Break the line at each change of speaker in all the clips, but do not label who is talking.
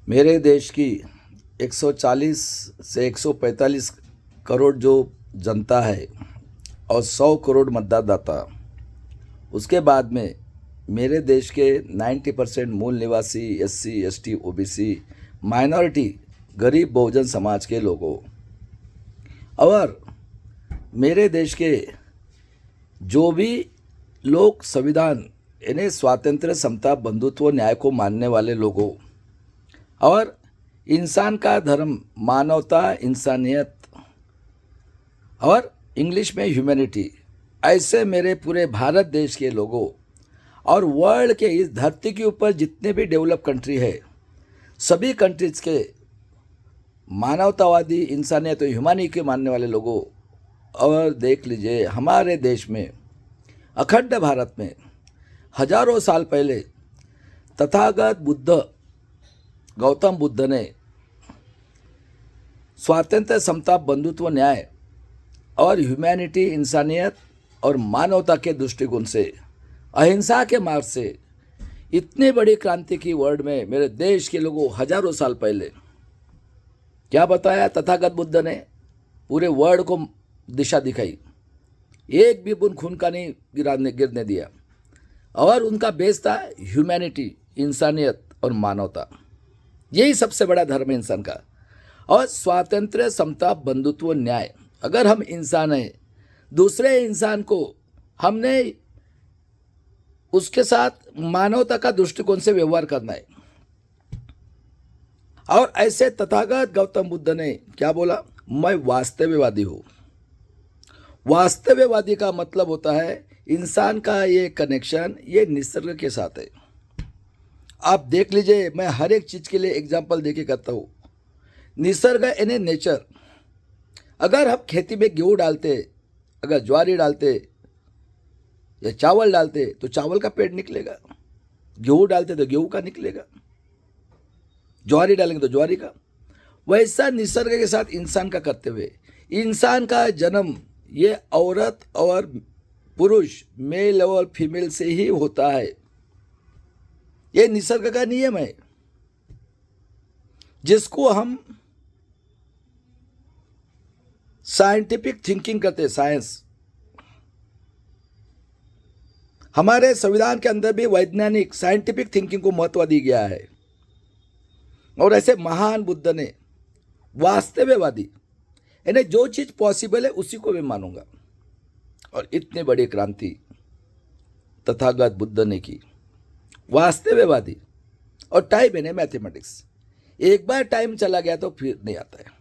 मेरे देश की 140 से 145 करोड़ जो जनता है और 100 करोड़ मतदाता, उसके बाद में मेरे देश के 90% मूल निवासी एससी, एसटी, ओबीसी, माइनॉरिटी, गरीब बहुजन समाज के लोगों और मेरे देश के जो भी लोग संविधान यानी स्वातंत्र्य, समता, बंधुत्व, न्याय को मानने वाले लोगों और इंसान का धर्म, मानवता, इंसानियत और इंग्लिश में ह्यूमैनिटी, ऐसे मेरे पूरे भारत देश के लोगों और वर्ल्ड के इस धरती के ऊपर जितने भी डेवलप कंट्री है, सभी कंट्रीज के मानवतावादी, इंसानियत और ह्यूमैनिटी के मानने वाले लोगों। और देख लीजिए, हमारे देश में, अखंड भारत में हजारों साल पहले तथागत बुद्ध, गौतम बुद्ध ने स्वातंत्र्य, समता, बंधुत्व, न्याय और ह्यूमैनिटी, इंसानियत और मानवता के दृष्टिकोण से, अहिंसा के मार्ग से इतनी बड़ी क्रांति की वर्ल्ड में मेरे देश के लोगों हजारों साल पहले क्या बताया। तथागत बुद्ध ने पूरे वर्ल्ड को दिशा दिखाई, एक भी बूंद खून का नहीं गिरने दिया और उनका बेस था ह्यूमैनिटी, इंसानियत और मानवता। यही सबसे बड़ा धर्म है इंसान का। और स्वातंत्र्य, समता, बंधुत्व, न्याय, अगर हम इंसान हैं, दूसरे इंसान को हमने उसके साथ मानवता का दृष्टिकोण से व्यवहार करना है। और ऐसे तथागत गौतम बुद्ध ने क्या बोला, मैं वास्तववादी हूँ। वास्तववादी का मतलब होता है इंसान का ये कनेक्शन ये निसर्ग के साथ है। आप देख लीजिए, मैं हर एक चीज़ के लिए एग्जाम्पल देके करता हूँ। निसर्ग यानी नेचर, अगर हम खेती में गेहूँ डालते, अगर ज्वारी डालते या चावल डालते तो चावल का पेड़ निकलेगा, गेहूँ डालते तो गेहूँ का निकलेगा, ज्वारी डालेंगे तो ज्वारी का। वैसा निसर्ग के साथ इंसान का करते हुए इंसान का जन्म ये औरत और पुरुष, मेल और फीमेल से ही होता है। ये निसर्ग का नियम है जिसको हम साइंटिफिक थिंकिंग करते हैं, साइंस। हमारे संविधान के अंदर भी वैज्ञानिक साइंटिफिक थिंकिंग को महत्व दिया गया है। और ऐसे महान बुद्ध ने वास्तववादी यानी जो चीज पॉसिबल है उसी को मैं मानूंगा। और इतनी बड़ी क्रांति तथागत बुद्ध ने की, वास्तववादी। और टाइम है मैथमेटिक्स, एक बार टाइम चला गया तो फिर नहीं आता है।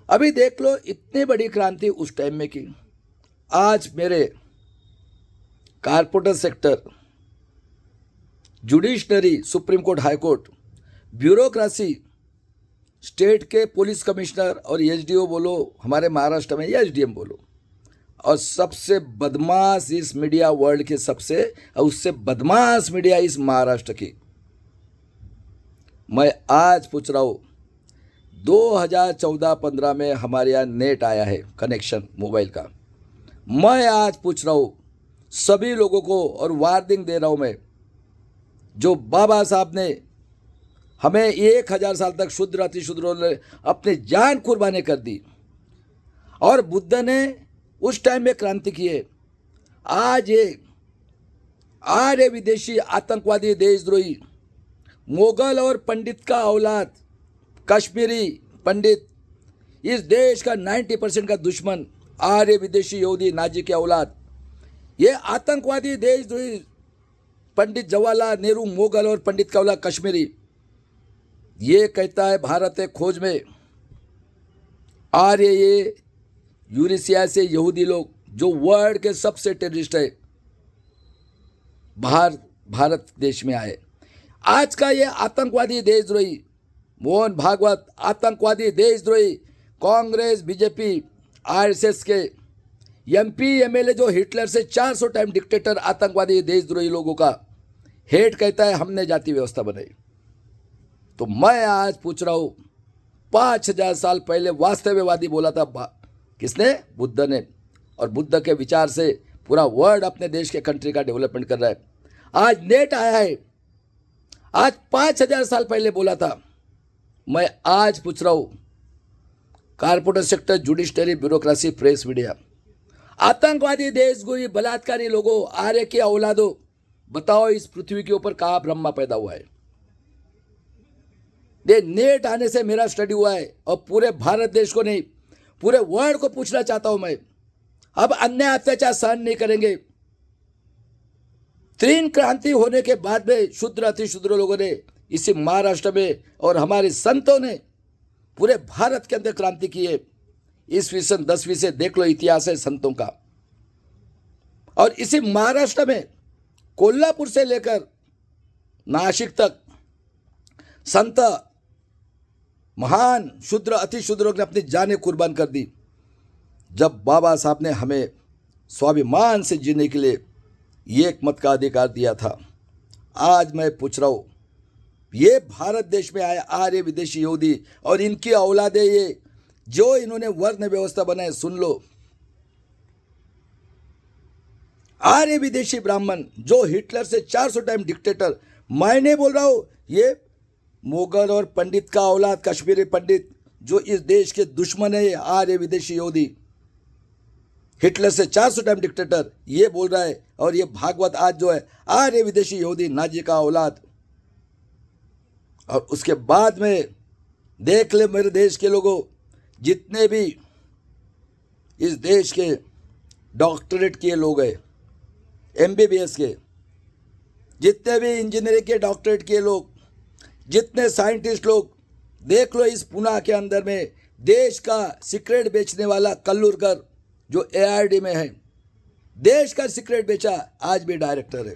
अभी देख लो, इतनी बड़ी क्रांति उस टाइम में की। आज मेरे corporate sector, judiciary, supreme court, high court, bureaucracy, state के पुलिस कमिश्नर और एसडीओ बोलो हमारे महाराष्ट्र में, या एसडीएम बोलो, और सबसे बदमाश इस मीडिया वर्ल्ड के सबसे, और उससे बदमाश मीडिया इस महाराष्ट्र की। मैं आज पूछ रहा हूँ, 2014-15 में हमारे यहाँ नेट आया है, कनेक्शन मोबाइल का। मैं आज पूछ रहा हूँ सभी लोगों को और वार्निंग दे रहा हूँ मैं, जो बाबा साहब ने हमें 1000 साल तक शुद्र अतिशूद्रों ने अपनी जान कुर्बानी कर दी और बुद्ध ने उस टाइम में क्रांति की है। आज ये आर्य विदेशी आतंकवादी, देशद्रोही, मुगल और पंडित का औलाद, कश्मीरी पंडित, इस देश का 90% का दुश्मन, आर्य विदेशी यहूदी नाजी के औलाद, ये आतंकवादी, देशद्रोही पंडित जवाहरलाल नेहरू, मुगल और पंडित का औलाद कश्मीरी, ये कहता है भारत है खोज में। आर्य ये यूरेशिया से यहूदी लोग जो वर्ल्ड के सबसे टेररिस्ट है, बाहर भारत देश में आए। आज का ये आतंकवादी, देशद्रोही मोहन भागवत, आतंकवादी, देशद्रोही, कांग्रेस, बीजेपी, आरएसएस के एमपी एमएलए जो हिटलर से 400 टाइम डिक्टेटर, आतंकवादी, देशद्रोही लोगों का हेट कहता है हमने जाति व्यवस्था बनाई। तो मैं आज पूछ रहा हूँ, 5000 साल पहले वास्तववादी बोला था किसने? बुद्ध ने। और बुद्ध के विचार से पूरा वर्ल्ड अपने देश के कंट्री का डेवलपमेंट कर रहा है। आज नेट आया है, आज 5000 साल पहले बोला था मैं आज पूछ रहा हूं, corporate sector, judiciary, bureaucracy, press, media, आतंकवादी, देशद्रोही, बलात्कारी लोगों, आर्य के औलादों, बताओ इस पृथ्वी के ऊपर कहाँ ब्रह्मा पैदा हुआ है? ये नेट आने से मेरा स्टडी हुआ है और पूरे भारत देश को नहीं, पूरे वर्ल्ड को पूछना चाहता हूं मैं। अब अन्याय अत्याचार सहन नहीं करेंगे। 3 क्रांति होने के बाद में शूद्र अतिशूद्र लोगों ने इसी महाराष्ट्र में और हमारे संतों ने पूरे भारत के अंदर क्रांति की है। ईस्वी सन 10वीं से देख लो इतिहास है संतों का। और इसी महाराष्ट्र में कोल्हापुर से लेकर नासिक तक संत, महान शूद्र अतिशूद्रों ने अपनी जानें कुर्बान कर दी, जब बाबा साहब ने हमें स्वाभिमान से जीने के लिए एक मत का अधिकार दिया था। आज मैं पूछ रहा हूं, ये भारत देश में आए आर्य विदेशी यहूदी और इनकी औलादे, ये जो इन्होंने वर्ण व्यवस्था बनाए, सुन लो, आर्य विदेशी ब्राह्मण जो हिटलर से 400 टाइम डिक्टेटर, मैं नहीं बोल रहा हूं, ये मुगल और पंडित का औलाद, कश्मीरी पंडित जो इस देश के दुश्मन है, आर्य विदेशी यहूदी, हिटलर से 400 टाइम डिक्टेटर, ये बोल रहा है। और ये भागवत आज जो है आर्य विदेशी यहूदी, नाजी का औलाद। और उसके बाद में देख ले मेरे देश के लोगों, जितने भी इस देश के डॉक्टरेट किए लोग हैं, MBBS के, जितने भी इंजीनियरिंग के डॉक्टरेट किए लोग, जितने साइंटिस्ट लोग, देख लो इस पुणे के अंदर में देश का सिगरेट बेचने वाला कल्लूरकर जो ARD में है, देश का सिगरेट बेचा, आज भी डायरेक्टर है।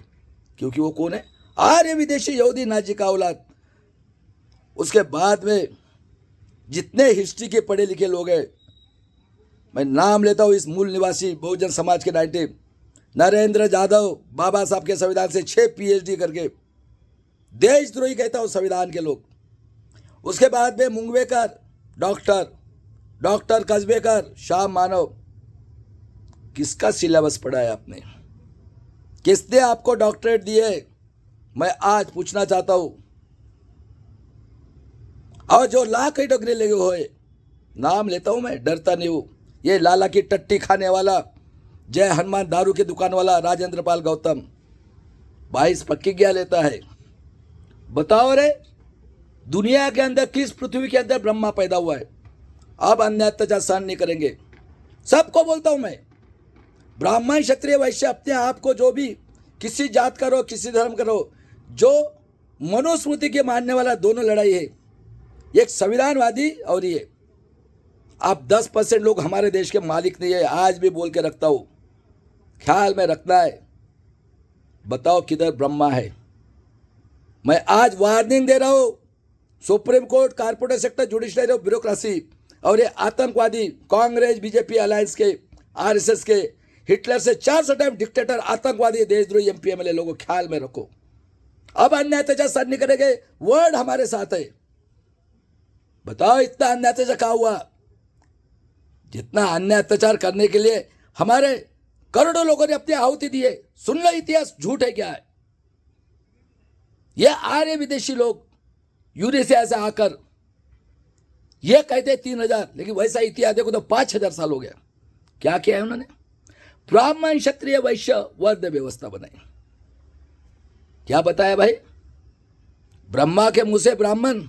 क्योंकि वो कौन है? आर्य विदेशी यहूदी, नाजी का औलाद। उसके बाद में जितने हिस्ट्री के पढ़े लिखे लोग हैं, मैं नाम लेता हूँ इस मूल निवासी बहुजन समाज के 90 नरेंद्र जाधव, बाबा साहब के संविधान से 6 PhD करके देशद्रोही कहता हूँ संविधान के लोग। उसके बाद में मुंगवेकर डॉक्टर कस्बेकर, श्याम मानव। किसका सिलेबस पढ़ा है आपने? किसने आपको डॉक्टरेट दिए? मैं आज पूछना चाहता हूं। और जो लाख डिग्री लगे हुए, नाम लेता हूं मैं, डरता नहीं हूं, ये लाला की टट्टी खाने वाला, जय हनुमान दारू की दुकान वाला राजेंद्र पाल गौतम 22 प्रतिज्ञा लेता है। बताओ रे, दुनिया के अंदर किस पृथ्वी के अंदर ब्रह्मा पैदा हुआ है? अब अन्याय अत्याचार सहन नहीं करेंगे। सबको बोलता हूं मैं, ब्राह्मण क्षत्रिय वैश्य, अपने आप को जो भी किसी जात करो, किसी धर्म करो, जो मनुस्मृति के मानने वाला, दोनों लड़ाई है, एक संविधानवादी और ये। आप 10% लोग हमारे देश के मालिक नहीं है, आज भी बोल के रखता हूं, ख्याल में रखना है। बताओ किधर ब्रह्मा है? मैं आज वार्निंग दे रहा हूं, supreme court, corporate sector, judiciary और ब्यूरोक्रेसी और ये आतंकवादी कांग्रेस BJP अलायंस के, RSS के, हिटलर से 400 टाइम डिक्टेटर, आतंकवादी, देशद्रोही MP MLA लोगों, ख्याल में रखो। अब अन्याय अत्याचार सहन नहीं करेंगे, वर्ड हमारे साथ है। बताओ इतना अन्याय अत्याचार कहाँ हुआ? जितना अन्याय अत्याचार करने के लिए हमारे करोड़ों लोगों ने अपनी आहुति दी है। सुन लो इतिहास, झूठ है क्या है? ये आर्य विदेशी लोग यूरेशिया से आकर ये कहते 3000, लेकिन वैसा इतिहास देखो तो 5000 साल हो गया। क्या किया है उन्होंने? ब्राह्मण क्षत्रिय वैश्य वर्ण व्यवस्था बनाई। क्या बताया भाई? ब्रह्मा के मुंह से ब्राह्मण,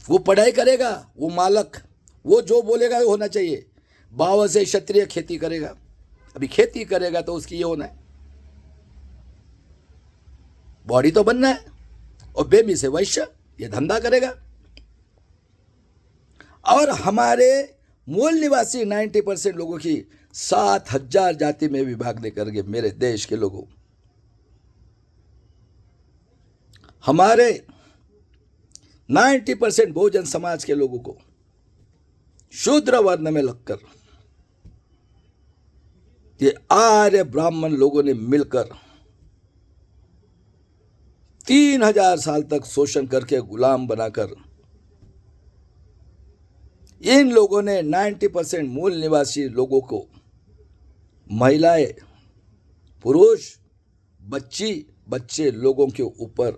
वो पढ़ाई करेगा, वो मालक, वो जो बोलेगा वो होना चाहिए। बाव से क्षत्रिय खेती करेगा, अभी खेती करेगा तो उसकी ये होना है, बॉडी तो बनना है। और बेमी से वैश्य, ये धंधा करेगा। और हमारे मूल निवासी 90% लोगों की 7000 जाति में विभाग करके मेरे देश के लोगों, हमारे 90% बहुजन समाज के लोगों को शूद्र वर्ण में लगकर ये आर्य ब्राह्मण लोगों ने मिलकर 3000 साल तक शोषण करके गुलाम बनाकर इन लोगों ने 90% मूल निवासी लोगों को, महिलाएं, पुरुष, बच्चे लोगों के ऊपर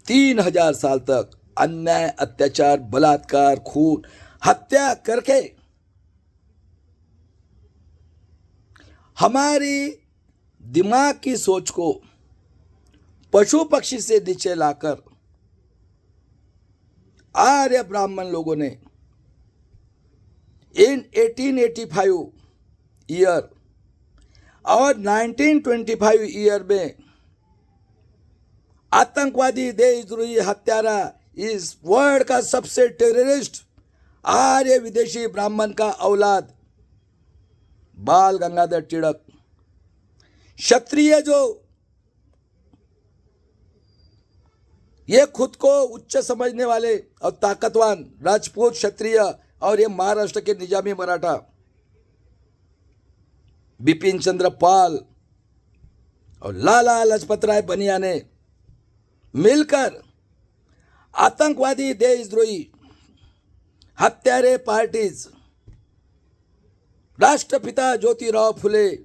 3000 साल तक अन्याय, अत्याचार, बलात्कार, खून, हत्या करके हमारी दिमाग की सोच को पशु पक्षी से नीचे लाकर आर्य ब्राह्मण लोगों ने इन 1885 ईयर और 1925 ईयर में आतंकवादी, देशद्रोही, हत्यारा, इस वर्ल्ड का सबसे टेररिस्ट आर्य विदेशी ब्राह्मण का औलाद बाल गंगाधर तिलक, क्षत्रिय जो ये खुद को उच्च समझने वाले और ताकतवान राजपूत क्षत्रिय, और ये महाराष्ट्र के निजामी मराठा बिपिन चंद्र पाल और लाला लजपत राय बनिया ने मिलकर आतंकवादी, देशद्रोही, हत्यारे पार्टीज, राष्ट्रपिता ज्योतिराव फुले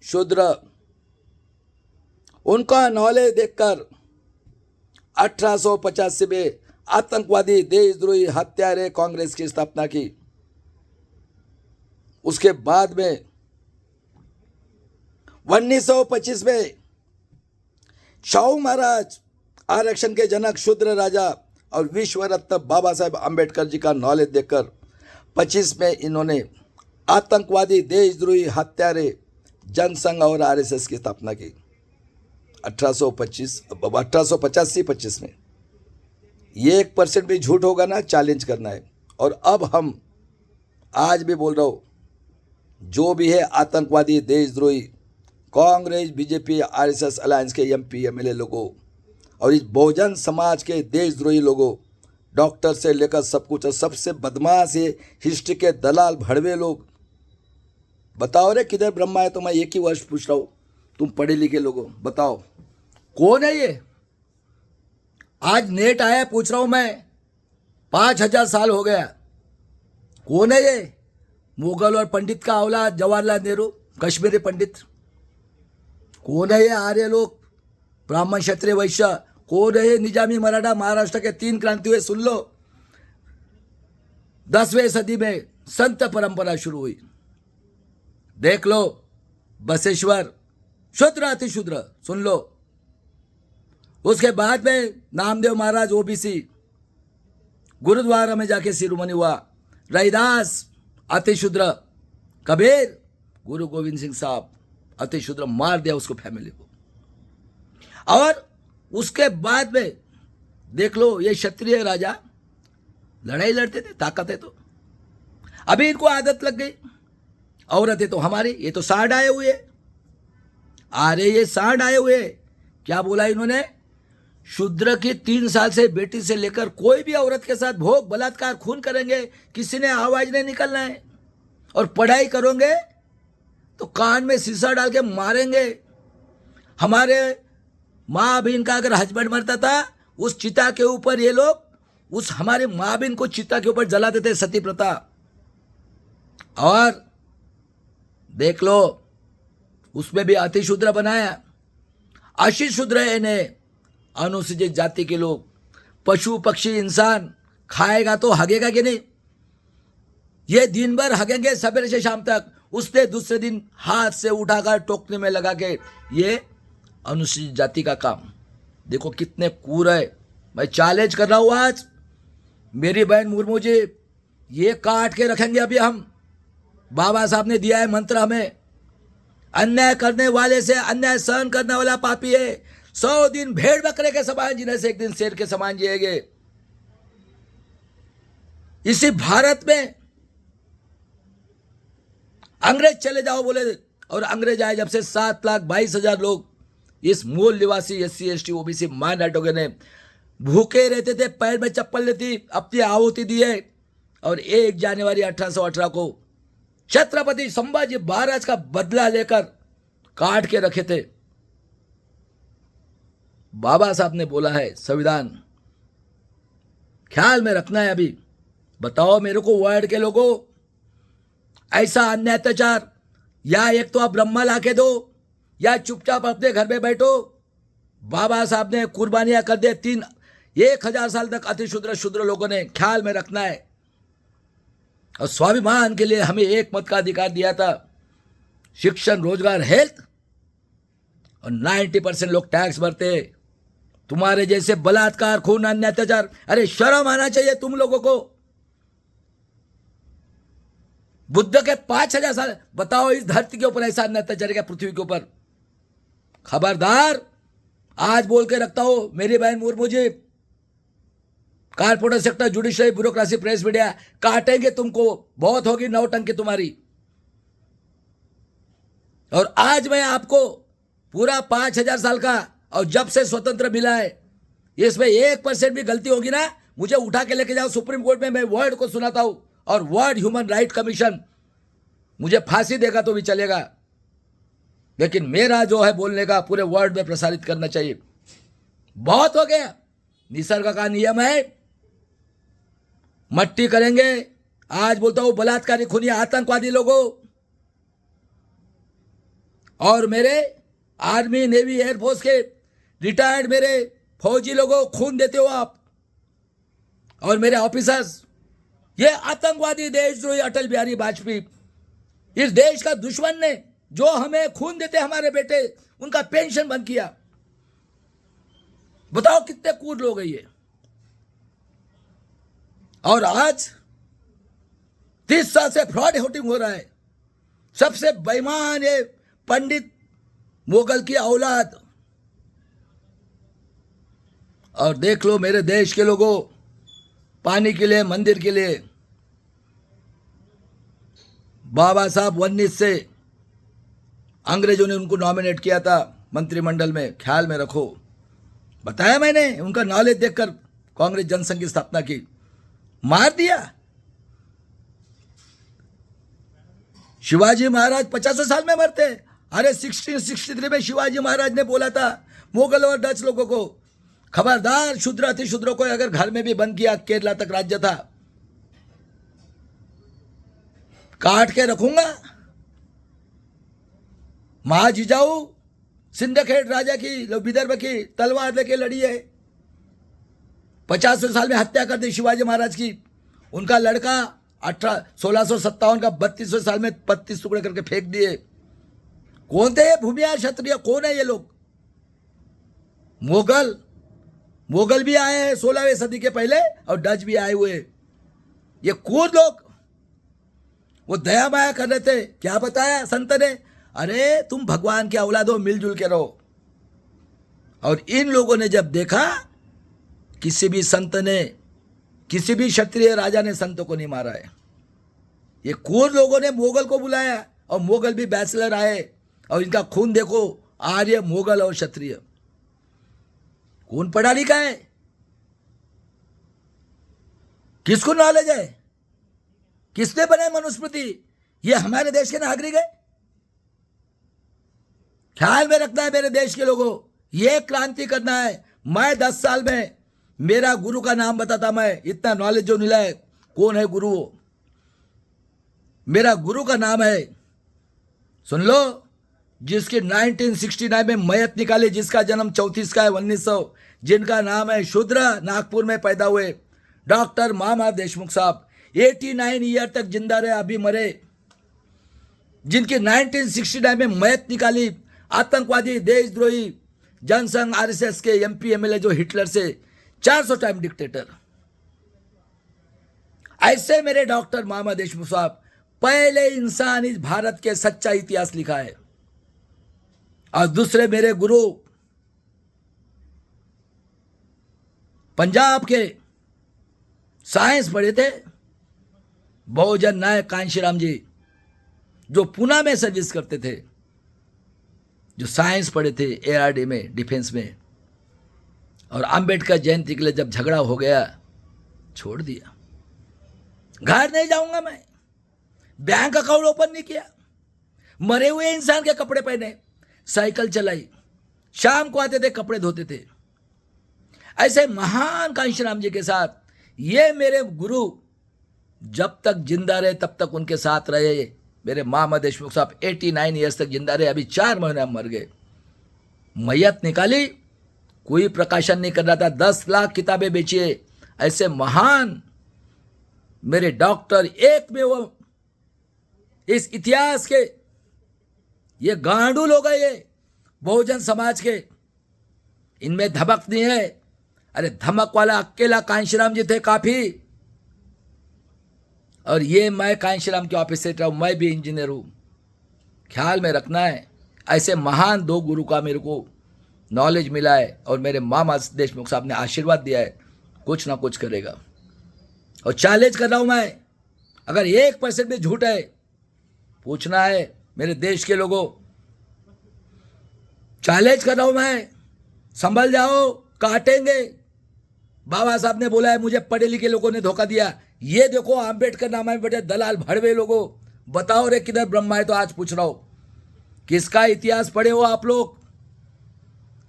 शूद्र, उनका नॉलेज देखकर 1885 में आतंकवादी, देशद्रोही, हत्यारे कांग्रेस की स्थापना की। उसके बाद में 1925 में शाहू महाराज, आरक्षण के जनक, शूद्र राजा और विश्व रत्न बाबा साहेब अम्बेडकर जी का नॉलेज देखकर 25 में इन्होंने आतंकवादी, देशद्रोही, हत्यारे जनसंघ और आरएसएस की स्थापना की 1885 में। ये 1% भी झूठ होगा ना, चैलेंज करना है। और अब हम आज भी बोल रहा हूँ, जो भी है आतंकवादी, देशद्रोही, कांग्रेस, बीजेपी, आरएसएस अलायंस के एमपी, एमएलए लोगों और इस बहुजन समाज के देशद्रोही लोगों, डॉक्टर से लेकर सब कुछ, सबसे बदमाश है हिस्ट्री के दलाल, भड़वे लोग। बताओ रे किधर ब्रह्मा है? तो मैं एक ही वर्ष पूछ रहा हूँ, तुम पढ़े लिखे लोगों, बताओ कौन है ये? आज नेट आया, पूछ रहा हूं मैं, 5000 साल हो गया। कौन है ये? मुगल और पंडित का औलाद जवाहरलाल नेहरू, कश्मीरी पंडित। कौन है ये आर्य लोग, ब्राह्मण, क्षत्रिय, वैश्य? कौन है ये निजामी मराठा? महाराष्ट्र के 3 क्रांति हुए, सुन लो। 10वीं सदी में संत परंपरा शुरू हुई, देख लो। बसेश्वर शूद्र, अति शूद्र, सुन लो। उसके बाद में नामदेव महाराज ओबीसी, गुरुद्वारा में जाके शिरोमणि हुआ। रैदास अति शूद्र, कबीर, गुरु गोविंद सिंह साहब अति शूद्र, मार दिया उसको, फैमिली को। और उसके बाद में देख लो, ये क्षत्रिय राजा लड़ाई लड़ते थे, ताकत है तो। अभी इनको आदत लग गई, औरतें तो हमारी, ये तो सांड आए हुए, अरे ये सांड आए हुए। क्या बोला इन्होंने? शूद्र की 3 साल से बेटी से लेकर कोई भी औरत के साथ भोग, बलात्कार, खून करेंगे, किसी ने आवाज नहीं निकलना है। और पढ़ाई करोगे तो कान में शीशा डाल के मारेंगे। हमारे माँ बहन का अगर हस्बैंड मरता था, उस चिता के ऊपर ये लोग उस हमारे माँ बहन को चिता के ऊपर जला देते, सती प्रथा। और देख लो, उसमें भी अति शूद्र बनाया। अति शूद्र इन्हें अनुसूचित जाति के लोग, पशु पक्षी इंसान खाएगा तो हगेगा कि नहीं? ये दिन भर हगेंगे सवेरे से शाम तक, उसने दूसरे दिन हाथ से उठाकर टोकने में लगा के, ये अनुसूचित जाति का काम। देखो कितने क्रूर है। मैं चैलेंज कर रहा हूं आज, मेरी बहन मुर्मू जी, ये काट के रखेंगे अभी हम। बाबा साहब ने दिया है मंत्र हमें, अन्याय करने वाले से अन्याय सहन करने वाला पापी है। 100 दिन भेड़ बकरे के समान जीने से एक दिन शेर के समान जिएंगे। इसी भारत में अंग्रेज चले जाओ बोले, और अंग्रेज आए जब से 7,22,000 लोग इस मूल निवासी SC ST OBC माइनॉरिटी ने भूखे रहते थे, पैर में चप्पल लेती, अपनी आहुति दी है। और 1 जनवरी 1818 को छत्रपति संभाजी महाराज का बदला लेकर काट के रखे थे। बाबा साहब ने बोला है, संविधान ख्याल में रखना है। अभी बताओ मेरे को, वर्ल्ड के लोगों, ऐसा अन्य अत्याचार, या एक तो आप ब्रह्मा ला के दो, या चुपचाप अपने घर में बैठो। बाबा साहब ने कुर्बानियां कर दे, 3 1000 साल तक अति शुद्र शुद्र लोगों ने ख्याल में रखना है। और स्वाभिमान के लिए हमें एक मत का अधिकार दिया था, शिक्षण, रोजगार, हेल्थ। और 90% लोग टैक्स भरते हैं। तुम्हारे जैसे बलात्कार, खून, अन्य अत्याचार, अरे शर्म आना चाहिए तुम लोगों को। बुद्ध के 5000 साल, बताओ इस धरती के ऊपर ऐसा अन्य अत्याचार क्या पृथ्वी के ऊपर? खबरदार, आज बोल के रखता हो मेरी बहन Murmu ji, corporate sector, judiciary, bureaucracy, press media काटेंगे तुमको, बहुत होगी नौटंकी तुम्हारी। और आज मैं आपको पूरा 5000 साल का, और जब से स्वतंत्र मिला है, इसमें 1% भी गलती होगी ना, मुझे उठा के लेके जाओ सुप्रीम कोर्ट में, मैं वर्ड को सुनाता हूं, और वर्ल्ड ह्यूमन राइट कमीशन मुझे फांसी देगा तो भी चलेगा, लेकिन मेरा जो है बोलने का पूरे वर्ल्ड में प्रसारित करना चाहिए। बहुत हो गया, निसर्ग का नियम है, मट्टी करेंगे। आज बोलता हूं बलात्कारी, खूनी, आतंकवादी लोगों, और मेरे आर्मी, नेवी, एयरफोर्स के रिटायर्ड मेरे फौजी लोगों, खून देते हो आप, और मेरे ऑफिसर्स, ये आतंकवादी, देशद्रोही अटल बिहारी वाजपेयी, इस देश का दुश्मन ने जो हमें खून देते हमारे बेटे, उनका पेंशन बंद किया। बताओ कितने कूद लोग हैं ये। और आज 30 साल से फ्रॉड होटिंग हो रहा है। सबसे बेईमान ये पंडित मुगल की औलाद। और देख लो मेरे देश के लोगों, पानी के लिए, मंदिर के लिए, बाबा साहब 19 से अंग्रेजों ने उनको नॉमिनेट किया था मंत्रिमंडल में, ख्याल में रखो। बताया मैंने, उनका नॉलेज देखकर कांग्रेस जनसंघ की स्थापना की, मार दिया। शिवाजी महाराज 50 साल में मरते। अरे 1663 में शिवाजी महाराज ने बोला था मुगल और डच लोगों को, खबरदार, शूद्र अति शूद्रों को अगर घर में भी बंद किया, केरला तक राज्य था, काट के रखूंगा। महाजिजाऊ सिंदखेड़ राजा की, विदर्भ की तलवार लेके लड़ी है, 50 साल में हत्या कर दी शिवाजी महाराज की। उनका लड़का 1657 का 32वें साल में 32 टुकड़े करके फेंक दिए। कौन थे ये भूमिहार क्षत्रिय? कौन है ये लोग? मुगल भी आए हैं 16वीं सदी के पहले, और डच भी आए हुए। ये कौन लोग? वो दया माया कर रहे थे। क्या बताया संत ने? अरे तुम भगवान के औलाद हो, मिलजुल के रहो। और इन लोगों ने जब देखा किसी भी संत ने, किसी भी क्षत्रिय राजा ने संतों को नहीं मारा है, ये कौन लोगों ने मुगल को बुलाया, और मुगल भी बैचलर आए, और इनका खून देखो, आर्य, मुगल और क्षत्रिय। कौन पढ़ा लिखा है? किसको नॉलेज है? किसने बनाए मनुस्मृति? ये हमारे देश के नागरिक है। ख्याल में रखना है मेरे देश के लोगों, ये क्रांति करना है। मैं 10 साल में मेरा गुरु का नाम बताता, मैं इतना नॉलेज जो मिला है। कौन है गुरु? मेरा गुरु का नाम है, सुन लो, जिसकी 1969 में मैयत निकाली, जिसका जन्म 34 का है 1900, जिनका नाम है शूद्र, नागपुर में पैदा हुए डॉक्टर मामा देशमुख साहब, 89 ईयर तक जिंदा रहे, अभी मरे। जिनकी 1969 में मैयत निकाली, आतंकवादी, देशद्रोही, जनसंघ, आरएसएस के एमपी एमएलए, जो हिटलर से 400 टाइम डिक्टेटर। ऐसे मेरे डॉक्टर मामा देशमुख साहब पहले इंसान इस भारत के सच्चा इतिहास लिखा है। और दूसरे मेरे गुरु पंजाब के साइंस पढ़े थे, बहुजन नायक कांशीराम जी, जो पुणे में सर्विस करते थे, जो साइंस पढ़े थे एआरडी में, डिफेंस में। और अंबेडकर जयंती के लिए जब झगड़ा हो गया, छोड़ दिया। घर नहीं जाऊंगा मैं, बैंक अकाउंट ओपन नहीं किया, मरे हुए इंसान के कपड़े पहने, साइकिल चलाई, शाम को आते थे, कपड़े धोते थे। ऐसे महान कांशीराम जी के साथ ये मेरे गुरु जब तक जिंदा रहे तब तक उनके साथ रहे। मेरे मामा देशमुख साहब 89 ईयर्स तक जिंदा रहे, अभी 4 महीने मर गए। मैयत निकाली, कोई प्रकाशन नहीं कर रहा था, 10 लाख किताबें बेचिए। ऐसे महान मेरे डॉक्टर, एक में वो इस इतिहास के ये गांडू लोग हैं, ये बहुजन समाज के, इनमें धमक नहीं है। अरे धमक वाला अकेला कांशीराम जी थे काफी। और ये मैं कांशीराम के ऑफिस से हूं, मैं भी इंजीनियर हूं। ख्याल में रखना है, ऐसे महान 2 गुरु का मेरे को नॉलेज मिला है और मेरे मामा देशमुख साहब ने आशीर्वाद दिया है, कुछ ना कुछ करेगा। और चैलेंज कर रहा हूं मैं, अगर 1% भी झूठ है, पूछना है मेरे देश के लोगों, चैलेंज कर रहा हूं मैं, संभल जाओ, काटेंगे। बाबा साहब ने बोला है मुझे पढ़े लिखे लोगों ने धोखा दिया। ये देखो आंबेडकर नाम है बेटे, दलाल भड़वे लोगों, बताओ रे किधर ब्रह्मा है। तो आज पूछ रहा हूं, किसका इतिहास पढ़े हो आप लोग?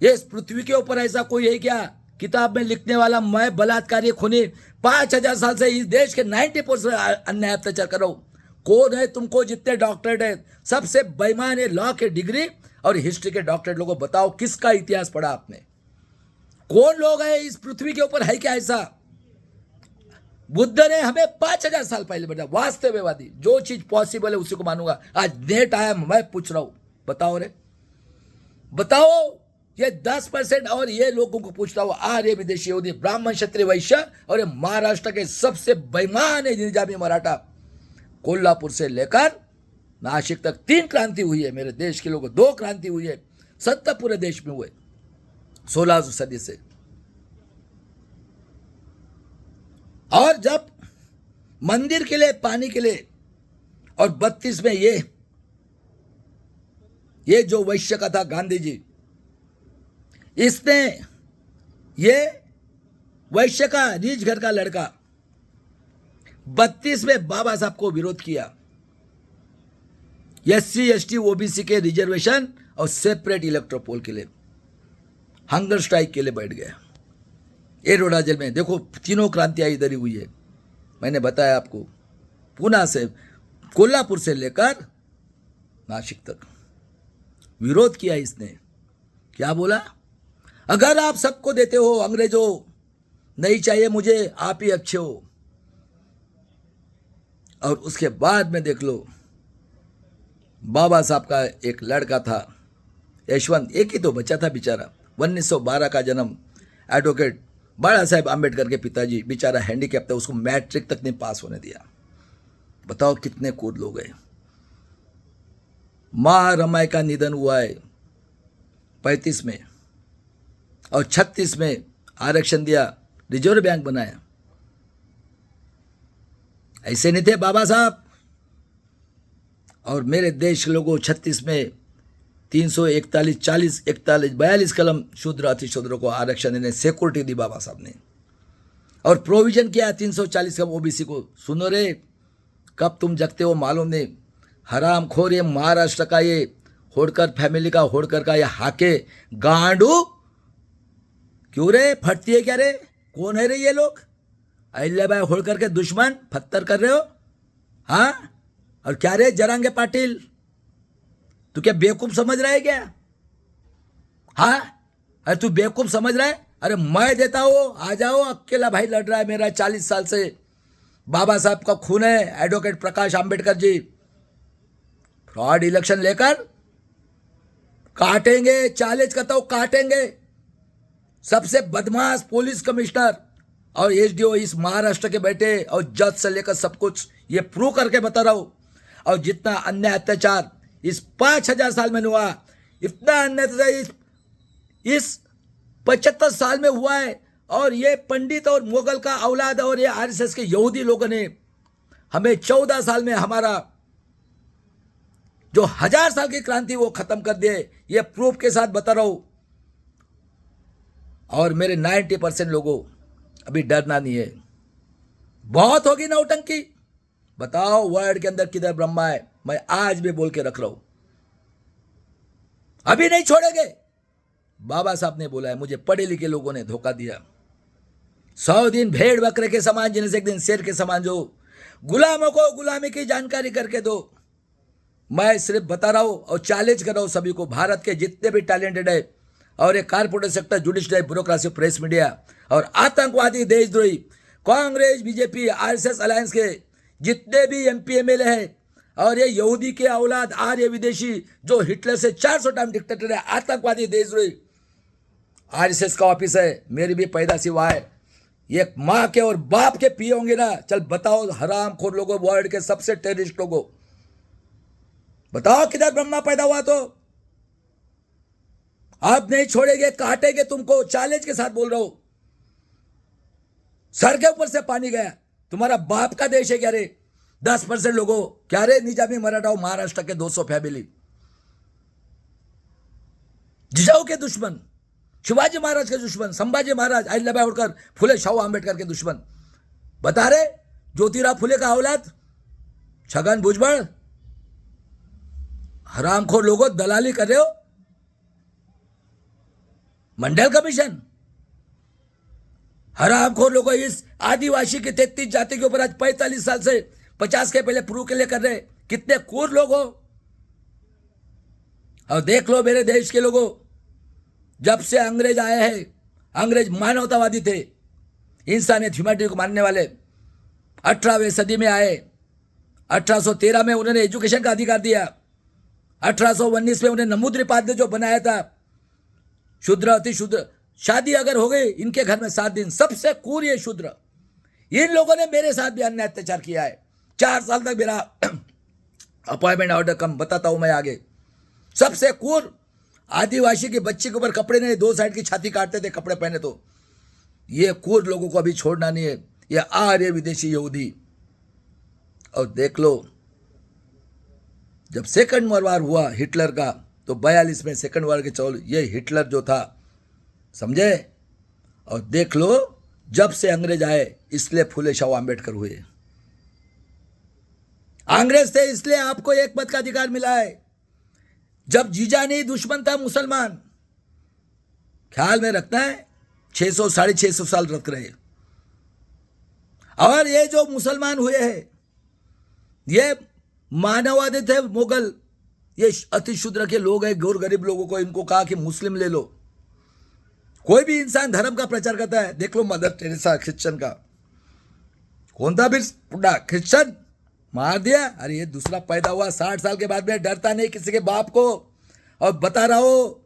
ये इस पृथ्वी के ऊपर ऐसा कोई है क्या किताब में लिखने वाला मैं बलात्कारी खूनी 5000 साल से इस देश के 90% अन्याय अत्याचार कर रहा हूं? कौन है तुमको जितने डॉक्टरेट है? सबसे बेईमान है लॉ के डिग्री और हिस्ट्री के डॉक्टरेट लोगों, बताओ किसका इतिहास पढ़ा आपने? कौन लोग है इस पृथ्वी के ऊपर? है क्या ऐसा? बुद्ध ने हमें 5000 साल पहले बताया, वास्तववादी, जो चीज पॉसिबल है उसी को मानूंगा। आज नेट आया, मैं पूछ रहा हूं, बताओ रे, बताओ। ये 10% और ये लोगों को पूछता हूं, आर्य विदेशी यहूदी ब्राह्मण क्षत्रिय वैश्य और ये महाराष्ट्र के सबसे बेईमान है निजामी मराठा। कोल्हापुर से लेकर नासिक तक 3 क्रांति हुई है मेरे देश के लोगों, 2 क्रांति हुई है, 70 पूरे देश में हुए 16वीं सदी से। और जब मंदिर के लिए, पानी के लिए, और 32 में ये जो वैश्य का था गांधी जी, इसने ये वैश्य का रीछ घर का लड़का 32 में बाबा साहब को विरोध किया, SC ST OBC के रिजर्वेशन और सेपरेट इलेक्ट्रोपोल के लिए, हंगर स्ट्राइक के लिए बैठ गया। एरोडा जेल में देखो, तीनों क्रांतियां इधर ही हुई है। मैंने बताया आपको, पूना से, कोल्हापुर से लेकर नासिक तक विरोध किया इसने। क्या बोला? अगर आप सबको देते हो अंग्रेजों, नहीं चाहिए मुझे, आप ही अच्छे हो। और उसके बाद में देख लो, बाबा साहब का एक लड़का था यशवंत, एक ही तो बच्चा था बेचारा, 1912 का जन्म, एडवोकेट बाला साहेब आम्बेडकर के पिताजी, बेचारा हैंडीकैप था, उसको मैट्रिक तक नहीं पास होने दिया। बताओ कितने कूद लोग हैं। मां रमाई का निधन हुआ है 35 में, और 36 में आरक्षण दिया, रिजर्व बैंक बनाया। ऐसे नहीं थे बाबा साहब। और मेरे देश के लोगों 36 में 341, 40, 41, 42 कलम शूद्र अतिशूद्र को आरक्षण देने सिक्योरिटी दी बाबा साहब ने, और प्रोविजन किया 340 कलम ओबीसी को। सुनो रे, कब तुम जगते हो मालूम नहीं। हराम खोर ये महाराष्ट्र का, ये होड़कर फैमिली का, होड़कर का ये हाके गांडू, क्यों रे फटती है क्या रे? कौन है रे ये लोग? अहिल्या भाई होड़कर के दुश्मन फत्तर कर रहे हो? हाँ, और क्या रे जरांगे पाटिल, तू क्या बेवकूफ समझ रहा है क्या? हाँ, अरे तू बेवकूफ समझ रहा है? अरे मैं देता हूं, आ जाओ, अकेला भाई लड़ रहा है मेरा 40 साल से, बाबा साहब का खून है, advocate Prakash Ambedkar ji. Fraud election लेकर काटेंगे, चैलेंज करता हूं, काटेंगे। सबसे बदमाश पुलिस कमिश्नर और एसडीओ इस महाराष्ट्र के बैठे, और जज से लेकर सब कुछ ये प्रूव करके बता रहा हूं। और जितना अन्याय अत्याचार इस 5000 साल में हुआ, इतना अन्याय अत्याचार इस 75 साल में हुआ है। और ये पंडित और मुगल का औलाद और ये आरएसएस के यहूदी लोगों ने हमें 14 साल में हमारा जो 1000 साल की क्रांति वो खत्म कर दिए, ये प्रूफ के साथ बता रहा हूं। और मेरे 90% लोगों अभी डरना नहीं है। बहुत होगी नौटंकी, बताओ वर्ल्ड के अंदर किधर ब्रह्मा है? मैं आज भी बोल के रख रहा हूं, अभी नहीं छोड़ेंगे। बाबा साहब ने बोला है, मुझे पढ़े लिखे लोगों ने धोखा दिया। 100 दिन भेड़ बकरे के समान जीने से एक दिन शेर के समान जो, गुलामों को गुलामी की जानकारी करके दो। मैं सिर्फ बता रहा हूं और चैलेंज कर रहा हूं सभी को, भारत के जितने भी टैलेंटेड है और ये corporate sector, judiciary, bureaucracy, press media और आतंकवादी, देशद्रोही कांग्रेस, बीजेपी, आरएसएस अलायंस के जितने भी एमपी एमएलए हैं और ये यहूदी के औलाद, आर्य विदेशी जो हिटलर से 400 टाइम डिक्टेटर है, आतंकवादी, देशद्रोही, आरएसएस का ऑफिस है, मेरी भी पैदाशी वहाँ है। ये माँ के और बाप के पिए होंगे ना, चल बताओ हरामखोर लोगों, वर्ल्ड के सबसे टेररिस्ट लोगों, बताओ किधर ब्रह्मा पैदा हुआ? तो आप नहीं छोड़ेंगे, काटेंगे तुमको, चैलेंज के साथ बोल रहा हूं। सर के ऊपर से पानी गया। तुम्हारा बाप का देश है क्या रे? 10% लोगों, क्या रे निजामी मराठा, महाराष्ट्र के 200 फैमिली, जिजाऊ के दुश्मन, शिवाजी महाराज के दुश्मन, संभाजी महाराज, अहिल्याबाई होळकर, फुले शाहू आंबेडकर के दुश्मन, बता रहे ज्योतिराव फुले का औलाद, छगन भुजबल, हरामखोर लोगों, दलाली कर रहे हो। मंडल कमीशन, हरामखोर लोगों, इस आदिवासी के 33 जाति के ऊपर आज 45 साल से 50 के पहले प्रूव के लिए कर रहे, कितने क्रूर लोग हो। और देख लो मेरे देश के लोगों, जब से अंग्रेज आए हैं, अंग्रेज मानवतावादी थे, इंसानियत, ह्यूमैनिटी को मानने वाले। 18वीं सदी में आए, 1813 में उन्होंने एजुकेशन का अधिकार दिया, 1819 में उन्हें नमूद्रिपाद जो बनाया था, शूद्र अति शूद्र, शादी अगर हो गई इनके घर में 7 दिन, सबसे क्रूर ये शूद्र। इन लोगों ने मेरे साथ भी अन्याय अत्याचार किया है। 4 साल तक मेरा अपॉइंटमेंट ऑर्डर कम, बताता हूं मैं आगे। सबसे क्रूर, आदिवासी के बच्चे के ऊपर कपड़े नहीं, 2 साइड की छाती काटते थे कपड़े पहने। तो ये क्रूर लोगों को अभी छोड़ना नहीं है, ये आर्य विदेशी यहूदी। और देख लो, जब सेकंड वर्ल्ड वार हुआ हिटलर का, तो 42 में सेकंड वर्ल्ड के चौल, ये हिटलर जो था, समझे। और देख लो, जब से अंग्रेज आए, इसलिए फुले शाहू आंबेडकर हुए। अंग्रेज थे इसलिए आपको एक मत का अधिकार मिला है। जब जीजा नहीं, दुश्मन था मुसलमान, ख्याल में रखना है। 600 साढ़े 600 साल रख रहे। और ये जो मुसलमान हुए हैं, ये मानववादी थे मुगल, ये अति शूद्र के लोग हैं, गौर गरीब लोगों को इनको कहा कि मुस्लिम ले लो। कोई भी इंसान धर्म का प्रचार करता है, देख लो मदर टेरेसा क्रिश्चियन का, कौन था फिर बुढ़ा क्रिश्चियन, मार दिया। अरे ये दूसरा पैदा हुआ 60 साल के बाद में, डरता नहीं किसी के बाप को। और बता रहा हो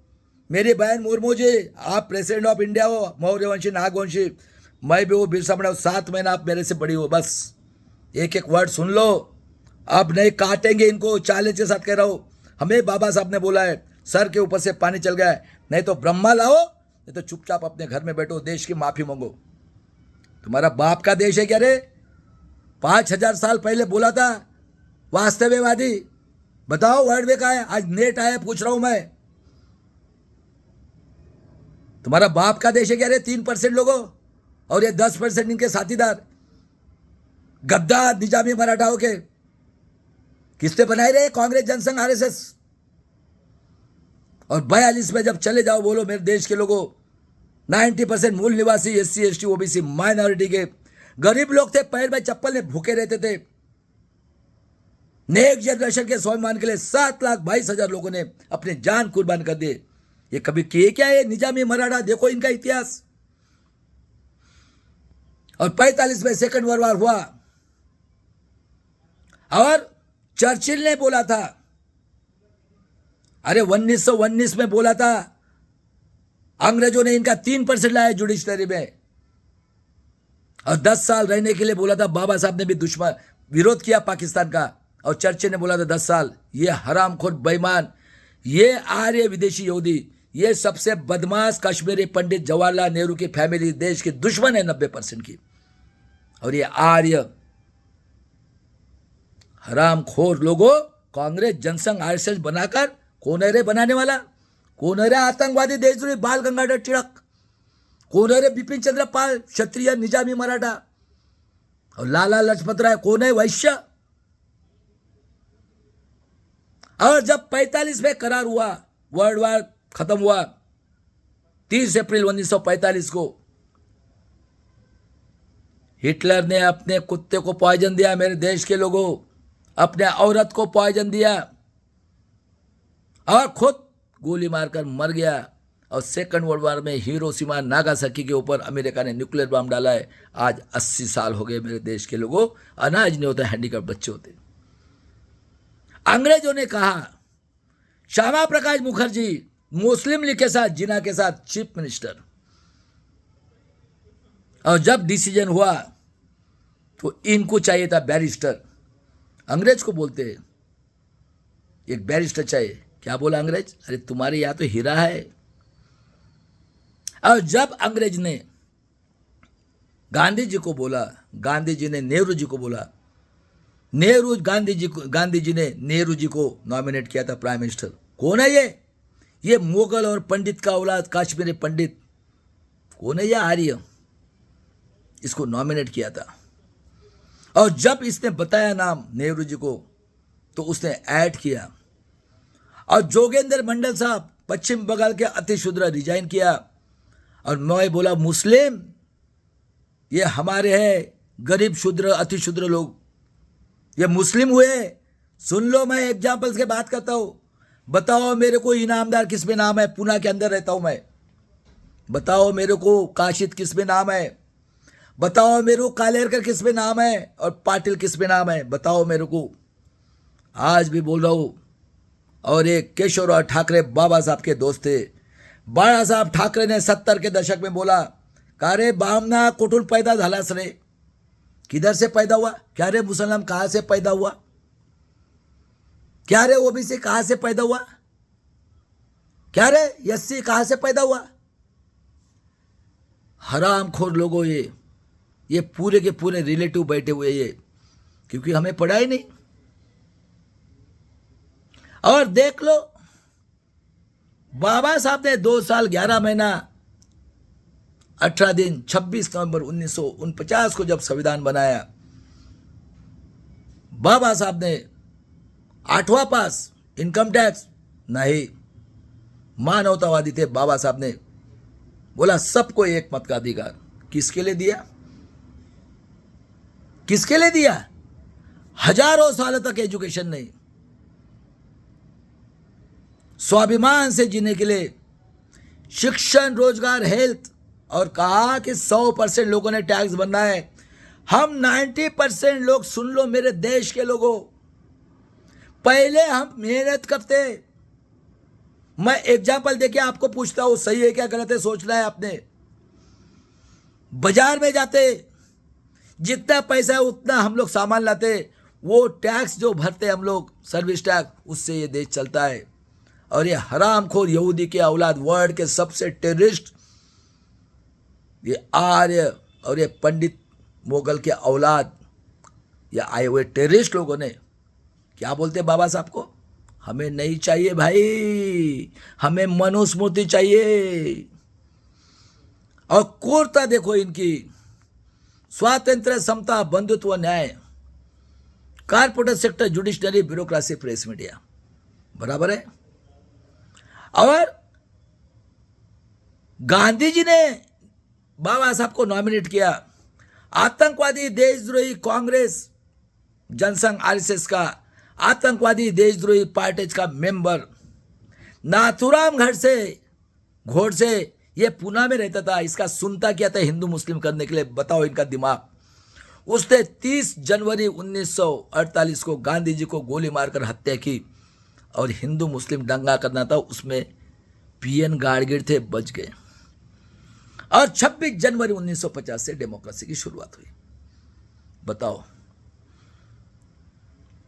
मेरी बहन मुर्मू जी, आप प्रेसिडेंट ऑफ इंडिया हो, मौर्यवंशी, नागवंशी, मैं भी वो बिरसा मुंडा, 7 महीना आप मेरे से बड़ी हो। बस एक एक वर्ड सुन लो, अब नहीं काटेंगे इनको, चैलेंज के साथ कह रहा हूं। हमें बाबा साहब ने बोला है, सर के ऊपर से पानी चल गया है, नहीं तो ब्रह्मा लाओ, नहीं तो चुपचाप अपने घर में बैठो, देश की माफी मांगो। तुम्हारा बाप का देश है क्या रे? 5000 साल पहले बोला था वास्तव्यवादी। बताओ वर्ड में कहा है? आज नेट आया, पूछ रहा हूं मैं, तुम्हारा बाप का देश है क्या रे? 3% लोगों और ये 10% इनके साथीदार, गद्दार निजामी मराठाओं के, किसने बनाए रहे? कांग्रेस, जनसंघ, आरएसएस। और 42 में जब चले जाओ, बोलो मेरे देश के लोगों, 90% मूल निवासी, एससी, एसटी, ओबीसी, माइनॉरिटी के गरीब लोग थे, पैर में चप्पल में भूखे रहते थे। नेक्स्ट जनरेशन के स्वाभिमान के लिए 7,22,000 लोगों ने अपनी जान कुर्बान कर दी। ये कभी किए क्या है निजामी मराठा? देखो इनका इतिहास। और 45 में सेकंड वर्ल्ड वार हुआ, और चर्चिल ने बोला था, अरे 1919 में बोला था, अंग्रेजों ने इनका 3% लाया जुडिशरी में, और 10 साल रहने के लिए बोला था। बाबा साहब ने भी दुश्मन विरोध किया पाकिस्तान का, और चर्चिल ने बोला था 10 साल। ये हरामखोर बेईमान, ये आर्य विदेशी यहूदी, ये सबसे बदमाश कश्मीरी पंडित जवाहरलाल नेहरू की फैमिली देश की दुश्मन है 90% की। और ये आर्य हरामखोर लोगों, कांग्रेस, जनसंघ, आरएसएस बनाकर कौन है रे बनाने वाला? कौन है रे आतंकवादी, देशद्रोही, बाल गंगाधर तिलक? कौन है रे बिपिन चंद्र पाल, क्षत्रिय, निजामी मराठा? और लाला लजपत राय कौन है? वैश्य। और जब 45 में करार हुआ, वर्ल्ड वार खत्म हुआ 30 अप्रैल 1945 को, हिटलर ने अपने कुत्ते को पॉइजन दिया मेरे देश के लोगों, अपने औरत को पॉइजन दिया, और खुद गोली मारकर मर गया। और सेकंड वर्ल्ड वॉर में हिरोशिमा नागासाकी के ऊपर अमेरिका ने न्यूक्लियर बम डाला है। आज 80 साल हो गए मेरे देश के लोगों, अनाज नहीं होता, हैंडीकैप बच्चे होते। अंग्रेजों ने कहा श्यामा प्रकाश मुखर्जी मुस्लिम लीग के साथ, जिन्ना के साथ चीफ मिनिस्टर, और जब डिसीजन हुआ तो इनको चाहिए था बैरिस्टर। अंग्रेज को बोलते एक बैरिस्टर चाहिए। क्या बोला अंग्रेज? अरे तुम्हारे यहां तो हीरा है। और जब अंग्रेज ने गांधी जी को बोला, गांधी जी ने नेहरू जी को बोला, गांधी जी ने नेहरू जी को नॉमिनेट किया था प्राइम मिनिस्टर। कौन है ये मुगल और पंडित का औलाद, काश्मीरी पंडित, कौन है ये आर्य, इसको नॉमिनेट किया था। और जब इसने बताया नाम नेहरू जी को तो उसने ऐड किया। और जोगेंद्र मंडल साहब पश्चिम बंगाल के अतिशूद्र रिजाइन किया। और मैं बोला मुस्लिम ये हमारे हैं, गरीब शूद्र अतिशूद्र लोग, ये मुस्लिम हुए। सुन लो, मैं एग्जाम्पल्स के बात करता हूं। बताओ मेरे को इनामदार किस में नाम है? पुणे के अंदर रहता हूं मैं। बताओ मेरे को काशिद किस में नाम है? बताओ मेरे को कालेरकर किस में नाम है? और पाटिल किस में नाम है? बताओ मेरे को। आज भी बोल रहा हूं। और एक केशवराव ठाकरे बाबा साहब के दोस्त थे। बाळा साहब ठाकरे ने 70 के दशक में बोला, का रे बामना कुठून पैदा झालास रे? किधर से पैदा हुआ? क्या रे मुसलमान कहां से पैदा हुआ? क्या रे ओबीसी कहां से पैदा हुआ? क्या रे एससी कहां से पैदा हुआ? हरामखोर लोगों, ये पूरे के पूरे रिलेटिव बैठे हुए ये, क्योंकि हमें पढ़ा ही नहीं। और देख लो, बाबा साहब ने 2 साल 11 महीना 18 दिन 26 नवंबर 1949 को जब संविधान बनाया, बाबा साहब ने 8वां पास इनकम टैक्स नहीं, मानवतावादी थे बाबा साहब ने। बोला सबको एक मत का अधिकार। किसके लिए दिया? किसके लिए दिया? हजारों सालों तक एजुकेशन नहीं, स्वाभिमान से जीने के लिए शिक्षण, रोजगार, हेल्थ। और कहा कि 100% लोगों ने टैक्स भरना है। हम 90% लोग, सुन लो मेरे देश के लोगों, पहले हम मेहनत करते। मैं एग्जाम्पल देके आपको पूछता हूं, सही है क्या गलत है सोचना है आपने। बाजार में जाते, जितना पैसा है उतना हम लोग सामान लाते, वो टैक्स जो भरते हम लोग, सर्विस टैक्स, उससे ये देश चलता है। और ये हरामखोर यहूदी के औलाद, वर्ल्ड के सबसे टेररिस्ट, ये आर्य और ये पंडित मुगल के औलाद, ये आए हुए टेररिस्ट लोगों ने क्या बोलते बाबा साहब को? हमें नहीं चाहिए भाई, हमें मनुस्मृति चाहिए। और क्रूरता देखो इनकी, स्वातंत्र, समता, बंधुत्व, न्याय, corporate sector, judiciary, bureaucracy, press media, बराबर है। और गांधी जी ने बाबा साहब को नॉमिनेट किया। आतंकवादी, देशद्रोही कांग्रेस, जनसंघ, आरएसएस का आतंकवादी, देशद्रोही पार्टी का मेंबर, नाथुराम घोड़से ये पुणे में रहता था। इसका सुनता क्या था हिंदू मुस्लिम करने के लिए? बताओ इनका दिमाग। उसने 30 जनवरी 1948 को गांधी जी को गोली मारकर हत्या की। और हिंदू मुस्लिम दंगा करना था, उसमें पीएन गाड़गिल थे, बच गए। और 26 जनवरी 1950 से डेमोक्रेसी की शुरुआत हुई। बताओ,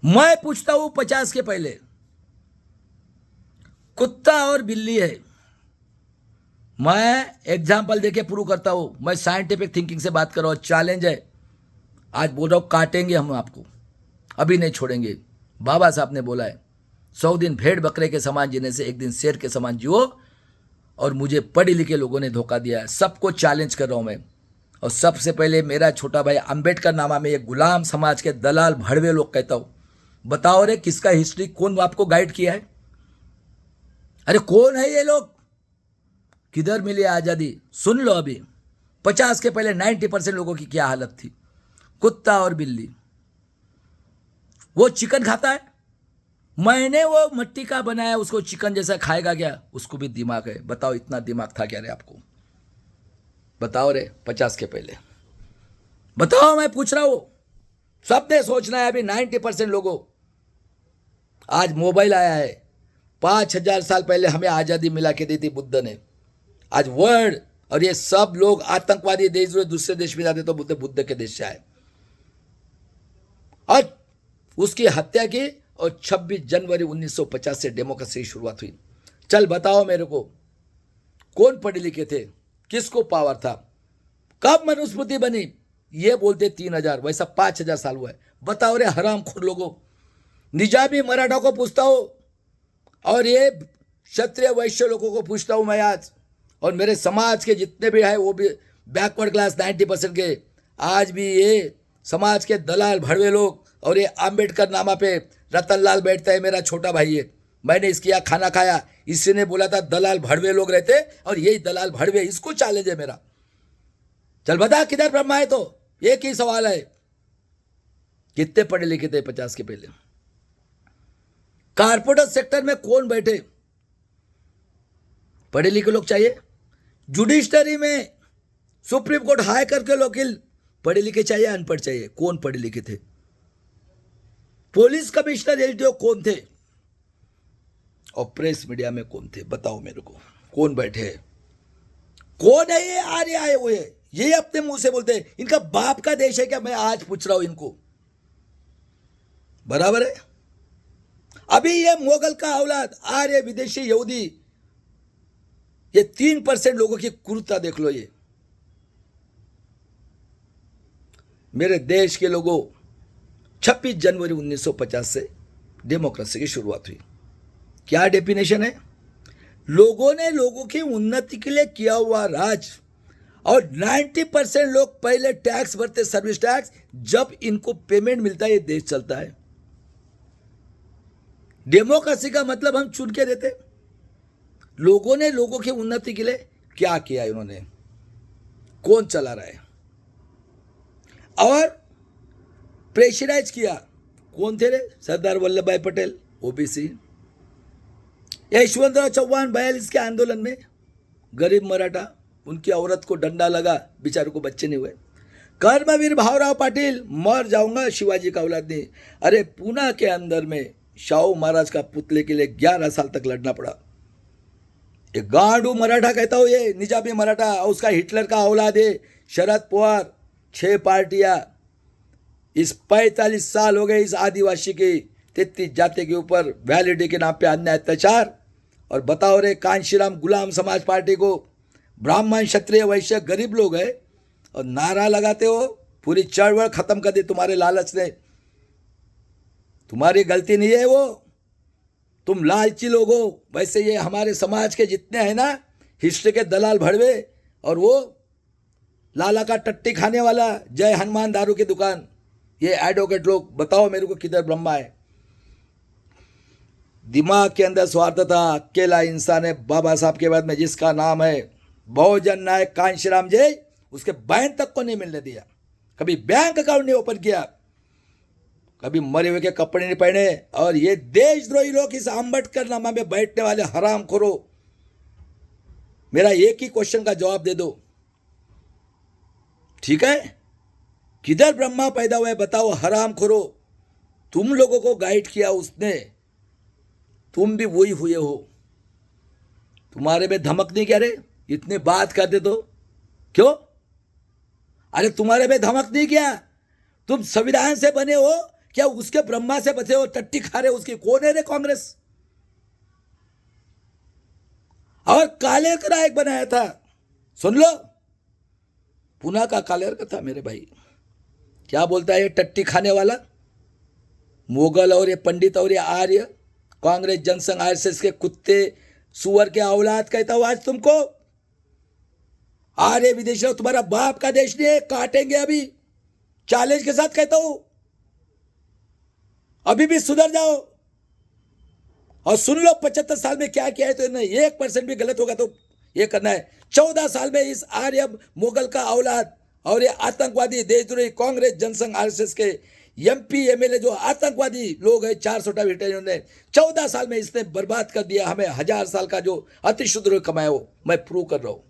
मैं पूछता हूं 50 के पहले कुत्ता और बिल्ली है। मैं एग्जाम्पल देके प्रूव करता हूं। मैं साइंटिफिक थिंकिंग से बात कर रहा हूं। चैलेंज है, आज बोल रहा हूं, काटेंगे हम आपको, अभी नहीं छोड़ेंगे। बाबा साहब ने बोला है 100 दिन भेड़ बकरे के समान जीने से एक दिन शेर के समान जियो। और मुझे पढ़े लिखे लोगों ने धोखा दिया है। सबको चैलेंज कर रहा हूं मैं। और सबसे पहले मेरा छोटा भाई अंबेडकर नामा में, एक गुलाम समाज के दलाल भड़वे लोग कहता हूं, बताओ रे किसका हिस्ट्री, कौन आपको गाइड किया है? अरे कौन है ये लोग? किधर मिली आजादी? सुन लो अभी। 50 के पहले 90% लोगों की क्या हालत थी? कुत्ता और बिल्ली। वो चिकन खाता है, मैंने वो मिट्टी का बनाया, उसको चिकन जैसा खाएगा क्या? उसको भी दिमाग है। बताओ इतना दिमाग था क्या रे आपको? बताओ रे 50 के पहले बताओ, मैं पूछ रहा हूं। सबने सोचना है अभी 90% लोगों। आज मोबाइल आया है, 5000 साल पहले हमें आज़ादी मिला के दी थी बुद्ध ने। आज वर्ल्ड और ये सब लोग आतंकवादी देश जो दूसरे देश में जाते तो बुद्ध के देश से आए और उसकी हत्या की, और 26 जनवरी 1950 से डेमोक्रेसी की शुरुआत हुई। चल बताओ मेरे को, कौन पढ़े लिखे थे, किसको पावर था, कब मनुस्मृति बनी? ये बोलते 3000, वैसा 5000 साल हुआ है। बताओ रे हरामखोर लोगों। निजामी मराठा को पूछता हूं और ये क्षत्रिय वैश्य लोगों को पूछता हूं मैं आज, और मेरे समाज के जितने भी है वो भी बैकवर्ड क्लास 90% के, आज भी ये समाज के दलाल भड़वे लोग, और ये आम्बेडकर नामा पे रतनलाल बैठता है, मेरा छोटा भाई है। मैंने इसके यहाँ खाना खाया, इसी ने बोला था दलाल भड़वे लोग रहते और यही दलाल भड़वे, इसको चैलेंज है मेरा। चल बता किधर ब्रह्मा है? तो एक ही सवाल है, कितने पढ़े लिखे थे 50 के पहले? कारपोरेट सेक्टर में कौन बैठे? पढ़े लिखे लोग चाहिए। जुडिशरी में सुप्रीम कोर्ट हाई करके वकील पढ़े लिखे चाहिए, अनपढ़ चाहिए? कौन पढ़े लिखे थे? पुलिस कमिश्नर एलटीओ कौन थे? और प्रेस मीडिया में कौन थे? बताओ मेरे को, कौन बैठे हैं? कौन है ये आर्य आए हुए? ये अपने मुंह से बोलते हैं इनका बाप का देश है क्या? मैं आज पूछ रहा हूं इनको, बराबर है? अभी ये मोगल का औलाद आर्य विदेशी यहूदी, ये 3% लोगों की क्रूरता देख लो। ये मेरे देश के लोगों, 26 जनवरी 1950 से डेमोक्रेसी की शुरुआत हुई। क्या डेफिनेशन है? लोगों ने लोगों की उन्नति के लिए किया हुआ राज, और 90% लोग पहले टैक्स भरते, सर्विस टैक्स, जब इनको पेमेंट मिलता है ये देश चलता है। डेमोक्रेसी का मतलब हम चुन के देते। लोगों ने लोगों की उन्नति के लिए क्या किया इन्होंने? कौन चला रहा है? और प्रेशराइज किया, कौन थे रे? सरदार वल्लभ भाई पटेल, ओबीसी। यशवंतराव चौहान 42 के आंदोलन में गरीब मराठा, उनकी औरत को डंडा लगा, बेचारों को बच्चे नहीं हुए। कर्मवीर भावराव पाटिल, मर जाऊंगा शिवाजी का औलाद नहीं। अरे पूना के अंदर में शाहू महाराज का पुतले के लिए 11 साल तक लड़ना पड़ा। एक गांडू मराठा कहता हूं, ये निजामी मराठा, उसका हिटलर का औलाद है शरद पवार। 6 पार्टियां, इस 45 साल हो गए इस आदिवासी की 33 जाति के ऊपर वैलिडिटी के नाम पे अन्याय अत्याचार। और बताओ रे कांशीराम गुलाम समाज पार्टी को ब्राह्मण क्षत्रिय वैश्य गरीब लोग है, और नारा लगाते हो पूरी चळवळ खत्म कर दी तुम्हारे लालच ने। तुम्हारी गलती नहीं है वो, तुम लालची लोग हो। वैसे ये हमारे समाज के जितने हैं ना हिस्ट्री के दलाल भड़वे, और वो लाला का टट्टी खाने वाला जय हनुमान दारू की दुकान, ये एडवोकेट लोग, बताओ मेरे को किधर ब्रह्मा है? दिमाग के अंदर स्वार्थ था। अकेला इंसान है बाबा साहब के बाद में जिसका नाम है बहुजन नायक कांशीराम जी, उसके बहन तक को नहीं मिलने दिया, कभी बैंक अकाउंट नहीं ओपन किया, कभी मरे हुए के कपड़े नहीं पहने। और ये देशद्रोही लोग इस अम्बेडकर नामा में बैठने वाले हरामखोरो, मेरा एक ही क्वेश्चन का जवाब दे दो, ठीक है? किधर ब्रह्मा पैदा हुआ है बताओ हरामखोरो? तुम लोगों को गाइड किया उसने, तुम भी वही हुए हो। तुम्हारे में धमक नहीं क्या रे? इतनी बात करते तो क्यों? अरे तुम्हारे में धमक नहीं क्या? तुम संविधान से बने हो क्या? उसके ब्रह्मा से बचे हो? टट्टी खा रहे हो उसकी? कौन है रे कांग्रेस? और कालेर का नायक बनाया था, सुन लो, पुना का कालेर का था मेरे भाई। क्या बोलता है ये टट्टी खाने वाला? मुगल और ये पंडित और ये आर्य, कांग्रेस जनसंघ आरएसएस के कुत्ते सुअर के औलाद कहता हूं आज तुमको। आर्य विदेश तुम्हारा बाप का देश नहीं है, काटेंगे अभी, चैलेंज के साथ कहता हूं, अभी भी सुधर जाओ। और सुन लो 75 साल में क्या किया है, तो 1% भी गलत होगा तो ये करना है। 14 साल में इस आर्य मुगल का औलाद और ये आतंकवादी देशद्रोही कांग्रेस जनसंघ आरएसएस के एमपी एमएलए जो आतंकवादी लोग हैं 400 इन्होंने 14 साल में इसने बर्बाद कर दिया। हमें 1000 साल का जो अतिशूद्र कमाया हो, मैं प्रूव कर रहा हूं।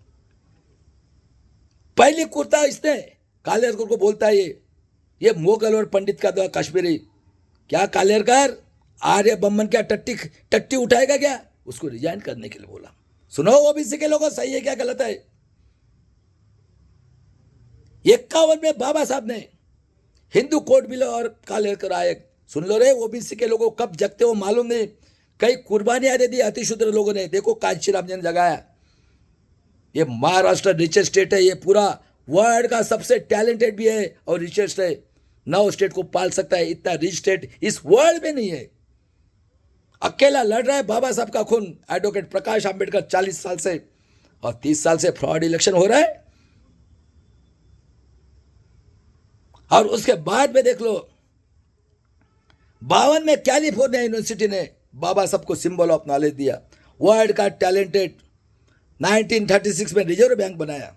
पहली कुर्ता इसने कालेरकर को बोलता है ये मोगल और पंडित का दवा कश्मीरी। क्या कालेरकर आर्य बम्मन क्या टट्टी उठाएगा क्या? उसको रिजाइन करने के लिए बोला। सुनो ओबीसी के लोगों, सही है क्या गलत है? 51 में बाबा साहब ने हिंदू कोड बिल और कालेरकर आए। सुन लो रे, ओबीसी के लोगों कब जगते हो मालूम नहीं। कई कुर्बानियां दे दी अतिशूद्र लोगों ने। देखो कांचीराम जी ने जगाया। ये महाराष्ट्र रिचेस्ट स्टेट है, ये पूरा वर्ल्ड का सबसे टैलेंटेड भी है और रिचेस्ट है। 9 स्टेट को पाल सकता है, इतना रिच स्टेट इस वर्ल्ड में नहीं है। अकेला लड़ रहा है बाबा साहब का खून एडवोकेट प्रकाश आंबेडकर 40 साल से, और 30 साल से फ्रॉड इलेक्शन हो रहा है। और उसके बाद में देख लो 52 में कैलिफोर्निया यूनिवर्सिटी ने बाबा साहब को सिंबल ऑफ नॉलेज दिया। वर्ल्ड का टैलेंटेड 1936 में रिजर्व बैंक बनाया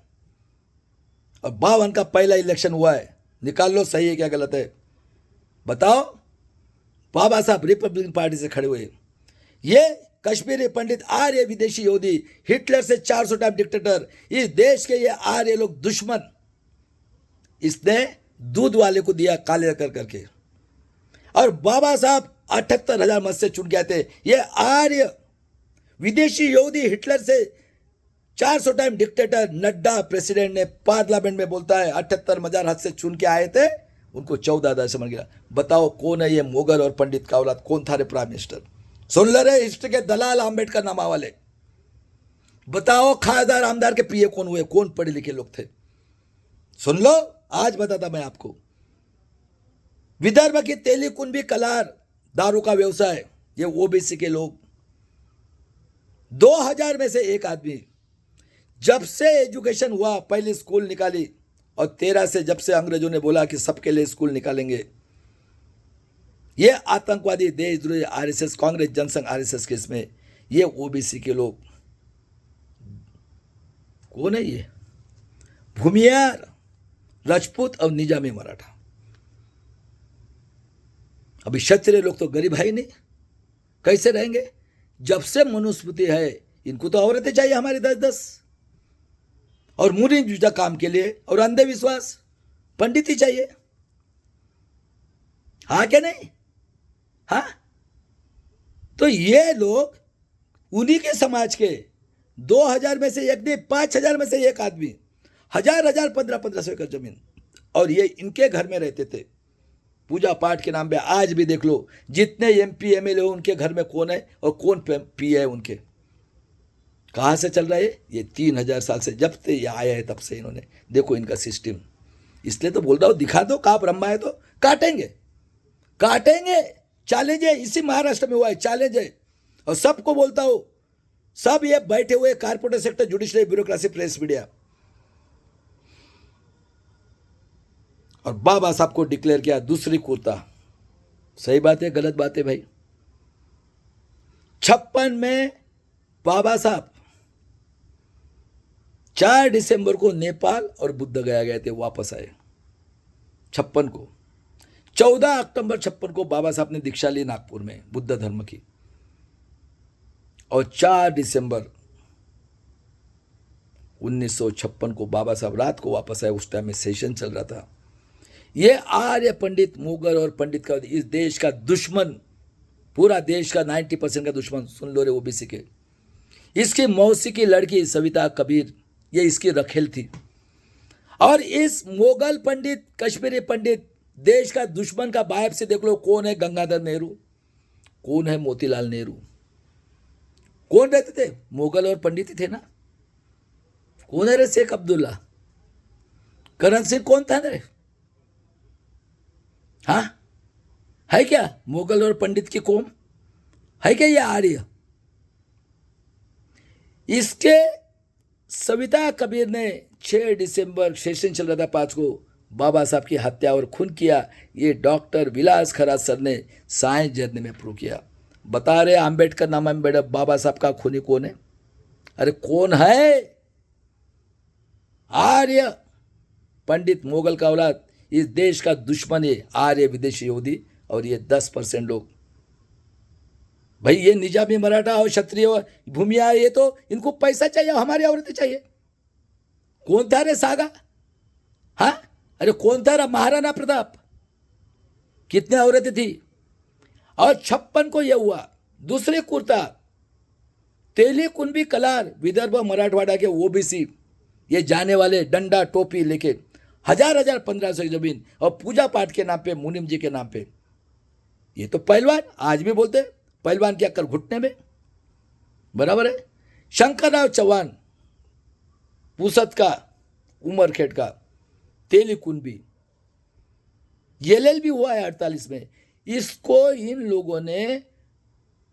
और 52 का पहला इलेक्शन हुआ है। निकाल लो सही है क्या गलत है बताओ। बाबा साहब रिपब्लिकन पार्टी से खड़े हुए। ये कश्मीरी पंडित आर्य विदेशी योधी, हिटलर से 400 टाइम डिक्टेटर, इस देश के ये आर्य लोग दुश्मन। इसने दूध वाले को दिया काले करके। और बाबा साहब 78,000 मत से चुन गए थे। ये आर्य विदेशी यहूदी हिटलर से 400 टाइम डिक्टेटर नड्डा प्रेसिडेंट ने पार्लियामेंट में बोलता है 78,000 हाथ से चुन के आए थे, उनको 14,000 समझ गया। बताओ कौन है ये मोगल और पंडित का औलाद? कौन था रे प्राइम मिनिस्टर? सुन ले रहे हिस्ट्री के दलाल आंबेडकर नामा वाले। बताओ खासदार आमदार के पीए कौन हुए? कौन पढ़े लिखे लोग थे? सुन लो, आज बताता मैं आपको। विदर्भ की तेली कुंभी कलार दारू का व्यवसाय, ये ओबीसी के लोग। 2000 में से एक आदमी जब से एजुकेशन हुआ पहली स्कूल निकाली, और 13 से जब से अंग्रेजों ने बोला कि सबके लिए स्कूल निकालेंगे, ये आतंकवादी देशद्रोही आरएसएस कांग्रेस जनसंघ आरएसएस के इसमें ये ओबीसी के लोग कौन है? ये भूमियार, राजपूत और निजामी मराठा। अभी क्षत्रिय लोग तो गरीब है ही नहीं, कैसे रहेंगे? जब से मनुस्मृति है इनको तो औरतें चाहिए हमारी 10-10, और मुनि जूझा काम के लिए, और अंधविश्वास पंडित ही चाहिए। हाँ क्या नहीं? हाँ, तो ये लोग उन्हीं के समाज के 2000 में से एक नहीं, 5000 में से एक आदमी, 1000 1500 एकड़ जमीन, और ये इनके घर में रहते थे पूजा पाठ के नाम पे। आज भी देख लो जितने एमपी एमएलए हो उनके घर में कौन है और कौन पी है उनके। कहाँ से चल रहा है ये? 3000 साल से, जब से ये आया है तब से इन्होंने, देखो इनका सिस्टम। इसलिए तो बोल रहा हूँ, दिखा दो कहाँ ब्रह्मा है तो काटेंगे। चैलेंज है, इसी महाराष्ट्र में हुआ है, चैलेंज है। और सबको बोलता हूँ, सब ये बैठे हुए corporate sector, judiciary, bureaucracy, press media, और बाबा साहब को डिक्लेयर किया दूसरी कुर्ता। सही बात है गलत बात है भाई? 56 में बाबा साहब 4 दिसंबर को नेपाल और बुद्ध गया गए थे, वापस आए 56 को। 14 अक्टूबर 56 को बाबा साहब ने दीक्षा ली नागपुर में बुद्ध धर्म की, और 4 दिसंबर 1956 को बाबा साहब रात को वापस आए। उस टाइम में सेशन चल रहा था। ये आर्य पंडित, मुगल और पंडित का इस देश का दुश्मन, पूरा देश का 90% का दुश्मन। सुन लो रे ओबीसी के। इसकी मौसी की लड़की सविता कबीर, ये इसकी रखेल थी। और इस मुगल पंडित, कश्मीरी पंडित, देश का दुश्मन का बायब से देख लो कौन है? गंगाधर नेहरू, कौन है? मोतीलाल नेहरू। कौन रहते थे? मुगल और पंडित ही थे ना। कौन है रे? शेख अब्दुल्ला। करण सिंह कौन था रे? हाँ, है क्या मुगल और पंडित की कौम? है क्या ये आर्य? इसके सविता कबीर ने 6 दिसंबर सेशन चल रहा था 5 को, बाबा साहब की हत्या और खून किया। ये डॉक्टर विलास खराज सर ने साइंस जर्नी में प्रूव किया। बता रहे आंबेडकर नामा में बेटा बाबा साहब का खूनी कौन है? अरे कौन है? आर्य पंडित, मुगल का औलाद। इस देश का दुश्मन है आर्य विदेशी यहूदी और ये 10% लोग। भाई ये निजामी मराठा और क्षत्रिय और भूमिया, ये तो इनको पैसा चाहिए, हमारी औरतें चाहिए। कौन था रे सागा? हाँ, अरे कौन था महाराणा प्रताप? कितने औरतें थी? और 56 को यह हुआ। दूसरे कुर्ता तेली कुंभी कलार विदर्भ मराठवाड़ा के ओबीसी ये जाने वाले डंडा टोपी लेके 1000 1500 की जमीन और पूजा पाठ के नाम पे, मुनिम जी के नाम पे। ये तो पहलवान आज भी बोलते हैं, पहलवान की अक्कल घुटने में, बराबर है। शंकरराव चौहान पुसद का, उमरखेड़ का, तेली कुंभी, एलएलबी हुआ है 48 में। इसको इन लोगों ने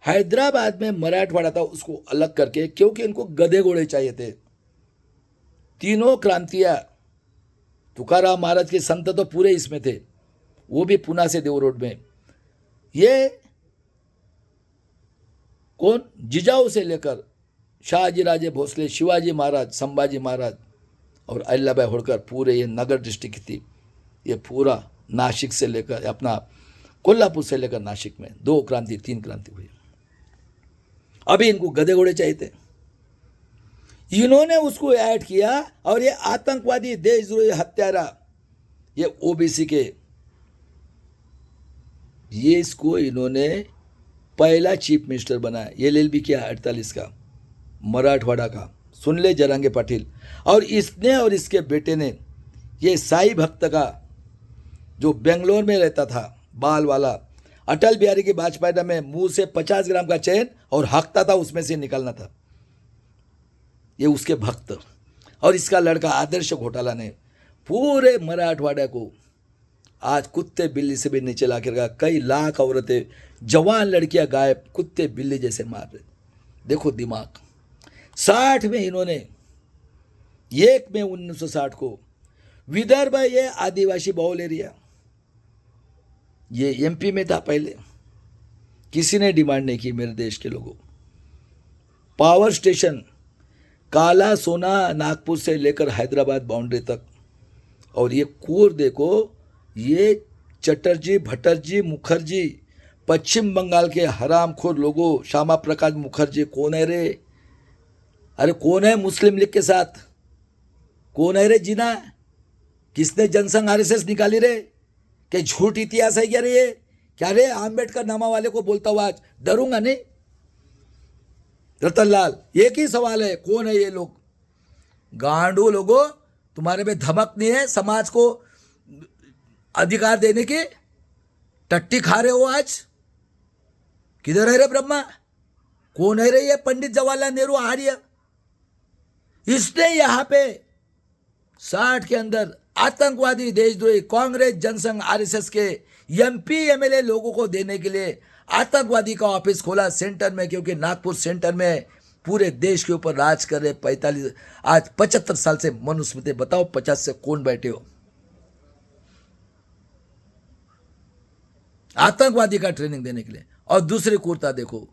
हैदराबाद में मराठवाड़ा था उसको अलग करके, क्योंकि इनको गधे घोड़े चाहिए थे। तीनों क्रांतियां, तुकाराम महाराज के संत तो पूरे इसमें थे, वो भी पुणे से देव रोड में। ये कौन? जिजाऊ से लेकर शहाजी राजे भोसले, शिवाजी महाराज, संभाजी महाराज और अहिल्याबाई होळकर, पूरे ये नगर डिस्ट्रिक्ट थी। ये पूरा नासिक से लेकर अपना कोल्हापुर से लेकर नासिक में 2 क्रांति 3 क्रांति हुई। अभी इनको गधे घोड़े चाहिए थे, इन्होंने उसको ऐड किया। और ये आतंकवादी, देशद्रोही, हत्यारा, ये ओबीसी के, ये इसको इन्होंने पहला चीफ मिनिस्टर बनाया। एलएलबी किया 48 का, मराठवाड़ा का, सुन ले जरांगे पाटिल। और इसने और इसके बेटे ने ये साई भक्त का, जो बेंगलोर में रहता था, बाल वाला, अटल बिहारी की वाजपेयी में मुंह से 50 ग्राम का चैन और हकता था, उसमें से निकालना था, ये उसके भक्त। और इसका लड़का आदर्श घोटाला ने पूरे मराठवाड़ा को आज कुत्ते बिल्ली से भी नीचे ला के रखा। कई लाख औरतें, जवान लड़कियां गायब, कुत्ते बिल्ली जैसे मार रहे। देखो दिमाग। 60 में इन्होंने, 1 में 1960 को विदर्भ, ये आदिवासी बहुल एरिया, ये एमपी में था पहले, किसी ने डिमांड नहीं की मेरे देश के लोगों। पावर स्टेशन काला सोना नागपुर से लेकर हैदराबाद बाउंड्री तक। और ये कूर देखो, ये चटर्जी, भटर्जी, मुखर्जी, पश्चिम बंगाल के हरामखोर लोगों। श्यामा प्रकाश मुखर्जी कौन है रे? अरे कौन है मुस्लिम लीग के साथ? कौन है रे जीना? किसने जनसंघ आरएसएस निकाली रे? क्या झूठ इतिहास है क्या रे ये? क्या रे आम्बेडकर नामा वाले को बोलता हुआ आज डरूंगा नहीं? रतनलाल, एक ही सवाल है, कौन है ये लोग? गांडू लोगों, तुम्हारे में धमक नहीं है समाज को अधिकार देने की? टट्टी खा रहे हो आज? किधर है रे ब्रह्मा? कौन है रे ये पंडित जवाहरलाल नेहरू आर्य? इसने यहां पे 60 के अंदर आतंकवादी, देशद्रोही, कांग्रेस, जनसंघ, आरएसएस के एमपी एमएलए लोगों को देने के लिए आतंकवादी का ऑफिस खोला सेंटर में। क्योंकि नागपुर सेंटर में पूरे देश के ऊपर राज कर रहे 45, आज 75 साल से मनुस्मृति। बताओ 50 से कौन बैठे हो? आतंकवादी का ट्रेनिंग देने के लिए। और दूसरी कुर्ता देखो,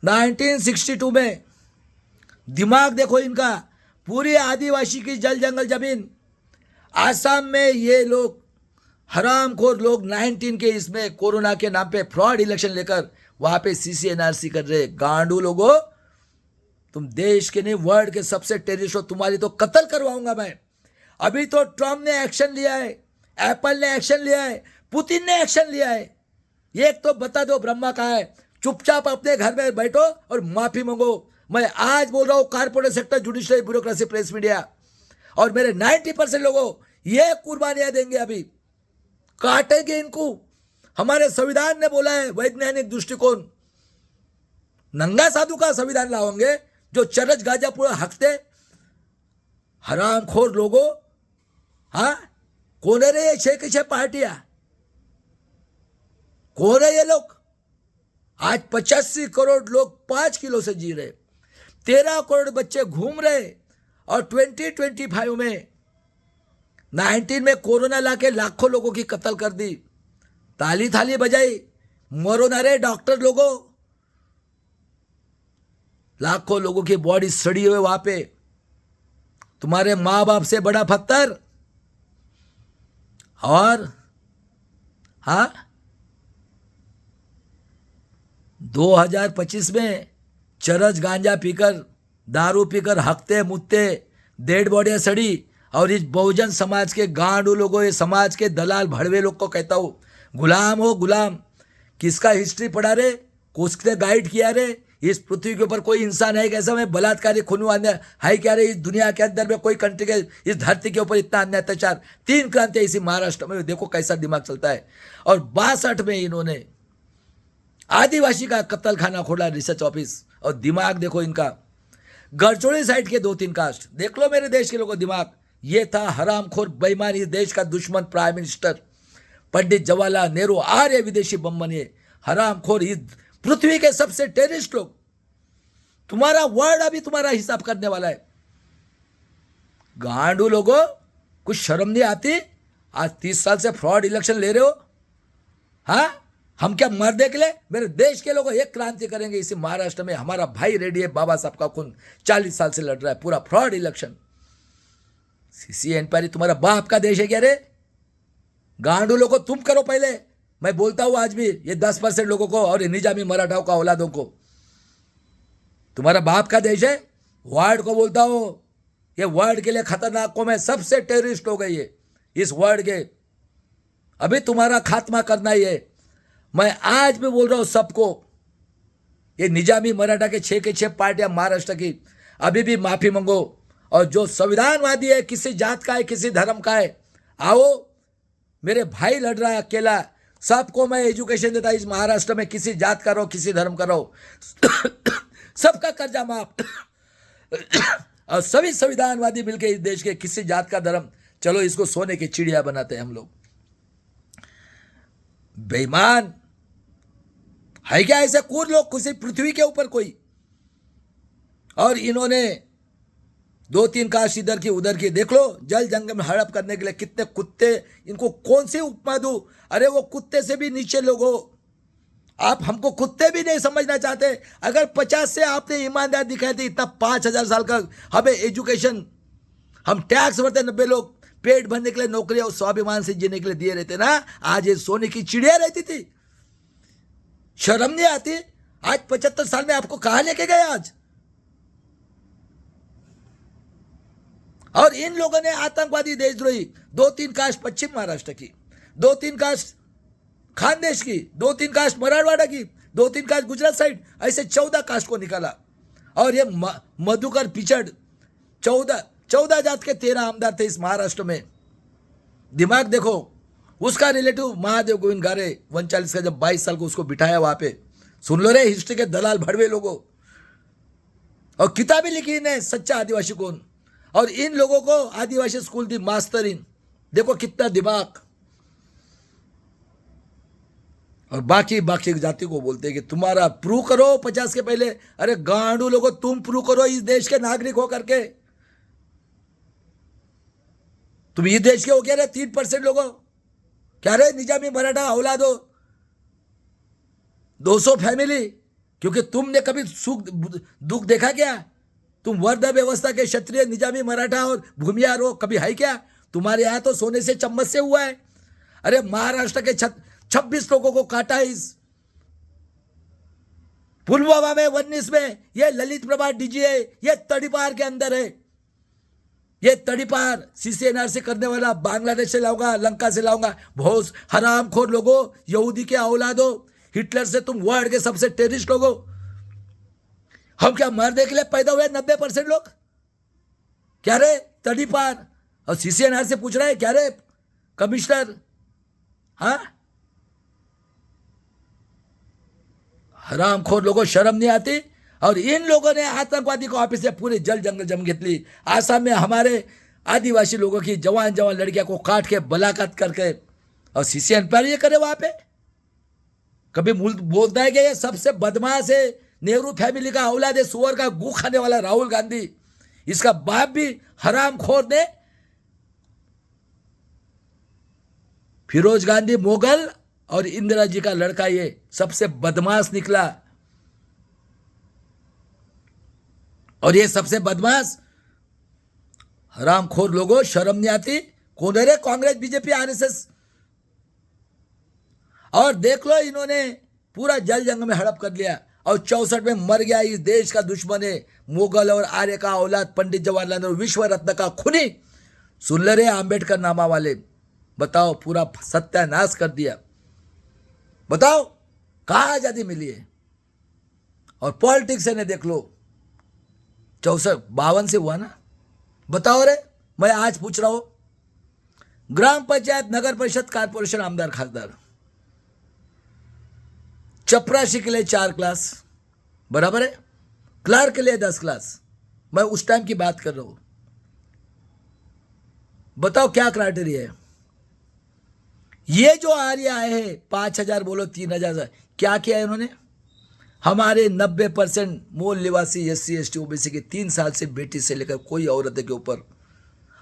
1962 में, दिमाग देखो इनका, पूरी आदिवासी की जल जंगल जमीन आसाम में ये लोग हरामखोर लोग 19 के इसमें कोरोना के नाम पे फ्रॉड इलेक्शन लेकर वहां पे सीसीएनआरसी कर रहे। गांडू लोगों, तुम देश के नहीं वर्ल्ड के सबसे टेररिस्ट हो, तुम्हारी तो कत्ल करवाऊंगा मैं। अभी तो ट्रम्प ने एक्शन लिया है, एप्पल ने एक्शन लिया है, पुतिन ने एक्शन लिया है। एक तो बता दो ब्रह्मा कहाँ है? चुपचाप अपने घर में बैठो और माफी मांगो। मैं आज बोल रहा हूं, corporate sector, judiciary, bureaucracy, press media और मेरे 90% लोगों ये कुर्बानियां देंगे, अभी काटेंगे इनको। हमारे संविधान ने बोला है वैज्ञानिक दृष्टिकोण। नंगा साधु का संविधान लाओगे जो चरच गाजा पूरा हकते हरामखोर लोगों। हाँ, कौन है रे ये 6 पार्टियां? कौन है ये लोग? आज 85 करोड़ लोग 5 किलो से जी रहे, 13 करोड़ बच्चे घूम रहे। और 2025 में 19 में कोरोना लाके लाखों लोगों की कत्ल कर दी। ताली थाली बजाई, मरो ना रे डॉक्टर लोगों। लाखों लोगों की बॉडी सड़ी हुई वहां पे। तुम्हारे माँ बाप से बड़ा पत्थर और हाँ 2025 में चरस गांजा पीकर दारू पीकर हकते मुत्ते डेड बॉडियाँ सड़ी, और इस बहुजन समाज के गांडू लोगों, ये समाज के दलाल भड़वे लोग को कहता हूँ गुलाम हो गुलाम। किसका हिस्ट्री पढ़ा रे, किसने गाइड किया रे? इस पृथ्वी के ऊपर कोई इंसान है कैसा में बलात्कारी खून है क्या रे? इस दुनिया के अंदर में कोई कंट्री के, इस धरती के ऊपर इतना अन्याय अत्याचार, 3 क्रांतियां इसी महाराष्ट्र में, देखो कैसा दिमाग चलता है। और 62 में इन्होंने आदिवासी का कत्ल खाना खोला, रिसर्च ऑफिस, और दिमाग देखो इनका। गढ़चोड़ी साइड के 2-3 कास्ट देख लो मेरे देश के लोगों दिमाग। ये था हरामखोर बेईमान, इस देश का दुश्मन प्राइम मिनिस्टर पंडित जवाहरलाल नेहरू, आर्य विदेशी बम बनिए हरामखोर, इस पृथ्वी के सबसे टेररिस्ट लोग। तुम्हारा वर्ड अभी तुम्हारा हिसाब करने वाला है। गांडू लोगों, कुछ शर्म नहीं आती? आज 30 साल से फ्रॉड इलेक्शन ले रहे हो। हाँ, हम क्या मर के लिए? मेरे देश के लोगों एक क्रांति करेंगे इसी महाराष्ट्र में। हमारा भाई रेड्डी है, बाबा साहब का खून 40 साल से लड़ रहा है, पूरा फ्रॉड इलेक्शन। सीसी इंक्वायरी तुम्हारा बाप का देश है क्या रे? गांडू लोगों तुम करो पहले। मैं बोलता हूं आज भी ये 10% लोगों को और निजामी मराठाओं का औलादों को, तुम्हारा बाप का देश है। वर्ल्ड को बोलता हूं, ये वर्ल्ड के लिए खतरनाक कौम है, सबसे टेररिस्ट हो गई है इस वर्ल्ड के। अभी तुम्हारा खात्मा करना ही है। मैं आज भी बोल रहा हूं सबको, ये निजामी मराठा के 6 के 6 पार्टियां महाराष्ट्र की, अभी भी माफी मांगो। और जो संविधानवादी है, किसी जात का है, किसी धर्म का है, आओ, मेरे भाई लड़ रहा है अकेला, सबको मैं एजुकेशन देता इस महाराष्ट्र में। किसी जात का रहो, किसी धर्म का रहो, सबका कर्जा माफ। और सभी संविधानवादी मिलकर इस देश के, किसी जात का धर्म, चलो इसको सोने की चिड़िया बनाते हैं हम लोग। बेईमान है क्या ऐसे कूद लोग किसी पृथ्वी के ऊपर कोई? और इन्होंने 2-3 कास्ट इधर की उधर की, देख लो जल जंगल में हड़प करने के लिए कितने कुत्ते, इनको कौन सी उपमा दूं? अरे वो कुत्ते से भी नीचे लोग हो आप, हमको कुत्ते भी नहीं समझना चाहते। अगर 50 से आपने ईमानदार दिखाई थी, इतना 5000 साल का हमें एजुकेशन, हम टैक्स भरते, 90 लोग पेट भरने के लिए नौकरी और स्वाभिमान से जीने के लिए दिए रहते ना, आज ये सोने की चिड़िया रहती थी। शर्म नहीं आती? आज 75 साल में आपको कहां लेके गए आज? और इन लोगों ने आतंकवादी देशद्रोही 2-3 कास्ट पश्चिम महाराष्ट्र की, 2-3 कास्ट खानदेश की, 2-3 कास्ट मराठवाड़ा की, 2-3 कास्ट गुजरात साइड, ऐसे 14 कास्ट को निकाला। और ये मधुकर पिचड़ 14 जात के 13 आमदार थे इस महाराष्ट्र में। दिमाग देखो। उसका रिलेटिव महादेव गोविंद गारे 39 का, जब 22 साल को उसको बिठाया वहां पे, सुन लो रे हिस्ट्री के दलाल भड़वे लोगों। और किताबें लिखी इन्हें, सच्चा आदिवासी कौन। और इन लोगों को आदिवासी स्कूल दी मास्टरीन, देखो कितना दिमाग। और बाकी जाति को बोलते हैं कि तुम्हारा प्रूव करो 50 के पहले। अरे गांडू लोगों, तुम प्रूव करो इस देश के नागरिक हो करके। तुम इस देश के हो क्या रे? 3% लोगों क्या रे? निजामी मराठा औलाद हो, 200 फैमिली। क्योंकि तुमने कभी सुख दुख देखा क्या? तुम वर्द व्यवस्था के क्षत्रिय निजामी मराठा और भूमियार हो, कभी है क्या? तुम्हारे यहां तो सोने से चम्मच से हुआ है। अरे महाराष्ट्र के 26 लोगों को काटा है इस पुलवामा में, 19 में। ये ललित प्रभा डीजी है, ये तड़ीपार के अंदर है। ये तड़ीपार सीसीएनआर से करने वाला, बांग्लादेश से लाऊंगा, लंका से लाऊंगा। बहुत हरामखोर लोगों, यहूदी के औलादो, हिटलर से तुम वर्ल्ड के सबसे टेररिस्ट लोगो। हम क्या मरने के लिए पैदा हुए 90% लोग? क्या रे तड़ीपार? और सीसीएनआर से पूछ रहा है क्या रे कमिश्नर? हाँ, हरामखोर लोगों, शर्म नहीं आती? और इन लोगों ने आतंकवादी को ऑफिस से पूरे जल जंगल जम घेतली। आसाम में हमारे आदिवासी लोगों की जवान लड़कियां को काट के बलात्कार करके, और सीसीएनआर ये करे वहां पे। कभी बोलता है कि ये सबसे बदमाश है, नेहरू फैमिली का औलाद है, सुअर का गू खाने वाला राहुल गांधी। इसका बाप भी हरामखोर ने फिरोज गांधी मोगल और इंदिरा जी का लड़का, ये सबसे बदमाश निकला। और ये सबसे बदमाश हरामखोर लोगों, शर्म नहीं आती? कौन है रे? Congress, BJP, RSS. और देख लो, इन्होंने पूरा जल जंग में हड़प कर लिया और 64 में मर गया इस देश का दुश्मन है, मुगल और आर्य का औलाद पंडित जवाहरलाल नेहरू, विश्व रत्न का खूनी। सुन ले रे आंबेडकर नामा वाले, बताओ, पूरा सत्यानाश कर दिया। बताओ कहाँ आजादी मिली है? और पॉलिटिक्स ने देख लो, 54-52 से हुआ ना। बताओ रे, मैं आज पूछ रहा हूं, ग्राम पंचायत, नगर परिषद, कारपोरेशन, आमदार, खासदार, चपरासी के लिए 4 क्लास, बराबर है, क्लर्क के लिए 10 क्लास। मैं उस टाइम की बात कर रहा हूं। बताओ क्या क्राइटेरिया है? ये जो आर्य आए हैं, 5,000 बोलो 3,000, क्या किया है इन्होंने? हमारे 90% मूल निवासी SC ST OBC के 3 साल से बेटी से लेकर कोई औरत के ऊपर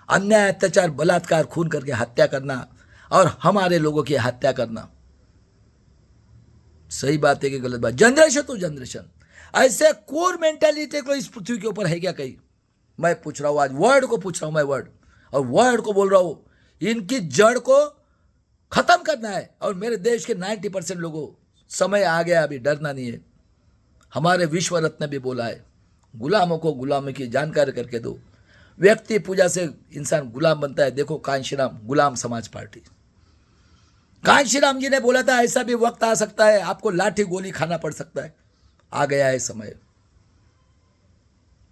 अन्याय, अत्याचार, बलात्कार, खून करके हत्या करना और हमारे लोगों की हत्या करना, सही बात है कि गलत बात? जनरेशन तो जनरेशन, ऐसे कोर मेंटालिटी को इस पृथ्वी के ऊपर है क्या कहीं? मैं पूछ रहा हूं, आज वर्ड को पूछ रहा हूं मैं, वर्ड, और वर्ड को बोल रहा हूं, इनकी जड़ को खत्म करना है। और मेरे देश के 90% लोगों, समय आ गया, अभी डरना नहीं है। हमारे विश्व रत्न भी बोला है, गुलामों को गुलामी की जानकारी करके दो, व्यक्ति पूजा से इंसान गुलाम बनता है। देखो कांशीराम, गुलाम समाज पार्टी, कांशीराम जी ने बोला था ऐसा भी वक्त आ सकता है, आपको लाठी गोली खाना पड़ सकता है। आ गया है समय।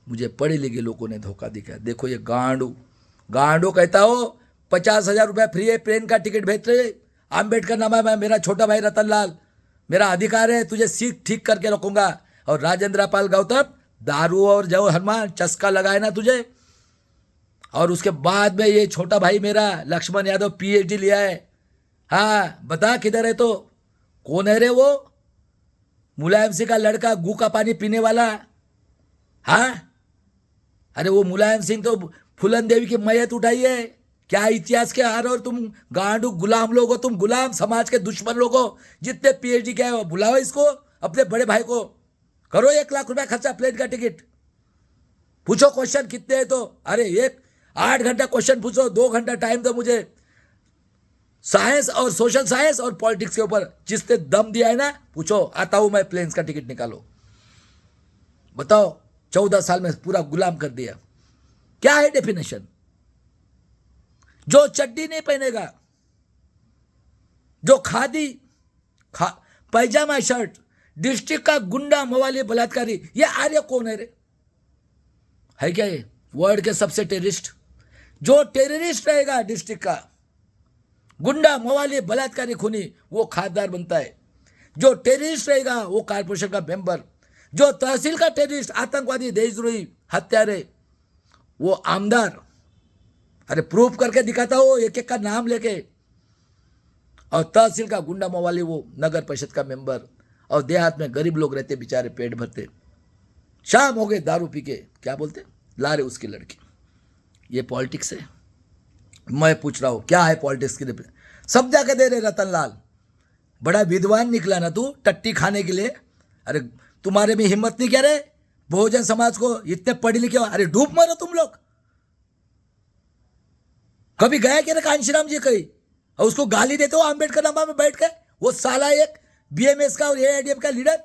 मुझे पढ़े लिखे लोगों ने धोखा दिखाया। देखो ये गांडू कहता हो 50,000 रुपया फ्री है, प्लेन का टिकट भेज रहे, आंबेडकर नामा है, मेरा छोटा भाई रतन लाल, मेरा अधिकार है, तुझे सीट ठीक करके रखूंगा। और राजेंद्र पाल गौतम, दारू और जो हनुमान चस्का लगाए ना तुझे। और उसके बाद में ये छोटा भाई मेरा लक्ष्मण यादव PhD लिया है। हाँ बता किधर है? तो कौन है रे वो? मुलायम सिंह का लड़का, गू का पानी पीने वाला। हाँ, अरे वो मुलायम सिंह तो फूलन देवी की मैयत उठाई है। क्या इतिहास के हार? और तुम गांडू गुलाम लोग हो, तुम गुलाम समाज के दुश्मन लोग हो। जितने PhD क्या है बुलाओ इसको, अपने बड़े भाई को, करो 1 लाख रुपया खर्चा प्लेन का टिकट, पूछो क्वेश्चन कितने है तो। अरे 8 घंटा क्वेश्चन पूछो, 2 घंटा टाइम दो मुझे, साइंस और सोशल साइंस और पॉलिटिक्स के ऊपर जिसने दम दिया है ना, पूछो, आता हूं मैं, प्लेन्स का टिकट निकालो। बताओ 14 साल में पूरा गुलाम कर दिया। क्या है डेफिनेशन? जो चड्डी नहीं पहनेगा, जो खादी पैजामा शर्ट, डिस्ट्रिक्ट का गुंडा, मवाली, बलात्कारी, ये आर्य कौन है रे? है क्या ये वर्ल्ड के सबसे टेररिस्ट? जो टेररिस्ट रहेगा डिस्ट्रिक्ट का, गुंडा, मवाली, बलात्कारी, खूनी, वो खासदार बनता है। जो टेररिस्ट रहेगा वो कारपोरेशन का मेंबर। जो तहसील का टेररिस्ट, आतंकवादी, देशद्रोही, हत्यारे, वो आमदार। अरे प्रूफ करके दिखाता हो एक एक का नाम लेके। और तहसील का गुंडा, मवाली, वो नगर परिषद का मेंबर। और देहात में गरीब लोग रहते बेचारे, पेट भरते, शाम हो गए दारू पी के क्या बोलते, ला रहे उसकी लड़की। ये पॉलिटिक्स है? मैं पूछ रहा हूं क्या है पॉलिटिक्स की? समझा के दे रहे रतन लाल, बड़ा विद्वान निकला ना तू टट्टी खाने के लिए। अरे तुम्हारे में हिम्मत नहीं क्या रे? बहुजन समाज को इतने पढ़े लिखे हो, अरे डूब मरो तुम लोग। कभी गया क्या रे कांशीराम जी कहीं? और उसको गाली देते हो आंबेडकर नामा में बैठ के। वो साला एक BMS का और AIDM का लीडर,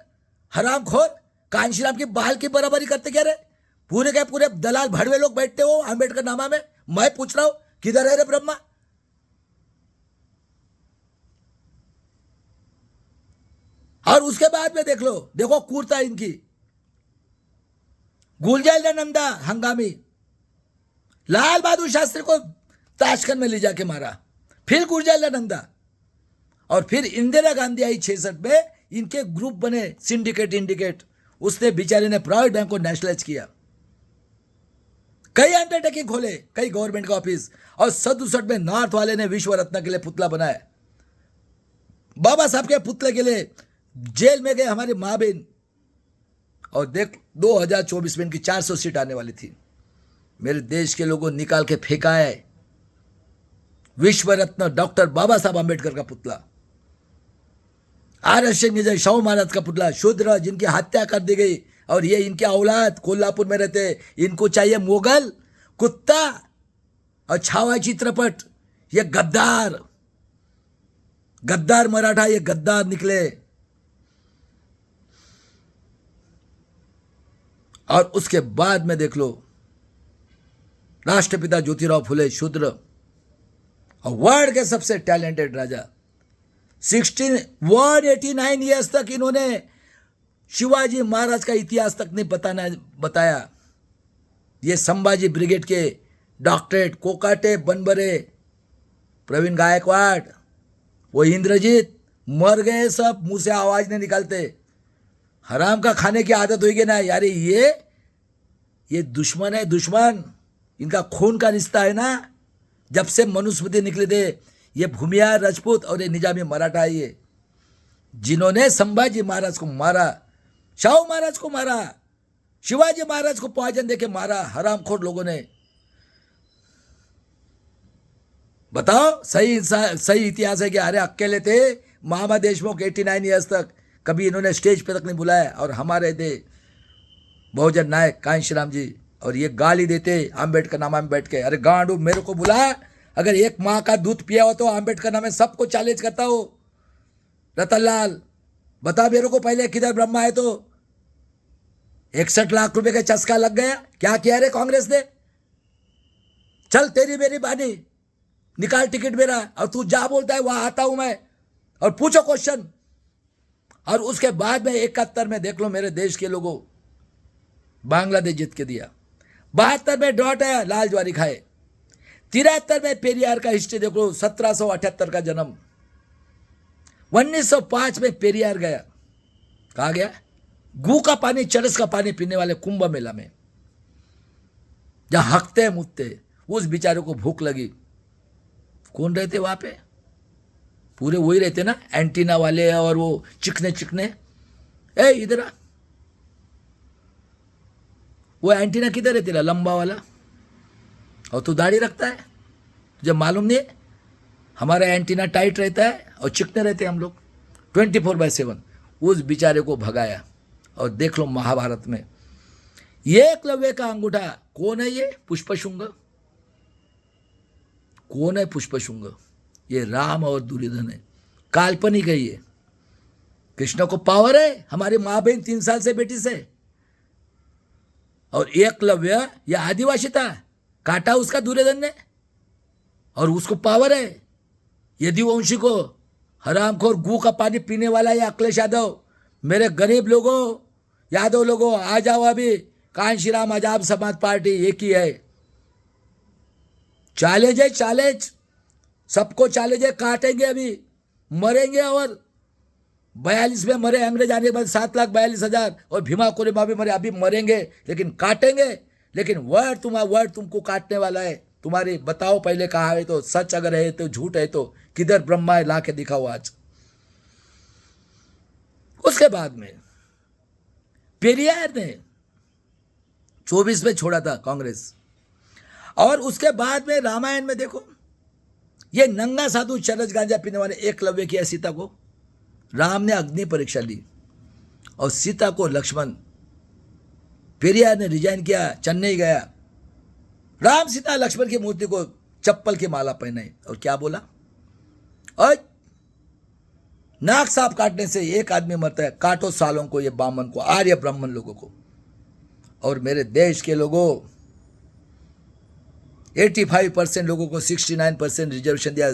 हरामखोर, कांशीराम की बाल की बराबरी करते क्या रे? पूरे के पूरे दलाल भड़वे लोग बैठते हो आंबेडकर नामा में। मैं पूछ रहा हूं किधर है रे ब्रह्मा? और उसके बाद में देख लो, देखो कूरता इनकी, गुलजाइलानंदा हंगामी, लाल बहादुर शास्त्री को ताशकंद में ले जाके मारा, फिर गुलजाइलानंदा, और फिर इंदिरा गांधी आई 66 में, इनके ग्रुप बने सिंडिकेट इंडिकेट, उसने बेचारे ने प्राइवेट बैंक को नेशनलाइज किया, कई अंडरटेकिंग खोले, कई गवर्नमेंट का ऑफिस, और 67 में नॉर्थ वाले ने विश्व रत्न के लिए पुतला बनाया। बाबा साहब के पुतले के लिए जेल में गए हमारी माँ बहन। और देख 2024 में इनकी 400 सीट आने वाली थी। मेरे देश के लोगों निकाल के फेंका है विश्व रत्न डॉक्टर बाबा साहब आंबेडकर का पुतला, RS सिंह जय शाहू महाराज का पुतला, शूद्र जिनकी हत्या कर दी गई, और ये इनके औलाद कोल्हापुर में रहते। इनको चाहिए मोगल कुत्ता और छावा चित्रपट, ये गद्दार गद्दार मराठा, ये गद्दार निकले। और उसके बाद में देख लो, राष्ट्रपिता ज्योतिराव फुले शूद्र और वर्ल्ड के सबसे टैलेंटेड राजा, 189 ईयर्स तक इन्होंने शिवाजी महाराज का इतिहास तक नहीं बताया। ये संभाजी ब्रिगेड के डॉक्टरेट कोकाटे बनबरे, प्रवीण गायकवाड़, वो इंद्रजीत मर गए सब, मुंह से आवाज नहीं निकालते। हराम का खाने की आदत होगी ना यार, ये दुश्मन है, दुश्मन। इनका खून का रिश्ता है ना। जब से मनुस्मृति निकले थे, ये भूमिहार राजपूत और ये निजामी मराठा है, ये जिन्होंने संभाजी महाराज को मारा, शाहू महाराज को मारा, शिवाजी महाराज को पॉइजन देके मारा, हरामखोर लोगों ने। बताओ, सही इतिहास है कि अरे अकेले थे महामा देशमुख 89 ईयर्स तक, कभी इन्होंने स्टेज पे तक नहीं बुलाया। और हमारे थे बहुजन नायक कांशीराम जी, और ये गाली देते आम्बेडकर नाम में बैठ के। अरे गांडू, मेरे को बुला, अगर एक माँ का दूध पिया हो तो आम्बेडकर नाम में सबको चैलेंज करता हो। रतनलाल बता मेरे को पहले किधर ब्रह्मा है। तो 61 लाख रुपए का चस्का लग गया, क्या किया रे कांग्रेस ने? चल तेरी मेरी बानी, निकाल टिकट मेरा, और तू जा बोलता है वहां आता हूं मैं, और पूछो क्वेश्चन। और उसके बाद में 71 में देख लो मेरे देश के लोगों, बांग्लादेश जीत के दिया। 72 में डॉट आया, लाल ज्वारी खाए। 73 में पेरियार का हिस्ट्री देखो, 1778 का जन्म। 1905 में पेरियार गया, कहा गया? गू का पानी, चरस का पानी पीने वाले कुंभ मेला में, जहां हकते मुतते, उस बेचारे को भूख लगी। कौन रहते वहां पे? पूरे वही रहते ना, एंटीना वाले और वो चिकने चिकने। ए इधर आ, वो एंटीना किधर है तेरा लंबा वाला? और तू दाढ़ी रखता है, तुझे मालूम नहीं? हमारा एंटीना टाइट रहता है और चिकने रहते हैं हम लोग 24/7। उस बेचारे को भगाया। और देख लो महाभारत में एकलव्य का अंगूठा कौन है? ये पुष्पशुंग। कौन है पुष्पशुंग? ये राम और दुर्योधन है, काल्पनिक है ये। कृष्ण को पावर है हमारी माँ बहन 3 साल से बेटी से। और एकलव्य ये आदिवासी था, काटा उसका दुर्योधन ने, और उसको पावर है। यदुवंशी को हरामखोर गू का पानी पीने वाला है अखिलेश यादव। मेरे गरीब लोगों, यादव लोगों, आ जाओ अभी। कांशीराम आजाद समाज पार्टी एक ही है। चैलेंज है, चैलेंज, सबको चैलेंज है। काटेंगे अभी, मरेंगे। और 42 में मरे अंग्रेज आने के बाद 7,42,000, और भीमा कोरेमा भी मरे, अभी मरेंगे, लेकिन काटेंगे। लेकिन वर्ड तुमको काटने वाला है। तुम्हारी बताओ पहले कहा है तो, सच अगर है तो, झूठ है तो, किधर ब्रह्मा है ला के दिखाओ आज। उसके बाद में पेरियार ने 24 में छोड़ा था कांग्रेस। और उसके बाद में रामायण में देखो, ये नंगा साधु चरस गांजा पीने वाले एकलव्य की सीता को राम ने अग्नि परीक्षा ली, और सीता को लक्ष्मण। पेरियार ने रिजाइन किया, चेन्नई गया। राम सीता लक्ष्मण की मूर्ति को चप्पल की माला पहनाई, और क्या बोला? और नाक सांप काटने से एक आदमी मरता है, काटो सालों को, ये बामन को, आर्य ब्राह्मण लोगों को। और मेरे देश के लोगों, 85% लोगों को 69% रिजर्वेशन दिया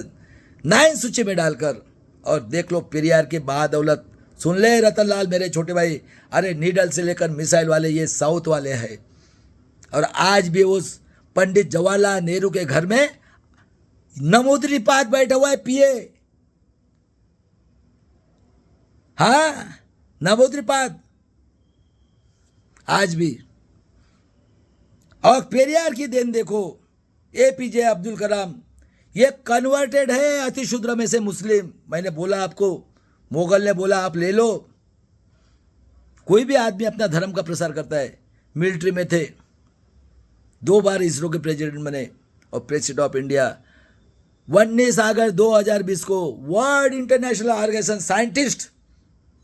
9 सूची में डालकर। और देख लो पेरियार की बहादौलत। सुन ले रतनलाल मेरे छोटे भाई, अरे नीडल से लेकर मिसाइल वाले ये साउथ वाले हैं। और आज भी उस पंडित जवाहरलाल नेहरू के घर में नमूद्रीपाद बैठा हुआ है, पिए। हाँ, नमूद्रीपाद आज भी। और पेरियार की देन देखो, APJ अब्दुल कलाम, ये कन्वर्टेड है अतिशूद्र में से मुस्लिम। मैंने बोला आपको, मोगल ने बोला आप ले लो। कोई भी आदमी अपना धर्म का प्रसार करता है। मिलिट्री में थे, 2 बार इसरो के प्रेसिडेंट बने, और प्रेसिडेंट ऑफ इंडिया। 19 अगस्त 2020 को वर्ल्ड इंटरनेशनल ऑर्गेनाइजेशन साइंटिस्ट,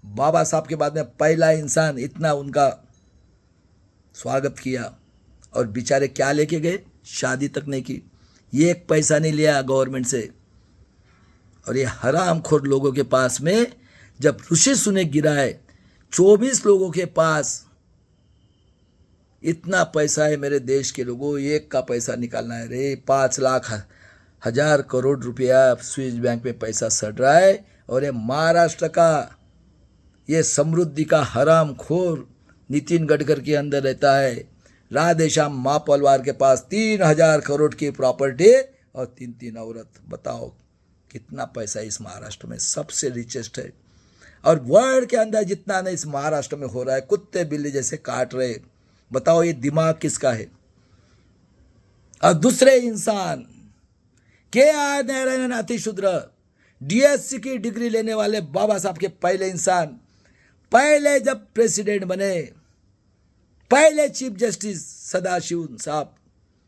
बाबा साहब के बाद में पहला इंसान, इतना उनका स्वागत किया। और बेचारे क्या लेके गए? शादी तक नहीं की। ये एक पैसा नहीं लिया गवर्नमेंट से। और ये हरामखोर लोगों के पास में जब ऋषि सुने गिरा है, 24 लोगों के पास इतना पैसा है मेरे देश के लोगों, एक का पैसा निकालना है रे। 5 लाख 1000 करोड़ रुपया स्विस बैंक में पैसा सड़ रहा है। और ये महाराष्ट्र का ये समृद्धि का हरामखोर नितिन गडकरी के अंदर रहता है। राधेश्याम महापलवार के पास 3000 करोड़ की प्रॉपर्टी और 3 औरत। बताओ कितना पैसा इस महाराष्ट्र में, सबसे रिचेस्ट है। और वर्ल्ड के अंदर जितना नहीं इस महाराष्ट्र में हो रहा है, कुत्ते बिल्ली जैसे काट रहे। बताओ ये दिमाग किसका है। और दूसरे इंसान KR नारायणन अतिशूद्र, DSc की डिग्री लेने वाले बाबा साहब के पहले इंसान, पहले जब प्रेसिडेंट बने, पहले चीफ जस्टिस सदाशिव साहब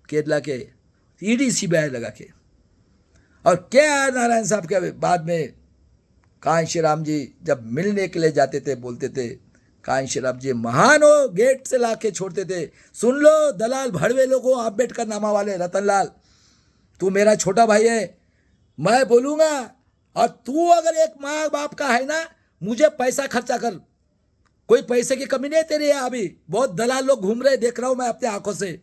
केरला के, ED CBI लगा के। और KR नारायण साहब के बाद में कांशी राम जी जब मिलने के लिए जाते थे, बोलते थे कांशी राम जी महान हो, गेट से ला के छोड़ते थे। सुन लो दलाल भड़वे लोगों, अम्बेडकर नामा वाले, रतनलाल तू मेरा छोटा भाई है, मैं बोलूँगा। और तू अगर एक माँ बाप का है ना, मुझे पैसा खर्चा कर, कोई पैसे की कमी नहीं है तेरी। अभी बहुत दलाल लोग घूम रहे, देख रहा हूँ मैं अपने आंखों से।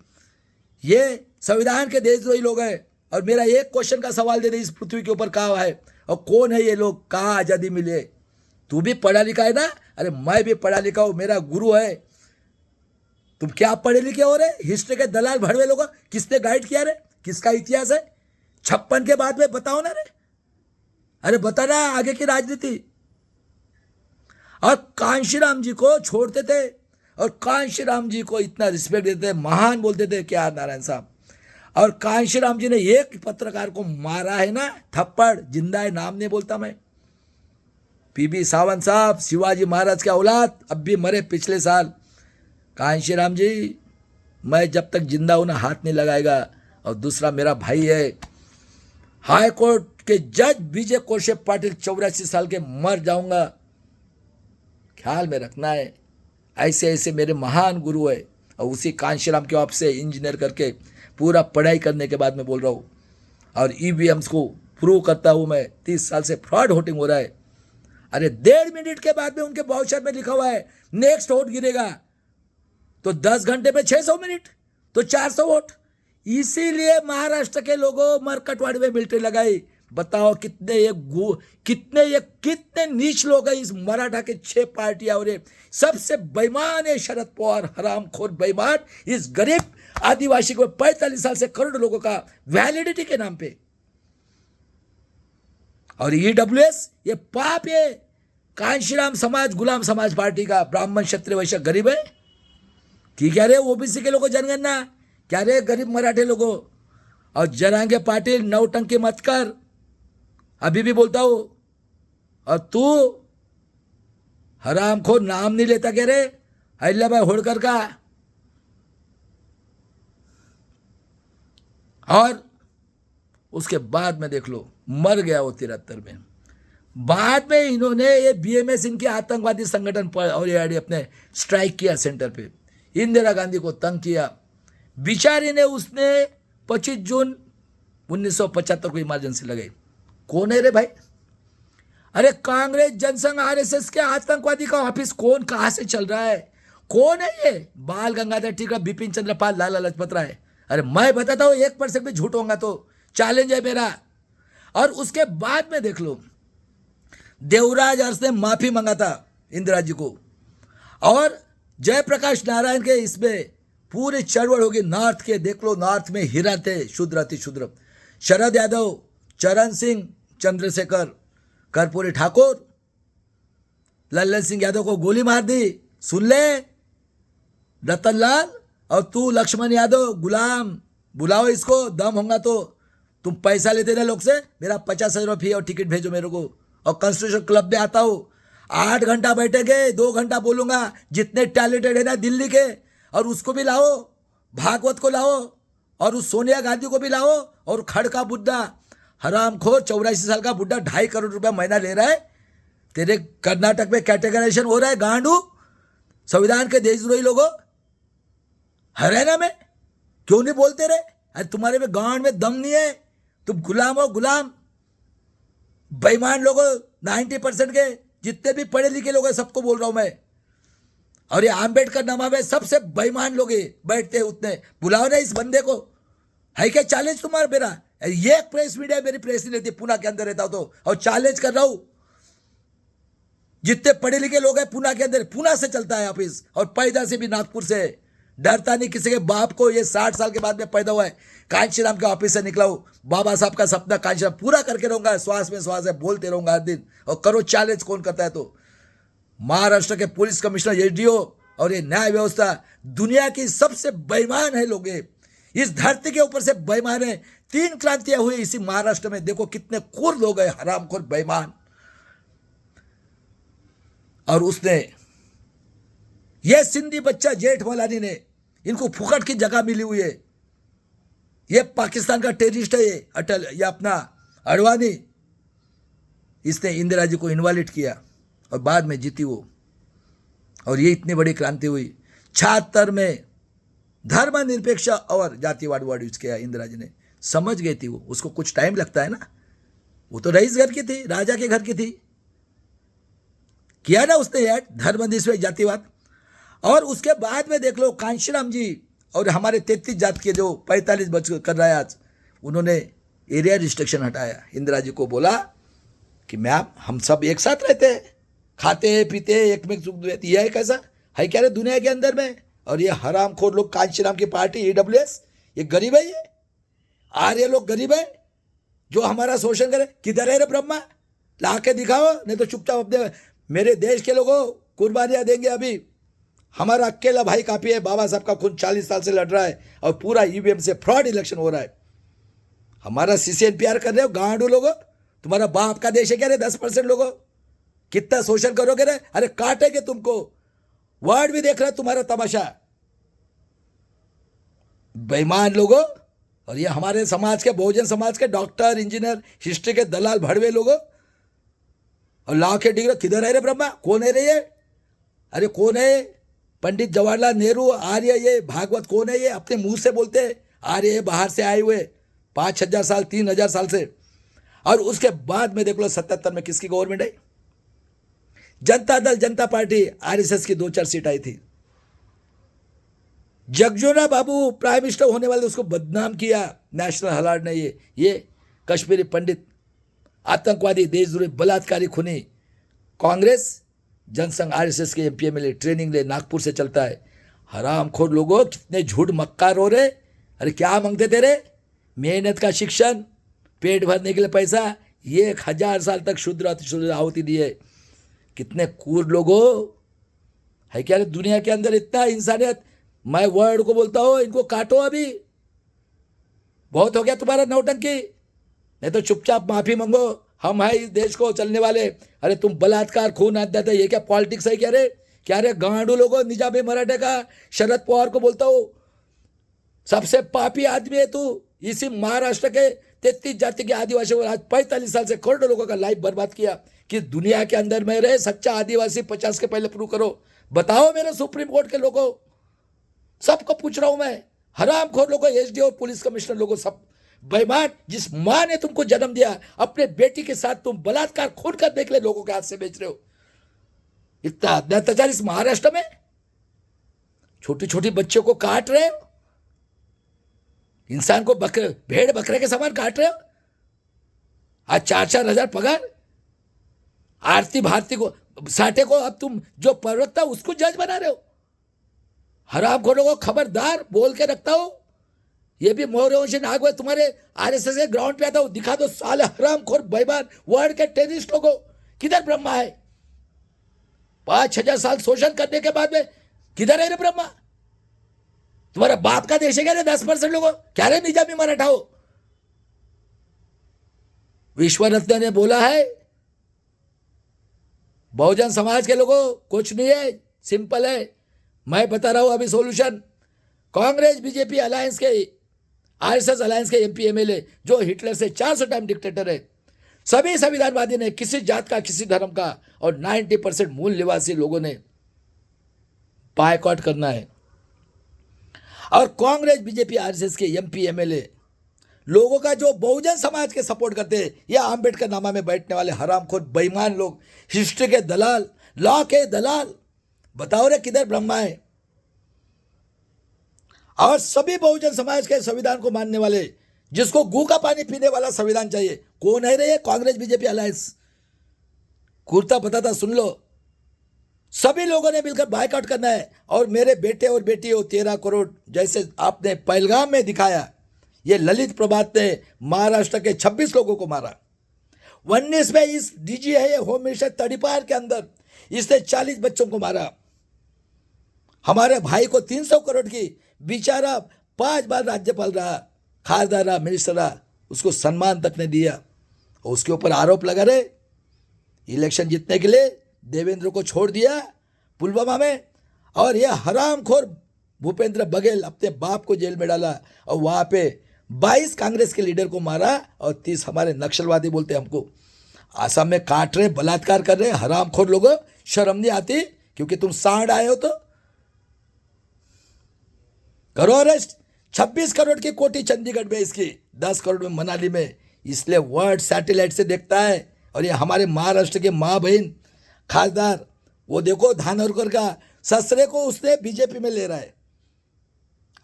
ये संविधान के देशद्रोही लोग हैं। और मेरा एक क्वेश्चन का सवाल दे दे, इस पृथ्वी के ऊपर कहाँ है और कौन है ये लोग, कहाँ आज़ादी मिली है। तू भी पढ़ा लिखा है ना? अरे मैं भी पढ़ा लिखा हूँ, मेरा गुरु है। तुम क्या पढ़े लिखे हो रे? हिस्ट्री के दलाल भड़वे लोग किसने गाइड किया रे? किसका इतिहास है? 56 के बाद में बताओ ना रे। अरे बताना आगे की राजनीति। और कांशीराम जी को छोड़ते थे और कांशीराम जी को इतना रिस्पेक्ट देते थे, महान बोलते थे KR नारायण साहब। और कांशीराम जी ने एक पत्रकार को मारा है ना, थप्पड़, जिंदा है, नाम नहीं बोलता मैं। PB सावंत साहब, शिवाजी महाराज के औलाद, अब भी मरे पिछले साल। कांशीराम जी, मैं जब तक जिंदा हूं ना हाथ नहीं लगाएगा। और दूसरा मेरा भाई है, हाई कोर्ट के जज विजय कौशिक पाटिल, 84 साल के, मर जाऊंगा, ख्याल में रखना है। ऐसे ऐसे मेरे महान गुरु है। और उसी कांशीराम के ऑफिस से इंजीनियर करके पूरा पढ़ाई करने के बाद मैं बोल रहा हूँ। और EVMs को प्रूव करता हूँ मैं। 30 साल से फ्रॉड वोटिंग हो रहा है। अरे 1.5 मिनट के बाद में उनके वाउचर में लिखा हुआ है नेक्स्ट वोट गिरेगा, तो 10 घंटे में 600 मिनट, तो 400 वोट। इसीलिए महाराष्ट्र के लोगों मरकटवाड़ी में मिलिट्री लगाई। बताओ कितने नीच लोग हैं इस मराठा के 6 पार्टियां। और सबसे बेईमान है शरद पवार, हरामखोर बेईमान, इस गरीब आदिवासी को 45 साल से करोड़ लोगों का वैलिडिटी के नाम पे। और EWS ये पाप है। कांशीराम समाज गुलाम समाज पार्टी का, ब्राह्मण क्षत्रिय वैश्य गरीब है। ठीक है रे, OBC के लोगों जनगणना, क्या रे गरीब मराठे लोगों। और जरांगे पाटिल, नौटंकी मत कर, अभी भी बोलता हूं। और तू हरामखोर नाम नहीं लेता क्या रे, अहिल्याबाई होड़कर का। और उसके बाद में देख लो, मर गया वो 73 में। बाद में इन्होंने ये BMS इनके आतंकवादी संगठन पर और ये अपने स्ट्राइक किया सेंटर पे, इंदिरा गांधी को तंग किया। बिचारी ने उसने 25 जून 1975 को इमरजेंसी लगाई। कौन है रे भाई? अरे कांग्रेस जनसंघ RSS के आतंकवादी का ऑफिस कौन कहां से चल रहा है? कौन है ये? बाल गंगाधर टिलक, बिपिन चंद्र पाल, लाला लाजपत राय। अरे मैं बताता हूं 1% भी झूठ होगा तो चैलेंज है मेरा। और उसके बाद में देख लो, देवराज अरस ने माफी मांगा था इंदिरा जी को। और जयप्रकाश नारायण के इसमें पूरी चढ़वड़ होगी नॉर्थ के। देख लो नॉर्थ में हीरा थे, शूद्र अति शूद्र। शरद यादव, चरण सिंह, चंद्रशेखर, कर्पूरी ठाकुर, लल्लन सिंह यादव को गोली मार दी। सुन ले रतनलाल, और तू लक्ष्मण यादव, गुलाम, बुलाओ इसको, दम होगा तो। तुम पैसा लेते ना लोग से, मेरा 50,000 फी और टिकट भेजो मेरे को। और कॉन्स्टिट्यूशन क्लब में आता हूँ, 8 घंटा बैठेंगे, 2 घंटा बोलूंगा। जितने टैलेंटेड है ना दिल्ली के, और उसको भी लाओ, भागवत को लाओ, और उस सोनिया गांधी को भी लाओ, और खड़का बुड्ढा हरामखोर 84 साल का बुड्ढा 2.5 करोड़ रुपया महीना ले रहा है। तेरे कर्नाटक में कैटेगराइजेशन हो रहा है गांडू, संविधान के देशद्रोही लोगों। हरियाणा में क्यों नहीं बोलते रहे? अरे तुम्हारे में गांड में दम नहीं है, तुम गुलाम हो गुलाम। बेईमान लोगों 90% के जितने भी पढ़े लिखे लोग हैं सबको बोल रहा हूं मैं। और ये आम्बेडकर नामा में सबसे बेईमान लोग बैठते हैं उतने। बुलाओ ना इस बंदे को, है क्या चैलेंज तुम्हारा मेरा? ये प्रेस मीडिया मेरी प्रेस नहीं लेती, पुणे के अंदर रहता हूं तो, और चैलेंज कर रहा हूं। जितने पढ़े लिखे लोग हैं पुणे के अंदर, पुणे से चलता है ऑफिस, और पैदा से भी नागपुर से, डरता नहीं किसी के बाप को। ये 60 साल के बाद में पैदा हुआ है, कांशीराम के ऑफिस से निकला हूं। बाबा साहब का सपना कांशीराम पूरा करके रहूंगा, श्वास में श्वास है, बोलते रहूंगा हर दिन। और करो चैलेंज, कौन करता है तो। महाराष्ट्र के पुलिस कमिश्नर, एसडीओ और ये न्याय व्यवस्था दुनिया की सबसे बेईमान है लोग। इस धरती के ऊपर से बेईमान है। 3 क्रांतियां हुई इसी महाराष्ट्र में, देखो कितने खूर लोग हैं, हरामखोर बेईमान। और उसने ये सिंधी बच्चा जेठमलानी ने, इनको फुकट की जगह मिली हुई है। ये पाकिस्तान का टेररिस्ट है, ये अटल, ये अपना अडवाणी। इसने इंदिरा जी को इनवालिड किया और बाद में जीती वो। और ये इतनी बड़ी क्रांति हुई। 76 में धर्मनिरपेक्ष और जातिवाद वर्ड यूज किया इंदिरा जी ने। समझ गई थी वो, उसको कुछ टाइम लगता है ना, वो तो रईस घर की थी, राजा के घर की थी। किया ना उसने ऐड धर्मनिरपेक्ष जातिवाद। और उसके बाद में देख लो कांशीराम जी और हमारे 33 जात के जो 45 बच कर रहा है आज, उन्होंने एरिया रिस्ट्रिक्शन हटाया। इंदिरा जी को बोला कि मैम हम सब एक साथ रहते हैं, खाते पीते एक में सुख देते, यह है कैसा है क्या रे दुनिया के अंदर में। और ये हरामखोर लोग कांशीराम की पार्टी ईडब्ल्यूएस, ये गरीब है, ये आर्य लोग गरीब है जो हमारा शोषण करे। किधर है रे ब्रह्मा, ला के दिखाओ, नहीं तो चुपचाप अपने मेरे देश के लोगों कुर्बानियां देंगे। अभी हमारा अकेला भाई काफी है, बाबा साहब का खून 40 साल से लड़ रहा है और पूरा ईवीएम से फ्रॉड इलेक्शन हो रहा है। हमारा सीसीएनपीआर कर रहे हो गांडू लोगों, तुम्हारा बाप का देश है क्या रे 10% लोगों, कितना शोषण करोगे रे? अरे काटेंगे तुमको, वर्ड भी देख रहा है तुम्हारा तमाशा, बेईमान लोगों। और ये हमारे समाज के, बहुजन समाज के डॉक्टर, इंजीनियर, हिस्ट्री के दलाल भड़वे लोगों, और लाख के डिग्री किधर है रे ब्रह्मा, कौन है रे ये? अरे कौन है? पंडित जवाहरलाल नेहरू, आर्य, ये भागवत कौन है? ये अपने मुंह से बोलते हैं आर्य बाहर से आए हुए 5000 साल 3000 साल से। और उसके बाद में देख लो 77 में किसकी गवर्नमेंट है? जनता दल, जनता पार्टी, आरएसएस की 2-4 सीट आई थी। जगजोना बाबू प्राइम मिनिस्टर होने वाले, उसको बदनाम किया नेशनल हलार्ड ने। ये कश्मीरी पंडित, आतंकवादी, देशद्रोही, बलात्कारी, खूनी। कांग्रेस जनसंघ आरएसएस के एमपी एमएलए ट्रेनिंग ले नागपुर से चलता है। हरामखोर लोगों, कितने झूठ मक्कार हो रहे। अरे क्या मांगते थे रे? मेहनत का शिक्षण, पेट भरने के लिए पैसा, ये 1000 साल तक शुद्र आहुति दी है। कितने कूर लोगों है क्या रे दुनिया के अंदर, इतना इंसानियत। मैं वर्ड को बोलता हूँ, इनको काटो, अभी बहुत हो गया तुम्हारा नौटंकी, नहीं तो चुपचाप माफी मांगो। हम है इस देश को चलने वाले। अरे तुम बलात्कार, खून, हत्या, ये क्या पॉलिटिक्स है क्या रे? क्या रे गांडू लोगों, निजामी मराठे का शरद पवार को बोलता हूँ, सबसे पापी आदमी है तू। इसी महाराष्ट्र के 33 जाति के आदिवासियों को आज 45 साल से करोड़ों लोगों का लाइफ बर्बाद किया। कि दुनिया के अंदर में रहे सच्चा आदिवासी 50 के पहले प्रूव करो। बताओ मेरे सुप्रीम कोर्ट के लोगों, सबको पूछ रहा हूं मैं, हरामखोर लोगों, एसडीओ, पुलिस कमिश्नर लोगों, सब बेईमान। जिस मां ने तुमको जन्म दिया, अपने बेटी के साथ तुम बलात्कार, खून कर देख ले, लोगों के हाथ से बेच रहे हो। इतना अत्याचार इस महाराष्ट्र में, छोटी छोटी बच्चों को काट रहे हो, इंसान को भेड़ बकरे के समान काट रहे हो। आज 4-4 हजार पगार। आरती भारती को, साठे को अब तुम जो प्रवक्ता उसको जज बना रहे हो। हरामखोरों को खबरदार, बोल के रखता हो। ये भी मौर्यवंशी नाग हुए, तुम्हारे आरएसएस के ग्राउंड पे आता हो, दिखा दो साले हरामखोर बेईमान वर्ल्ड के टेररिस्ट लोगों, किधर ब्रह्मा है? 5000 साल शोषण करने के बाद में किधर है रे ब्रह्मा? तुम्हारा बाप का देश है क्या रे 10% लोगों? क्या रे निजामी मराठा हो? विश्वरत्न ने बोला है, बहुजन समाज के लोगों कुछ नहीं है, सिंपल है। मैं बता रहा हूं अभी सॉल्यूशन। कांग्रेस बीजेपी अलायंस के, आरएसएस अलायंस के एमपी एमएलए जो हिटलर से 400 टाइम डिक्टेटर है, सभी संविधानवादी ने, किसी जात का, किसी धर्म का, और 90% मूल निवासी लोगों ने बायकॉट करना है। और कांग्रेस बीजेपी आरएसएस के एमपी एमएलए लोगों का जो बहुजन समाज के सपोर्ट करते हैं, या आम्बेडकर नामा में बैठने वाले हरामखोर बेईमान लोग, हिस्ट्री के दलाल, लॉ के दलाल, बताओ रे किधर ब्रह्मा है। और सभी बहुजन समाज के संविधान को मानने वाले, जिसको गू का पानी पीने वाला संविधान चाहिए, कौन है रे ये कांग्रेस बीजेपी अलायंस। कुर्ता पताता सुन लो, सभी लोगों ने मिलकर बायकॉट करना है। और मेरे बेटे और बेटियों, 13 करोड़ जैसे आपने पहलगाम में दिखाया, ये ललित प्रभात ने महाराष्ट्र के 26 लोगों को मारा। 19 में इस डीजी है ये होम मिनिस्टर तड़ीपार के अंदर, इसने 40 बच्चों को मारा। हमारे भाई को 300 करोड़ की, बेचारा 5 बार राज्यपाल रहा, खासदार रहा, मिनिस्टर रहा, उसको सम्मान तक नहीं दिया। और उसके ऊपर आरोप लगा रहे इलेक्शन जीतने के लिए देवेंद्र को छोड़ दिया पुलवामा में। और ये हरामखोर भूपेंद्र बघेल अपने बाप को जेल में डाला और वहाँ पे 22 कांग्रेस के लीडर को मारा और 30 हमारे नक्सलवादी बोलते हैं हमको आसाम में काट रहे, बलात्कार कर रहे। हरामखोर लोगों, शर्म नहीं आती? क्योंकि तुम सांड आए हो तो करो अरेस्ट। 26 करोड़ की कोठी चंडीगढ़ में, इसकी 10 करोड़ में मनाली में, इसलिए वर्ल्ड सैटेलाइट से देखता है। और ये हमारे महाराष्ट्र के माँ बहन खासदार, वो देखो धानोरकर का ससुरे को उसने बीजेपी में ले रहा है।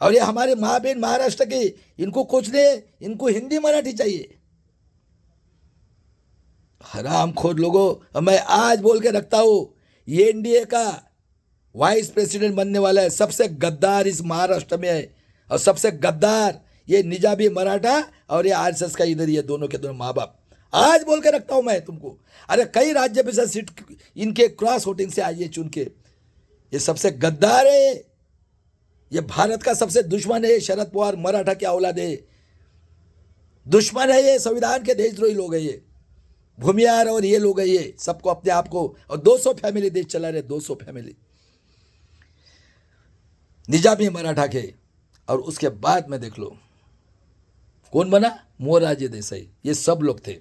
और ये हमारे माँ बहन महाराष्ट्र की, इनको कुछ नहीं, इनको हिंदी मराठी चाहिए। हरामखोर लोगों, मैं आज बोल के रखता हूं, ये एनडीए का वाइस प्रेसिडेंट बनने वाला है, सबसे गद्दार इस महाराष्ट्र में है। और सबसे गद्दार ये निजामी मराठा और ये आरएसएस का इधर, ये दोनों के दोनों माँ बाप। आज बोल के रखता हूं मैं तुमको। अरे कई राज्य में से सीट इनके क्रॉस वोटिंग से आई है चुन के। ये सबसे गद्दार है, ये भारत का सबसे दुश्मन है। शरद पवार मराठा की औलाद है, दुश्मन है ये, संविधान के देशद्रोही लोग है ये, भूमियार और ये लोग है ये, सबको अपने आप को। और 200 फैमिली देश चला रहे, 200 फैमिली निजामी मराठा के। और उसके बाद में देख लो कौन बना, मोरारजी देसाई, ये सब लोग थे।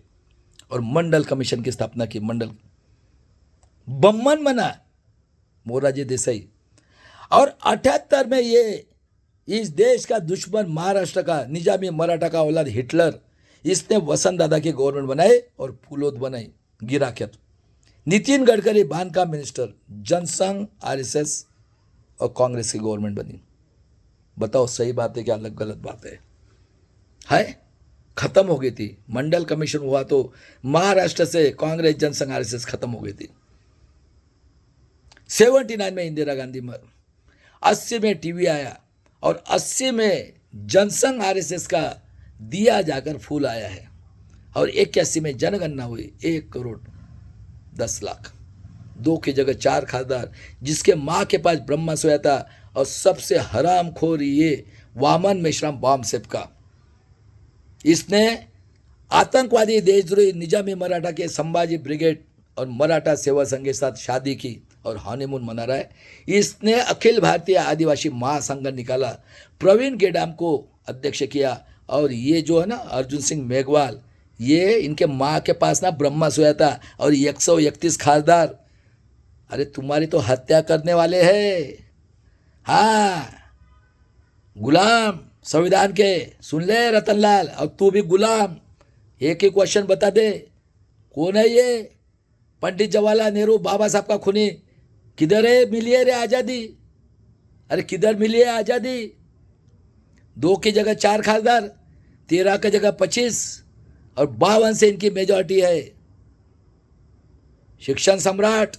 और मंडल कमीशन की स्थापना की, मंडल बम्मन बना मोरारजी देसाई। और 78 में ये इस देश का दुश्मन महाराष्ट्र का निजामी मराठा का औलाद हिटलर, इसने वसंत दादा की गवर्नमेंट बनाई और फूलोद बनाई, गिरा ख्यात। नितिन गडकरी बांधकाम मिनिस्टर, जनसंघ, आरएसएस और कांग्रेस की गवर्नमेंट बनी। बताओ सही बात है क्या अलग गलत बात है? खत्म हो गई थी। मंडल कमीशन हुआ तो महाराष्ट्र से कांग्रेस, जनसंघ, आरएसएस खत्म हो गई थी। 79 में इंदिरा गांधी मर, 80 में टीवी आया और 80 में जनसंघ आरएसएस का दिया जाकर फूल आया है। और 81 में जनगणना हुई, 1 करोड़ 10 लाख, 2 की जगह 4 खासदार, जिसके माँ के पास ब्रह्मा सोया था। और सबसे हरामखोर ये वामन मेश्राम बॉम्बसेप का, इसने आतंकवादी देशद्रोही निजामी मराठा के संभाजी ब्रिगेड और मराठा सेवा संघ के साथ शादी की और हनीमून मना रहा है। इसने अखिल भारतीय आदिवासी महासंघ निकाला, प्रवीण गेडाम को अध्यक्ष किया। और ये जो है ना अर्जुन सिंह मेघवाल, ये इनके माँ के पास ना ब्रह्मा सोया था। और 131 खासदार, अरे तुम्हारी तो हत्या करने वाले हैं। हाँ, गुलाम संविधान के, सुन ले रतनलाल, और तू भी गुलाम। एक ही क्वेश्चन बता दे, कौन है ये? पंडित जवाहरलाल नेहरू, बाबा साहब का खूनी, किधर है? मिली है रे आज़ादी? अरे किधर मिली है आज़ादी? 2 की जगह 4 खासदार, 13 की जगह 25 और 52 से इनकी मेजॉरिटी है। शिक्षण सम्राट,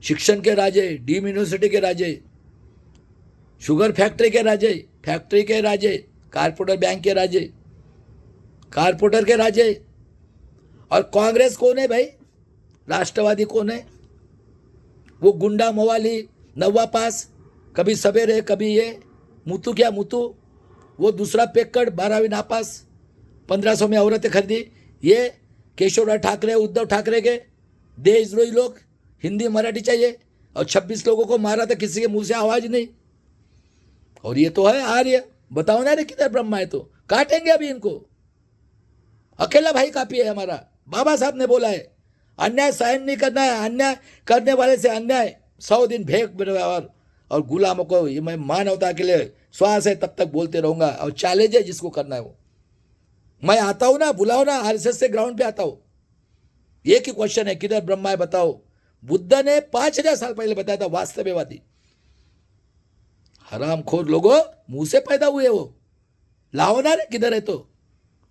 शिक्षण के राजे, डीम यूनिवर्सिटी के राजे, शुगर फैक्ट्री के राजे, फैक्ट्री के राजे, कारपोरेटर बैंक के राजे, कारपोरेटर के राजे। और कांग्रेस कौन है भाई? राष्ट्रवादी कौन है? वो गुंडा मवाली, नवा पास, कभी सवेरे कभी ये मुतु, क्या मुतु, वो दूसरा पेक्कड़, 12वीं नापास, 1500 में औरतें खरीदी। ये केशवराव ठाकरे, उद्धव ठाकरे के देशद्रोही लोग, हिंदी मराठी चाहिए। और 26 लोगों को मारा था, किसी के मुंह से आवाज नहीं। और ये तो है आर्य, बताओ ना रे किधर ब्रह्मा है? तो काटेंगे अभी इनको। अकेला भाई काफी है हमारा, बाबा साहब ने बोला है अन्याय सहन नहीं करना है, अन्याय करने वाले से अन्याय 100 दिन भेंट व्यवहार। और गुलामों को ये मैं मानवता के लिए श्वास है तब तक बोलते रहूंगा, और चैलेंज है जिसको करना है वो। मैं आता हूं ना, बुलाओ ना, आरएसएस से ग्राउंड पे आता हूं। एक ही क्वेश्चन है, किधर ब्रह्मा है बताओ। बुद्ध ने 5000 साल पहले बताया था, वास्तववादी। हरामखोर लोगों, मुंह से पैदा हुए वो, लाओ ना रे, किधर है तो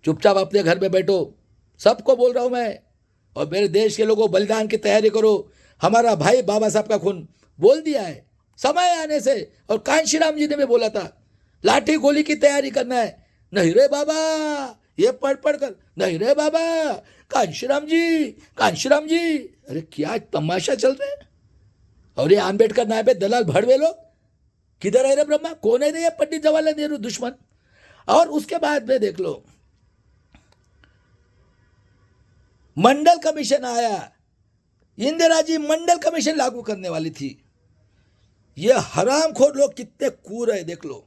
चुपचाप अपने घर में बैठो। सबको बोल रहा हूं मैं, और मेरे देश के लोगों, बलिदान की तैयारी करो। हमारा भाई बाबा साहब का खून बोल दिया है समय आने से, और कांशीराम जी ने भी बोला था लाठी गोली की तैयारी करना है। नहीं रे बाबा, ये पढ़ पढ़ कर, नहीं रे बाबा, कांशीराम जी, कांशीराम जी। अरे क्या तमाशा चल रहा है। और ये आंबेडकर नाम पे दलाल भड़वे लोग, किधर है रे ब्रह्मा, कौन है रे ये पंडित जवाहरलाल नेहरू दुश्मन। और उसके बाद में देख लो, मंडल कमीशन आया, इंदिरा जी मंडल कमीशन लागू करने वाली थी। ये हरामखोर लोग कितने कूर है देख लो।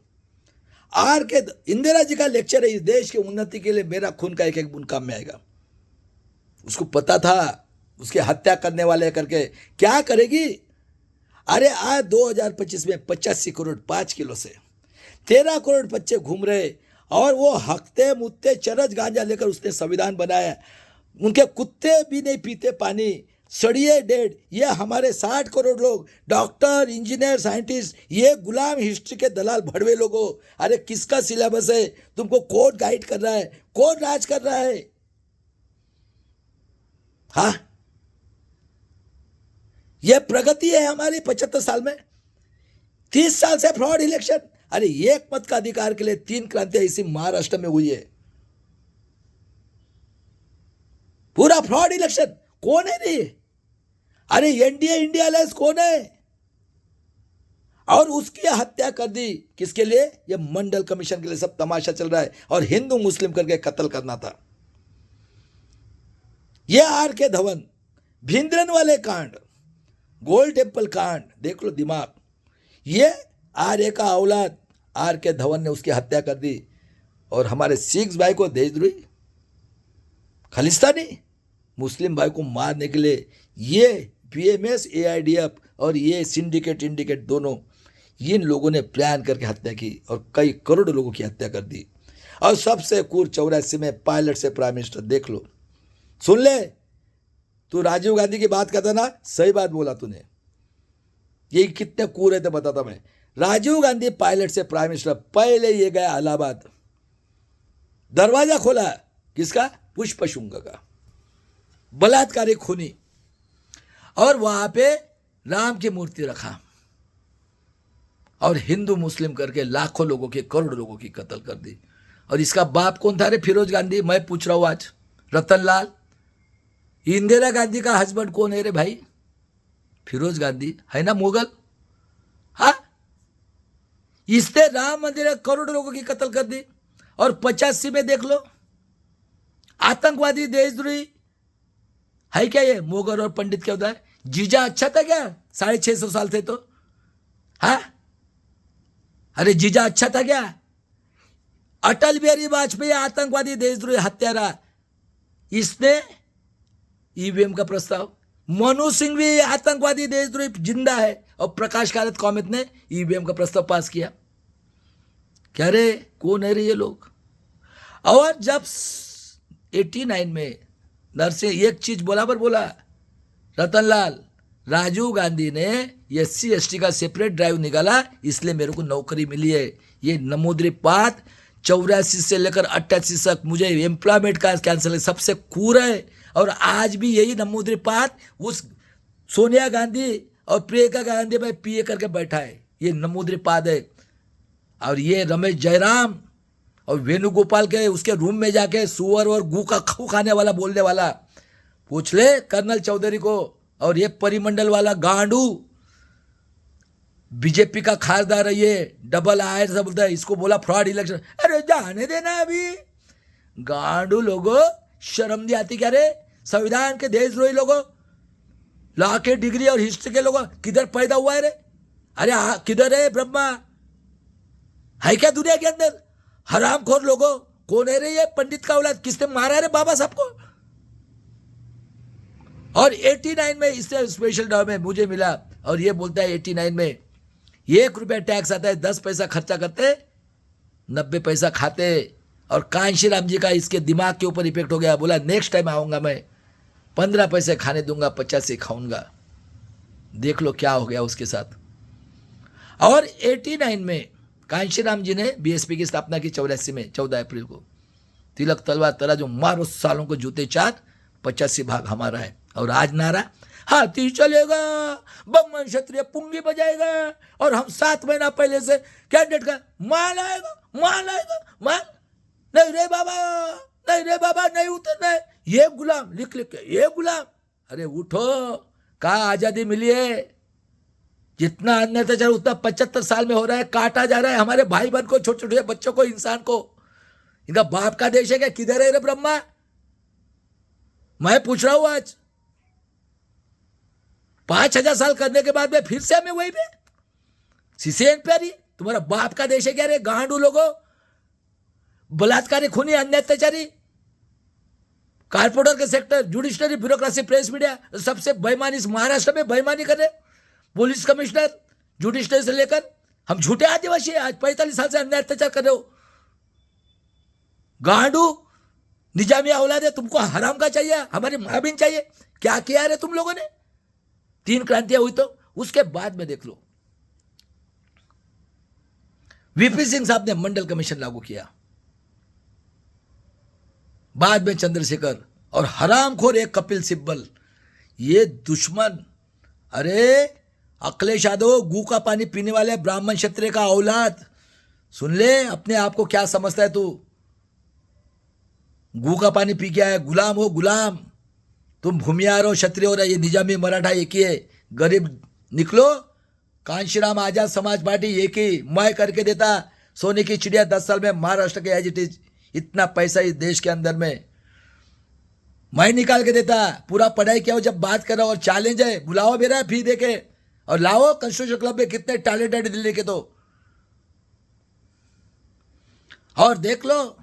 आर के इंदिरा जी का लेक्चर है, इस देश की उन्नति के लिए मेरा खून का एक एक बूंद काम में आएगा। उसको पता था उसकी हत्या करने वाले करके क्या करेगी। अरे आज 2025 में 85 करोड़ 5 किलो से 13 करोड़ बच्चे घूम रहे, और वो हकते मुत्ते चरस गांजा लेकर उसने संविधान बनाया। उनके कुत्ते भी नहीं पीते पानी, सड़िए डेढ़। ये हमारे 60 करोड़ लोग, डॉक्टर, इंजीनियर, साइंटिस्ट, ये गुलाम हिस्ट्री के दलाल भड़वे लोगों। अरे किसका सिलेबस है, तुमको कौन गाइड कर रहा है, कौन राज कर रहा है। हाँ, ये प्रगति है हमारी 75 साल में। 30 साल से फ्रॉड इलेक्शन। अरे एक मत का अधिकार के लिए 3 क्रांतियां इसी महाराष्ट्र में हुई है। पूरा फ्रॉड इलेक्शन। कौन है रे? अरे एनडीए इंडिया अलायंस कौन है? और उसकी हत्या कर दी किसके लिए? ये मंडल कमीशन के लिए सब तमाशा चल रहा है, और हिंदू मुस्लिम करके कत्ल करना था। ये आर के धवन, भिंद्रन वाले कांड, गोल्ड टेम्पल कांड, देख लो दिमाग। ये आर्य का औलाद आर के धवन ने उसकी हत्या कर दी, और हमारे सिख भाई को देशद्रोही खालिस्तानी मुस्लिम भाई को मारने के लिए ये बीएमएस, एआईडीएफ और ये सिंडिकेट इंडिकेट दोनों, इन लोगों ने प्लान करके हत्या की और कई करोड़ लोगों की हत्या कर दी। और सबसे कूर 84 में पायलट से प्राइम मिनिस्टर, देख लो। सुन ले, तू राजीव गांधी की बात करता ना, सही बात बोला तूने। ये कितने कूर है तो बताता मैं। राजीव गांधी पायलट से प्राइम मिनिस्टर, पहले ये गया इलाहाबाद, दरवाजा खोला किसका? पुष्प शुंग का, बलात्कारी खूनी, और वहां पे राम की मूर्ति रखा, और हिंदू मुस्लिम करके लाखों लोगों के, करोड़ लोगों की कत्ल कर दी। और इसका बाप कौन था रे? फिरोज गांधी। मैं पूछ रहा हूं आज, रतन लाल। इंदिरा गांधी का हस्बैंड कौन है रे भाई? फिरोज गांधी है ना, मुगल। हाँ, इसने राम मंदिर करोड़ लोगों की कत्ल कर दी। और 85 में देख लो, आतंकवादी, देशद्रोही है क्या ये? मोगर और पंडित क्या होता है? जीजा अच्छा था क्या 650 साल थे तो? हाँ, अरे जीजा अच्छा था क्या? अटल बिहारी वाजपेयी आतंकवादी, देशद्रोही, हत्यारा, इसने ईवीएम का प्रस्ताव। मनु सिंह भी आतंकवादी, देशद्रोही, जिंदा है, और प्रकाश कारात कामत ने ईवीएम का प्रस्ताव पास किया। क्या रे, कौन है रे ये लोग? और जब 89 में नरसिंह एक चीज बराबर बोला रतनलाल, राजीव गांधी ने SC ST का सेपरेट ड्राइव निकाला, इसलिए मेरे को नौकरी मिली है। ये नमूद्रीपात 84 से लेकर 88 तक मुझे एम्प्लॉयमेंट का कैंसिल है, सबसे कूर है। और आज भी यही नमूद्रीपात उस सोनिया गांधी और प्रियंका गांधी में पीए करके बैठा है, ये नमूद्रीपात है। और ये रमेश जयराम और वेणुगोपाल के उसके रूम में जाके सुअर और गू का खू खाने वाला, बोलने वाला, पूछ ले कर्नल चौधरी को। और ये परिमंडल वाला गांडू बीजेपी का खासदार है, ये डबल आयर से बोलता है, इसको बोला फ्रॉड इलेक्शन। अरे जाने देना अभी। गांडू लोगों, शर्म नहीं आती क्या रे? संविधान के देशद्रोही लोगों, लॉ के डिग्री और हिस्ट्री के लोगों, किधर पैदा हुआ है रे? अरे किधर है ब्रह्मा? है क्या दुनिया के अंदर? हरामखोर लोगों, कौन है रे ये पंडित का औलाद? किसने मारा है रे बाबा साहब को? और 89 में इससे स्पेशल ड्रामा में मुझे मिला, और ये बोलता है 89 में 1 रुपया टैक्स आता है, 10 पैसा खर्चा करते, 90 पैसा खाते। और कांशीराम जी का इसके दिमाग के ऊपर इफेक्ट हो गया, बोला नेक्स्ट टाइम आऊंगा मैं 15 पैसे खाने दूंगा, 50 से खाऊंगा। देख लो क्या हो गया उसके साथ। और 89 में कांशीराम जी ने बीएसपी की स्थापना की, 84 में 14 अप्रैल को। तिलक तलवार तराजू मारो सालों को जूते चार, 85 भाग हमारा है। और आज नारा हाथी चलेगा, बम्मन क्षत्रिय पुंगी बजाएगा, और हम 7 महीना पहले से कैंडिडेट का माल आएगा, माल आएगा, माल नहीं रे बाबा, नहीं रे बाबा, नहीं उतरना है, ये गुलाम लिख लिख के, ये गुलाम। अरे उठो, कहाँ आजादी मिली है? जितना अत्याचार उतना 75 साल में हो रहा है, काटा जा रहा है हमारे भाई बहन को, छोटे छोटे बच्चों को, इंसान को। इनका बाप का देश है क्या? किधर है रे ब्रह्मा? मैं पूछ रहा हूं आज। 5000 साल करने के बाद में फिर से हमें वही पे सीसीएन प्यारी, तुम्हारा बाप का देश है क्या रे गांडू लोगों? बलात्कारी, खूनी, अन्य अत्याचारी, कारपोरेटर के sector, judiciary, bureaucracy, press media, सबसे बेईमानी इस महाराष्ट्र में बेईमानी कर रहे। पुलिस कमिश्नर, जुडिशरी से लेकर हम झूठे आदिवासी आज 45 साल से अन्याय अत्याचार कर रहे हो। गांडू निजामिया औलाद है, तुमको हराम का चाहिए, हमारी माँ बहन चाहिए। क्या किया रे तुम लोगों ने? 3 क्रांतियां हुई, तो उसके बाद में देख लो, वीपी सिंह साहब ने मंडल कमीशन लागू किया, बाद में चंद्रशेखर, और हरामखोर एक कपिल सिब्बल, ये दुश्मन। अरे अखिलेश यादव, गू का पानी पीने वाले ब्राह्मण क्षत्रिय का औलाद, सुन ले अपने आप को क्या समझता है तू? गू का पानी पी के आया, गुलाम हो गुलाम। तुम भूमियार हो, क्षत्रिय हो, ये निजामी मराठा एक ही है, गरीब निकलो। कांशीराम आजाद समाज पार्टी एक ही, मैं करके देता सोने की चिड़िया 10 साल में महाराष्ट्र के एज इट इज। इतना पैसा इस देश के अंदर में मैं निकाल के देता। पूरा पढ़ाई किया हो, जब बात कर रहा हो और चैलेंज है, बुलाओ मेरा फी दे के, और लाओ कंस्ट्रक्शन क्लब में कितने टैलेंटेड दिल्ली के। तो और देख लो,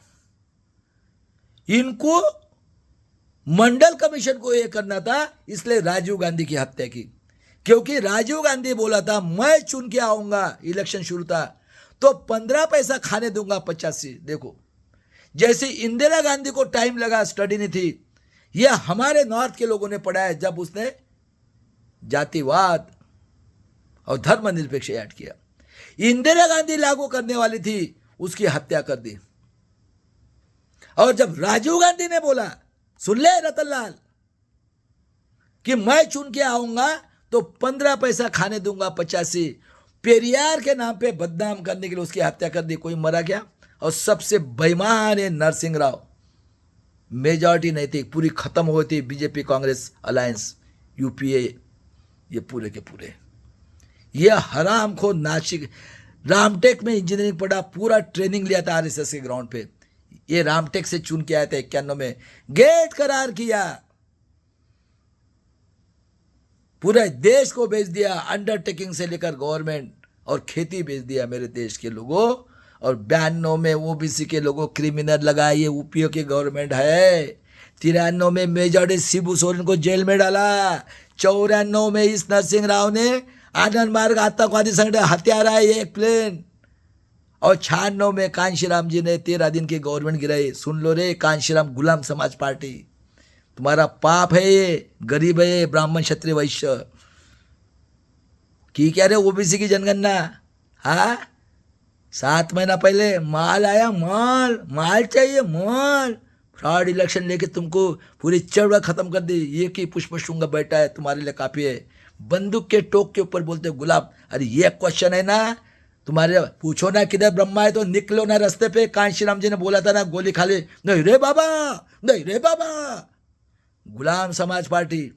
इनको मंडल कमीशन को यह करना था, इसलिए राजीव गांधी की हत्या की। क्योंकि राजीव गांधी बोला था मैं चुन के आऊंगा, इलेक्शन शुरू था तो 15 पैसा खाने दूंगा, 85। देखो जैसे इंदिरा गांधी को टाइम लगा, स्टडी नहीं थी, यह हमारे नॉर्थ के लोगों ने पढ़ा है, जब उसने जातिवाद और धर्मनिरपेक्ष ऐड किया। इंदिरा गांधी लागू करने वाली थी, उसकी हत्या कर दी। और जब राजीव गांधी ने बोला, सुन ले रतनलाल, कि मैं चुन के आऊंगा तो 15 पैसा खाने दूंगा, 85, पेरियार के नाम पे बदनाम करने के लिए उसकी हत्या कर दी। कोई मरा क्या? और सबसे बेईमान है नरसिंह राव। मेजॉरिटी नहीं थी, पूरी खत्म हो गई थी बीजेपी कांग्रेस अलायंस, यूपीए, ये पूरे के पूरे। ये हरामखोर नासिक, रामटेक में इंजीनियरिंग पढ़ा, पूरा ट्रेनिंग लिया था आरएसएस के ग्राउंड पे। ये रामटेक से चुन के आए थे, 91 में गेट करार किया, पूरे देश को बेच दिया, अंडरटेकिंग से लेकर गवर्नमेंट और खेती बेच दिया मेरे देश के लोगों। और 92 में ओबीसी के लोगों क्रिमिनल लगाए, ये यूपीए की गवर्नमेंट है। 93 में मेजॉरिटी शिबू सोरेन को जेल में डाला। 94 में इस नरसिंह राव ने आनंद मार्ग आतंकवादी संगठन हत्यारा है एक प्लेन। और 96 में कांशीराम जी ने 13 दिन की गवर्नमेंट गिराई। सुन लो रे कांशीराम गुलाम समाज पार्टी, तुम्हारा पाप है ये, गरीब है ये, ब्राह्मण क्षत्रिय वैश्य की क्या रे ओबीसी की जनगणना। हाँ 7 महीना पहले माल आया, माल माल चाहिए, माल। फ्रॉड इलेक्शन लेके तुमको पूरी चढ़वा खत्म कर दी। ये की पुष्प शुंगा बैठा है, तुम्हारे लिए काफी है। बंदूक के टोक के ऊपर बोलते गुलाब। अरे ये क्वेश्चन है ना तुम्हारे, पूछो ना किधर ब्रह्मा है तो निकलो ना रास्ते पे। कांशीराम जी ने बोला था ना गोली खा ले, नहीं रे बाबा, नहीं रे बाबा। गुलाम समाज पार्टी।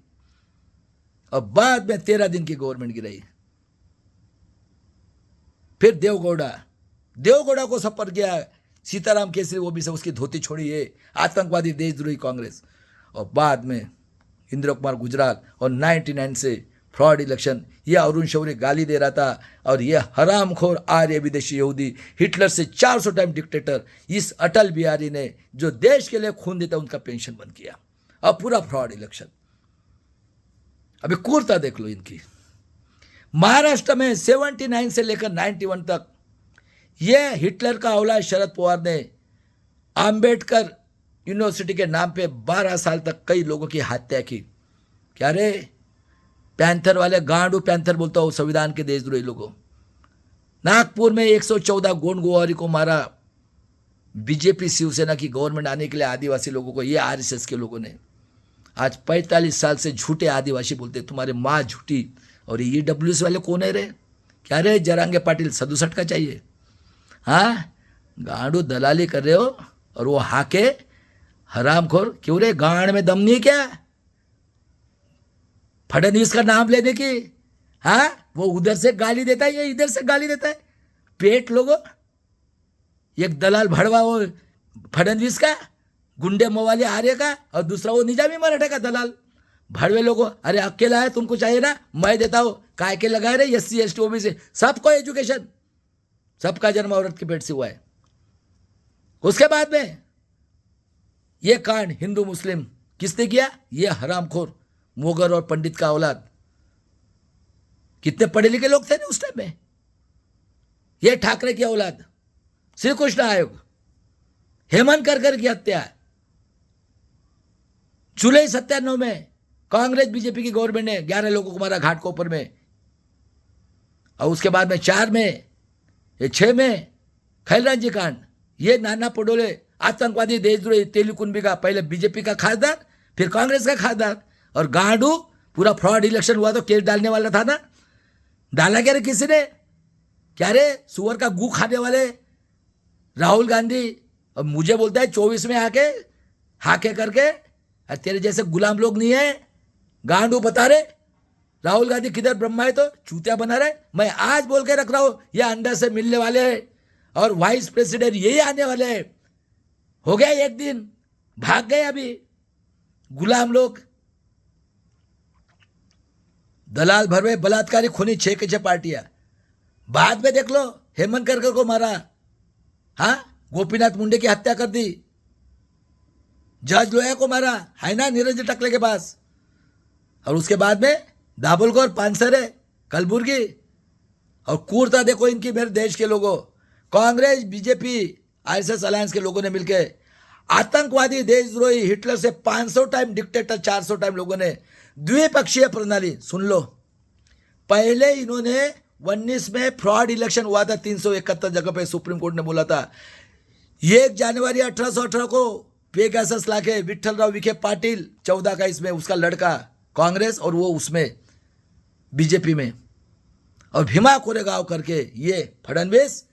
और बाद में 13 दिन की गवर्नमेंट गिराई। फिर देवगौड़ा को सपर गया, सीताराम केसरी वो भी से उसकी धोती छोड़ी है, आतंकवादी देशद्रोही कांग्रेस। और बाद में इंद्र कुमार गुजराल, और 99 से फ्रॉड इलेक्शन। यह अरुण शौरी गाली दे रहा था, और यह हरामखोर आर्य विदेशी यहूदी, हिटलर से 400 टाइम डिक्टेटर, इस अटल बिहारी ने जो देश के लिए खून देता उनका पेंशन बंद किया। अब पूरा फ्रॉड इलेक्शन। अभी क्रूरता देख लो इनकी। महाराष्ट्र में 79 से लेकर 91 तक ये हिटलर का औलाद शरद पवार ने आम्बेडकर यूनिवर्सिटी के नाम पे 12 साल तक कई लोगों की हत्या की। क्या रे, पैंथर वाले, गांडू पैंथर बोलता हूँ संविधान के देशद्रोही लोगों। नागपुर में 114 गोंड गोवारी को मारा बीजेपी शिवसेना की गवर्नमेंट आने के लिए आदिवासी लोगों को, ये आरएसएस के लोगों ने। आज 45 साल से झूठे आदिवासी बोलते, तुम्हारे माँ झूठी। और ये ईडब्ल्यूएस वाले कौन है रे? क्या रे, जरांगे पाटिल 67 का चाहिए? हाँ, गांडू दलाली कर रहे हो। और वो हाके हरामखोर, क्यों रे, गांड में दम नहीं क्या फडणवीस का नाम लेने की? हाँ, वो उधर से गाली देता है, ये इधर से गाली देता है। पेट लोगों, एक दलाल भड़वा वो फडणवीस का, गुंडे मवाली आर्य का, और दूसरा वो निजामी मराठा का दलाल। भड़वे लोगों, अरे अकेला है, तुमको चाहिए ना, मैं देता हूँ। काय के लगाए रहे SC ST OBC सबको एजुकेशन, सबका जन्म औरत के पेट से हुआ है। उसके बाद में ये कांड हिंदू मुस्लिम किसने किया? ये हरामखोर मोगर और पंडित का औलाद। कितने पढ़े लिखे लोग थे ना उस टाइम में। ये ठाकरे की औलाद, श्री कृष्ण आयोग, हेमंत करकर की हत्या। जुलाई 97 में कांग्रेस बीजेपी की गवर्नमेंट ने 11 लोगों को मारा घाटकोपर में। और उसके बाद में 4 में, ये 6 में खैलराजी कांड। ये नाना पटोले आतंकवादी देशद्रोही तेलुकुंबी का, पहले बीजेपी का खासदार, फिर कांग्रेस का खासदार। और गांडू पूरा फ्रॉड इलेक्शन हुआ तो केस डालने वाला था ना, डाला क्या रे किसी ने? क्या रे, सुअर का गू खाने वाले राहुल गांधी। और मुझे बोलता है 24 में आके हाके करके, तेरे जैसे गुलाम लोग नहीं है। गांडू बता रहे राहुल गांधी किधर ब्रह्मा है तो चूतिया बना रहे। मैं आज बोल के रख रहा हूं, ये अंडा से मिलने वाले हैं और वाइस प्रेसिडेंट यही आने वाले हैं। हो गया एक दिन, भाग गए अभी गुलाम लोग, दलाल भरवे, बलात्कारी, खूनी 6 के 6 पार्टियां। बाद में देख लो, हेमंत करकर को मारा, हाँ, गोपीनाथ मुंडे की हत्या कर दी, जज लोया को मारा है ना नीरज टकले के पास। और उसके बाद में दाभोलकर, पानसरे, कलबुर्गी। और कूरता देखो इनकी, मेरे देश के लोगों, कांग्रेस बीजेपी आरएसएस अलायंस के लोगों ने मिलकर आतंकवादी देशद्रोही हिटलर से 500 टाइम, डिक्टेटर 400 टाइम लोगों ने द्विपक्षीय प्रणाली। सुन लो, पहले इन्होंने 19 में फ्रॉड इलेक्शन हुआ था 371 जगह पे, सुप्रीम कोर्ट ने बोला था 1 जनवरी 1818 को पेगासस लाके विठ्ठलराव विखे पाटिल 14 का इसमें उसका लड़का कांग्रेस और वो उसमें बीजेपी में, और भीमा कोरेगांव करके ये फडणवीस,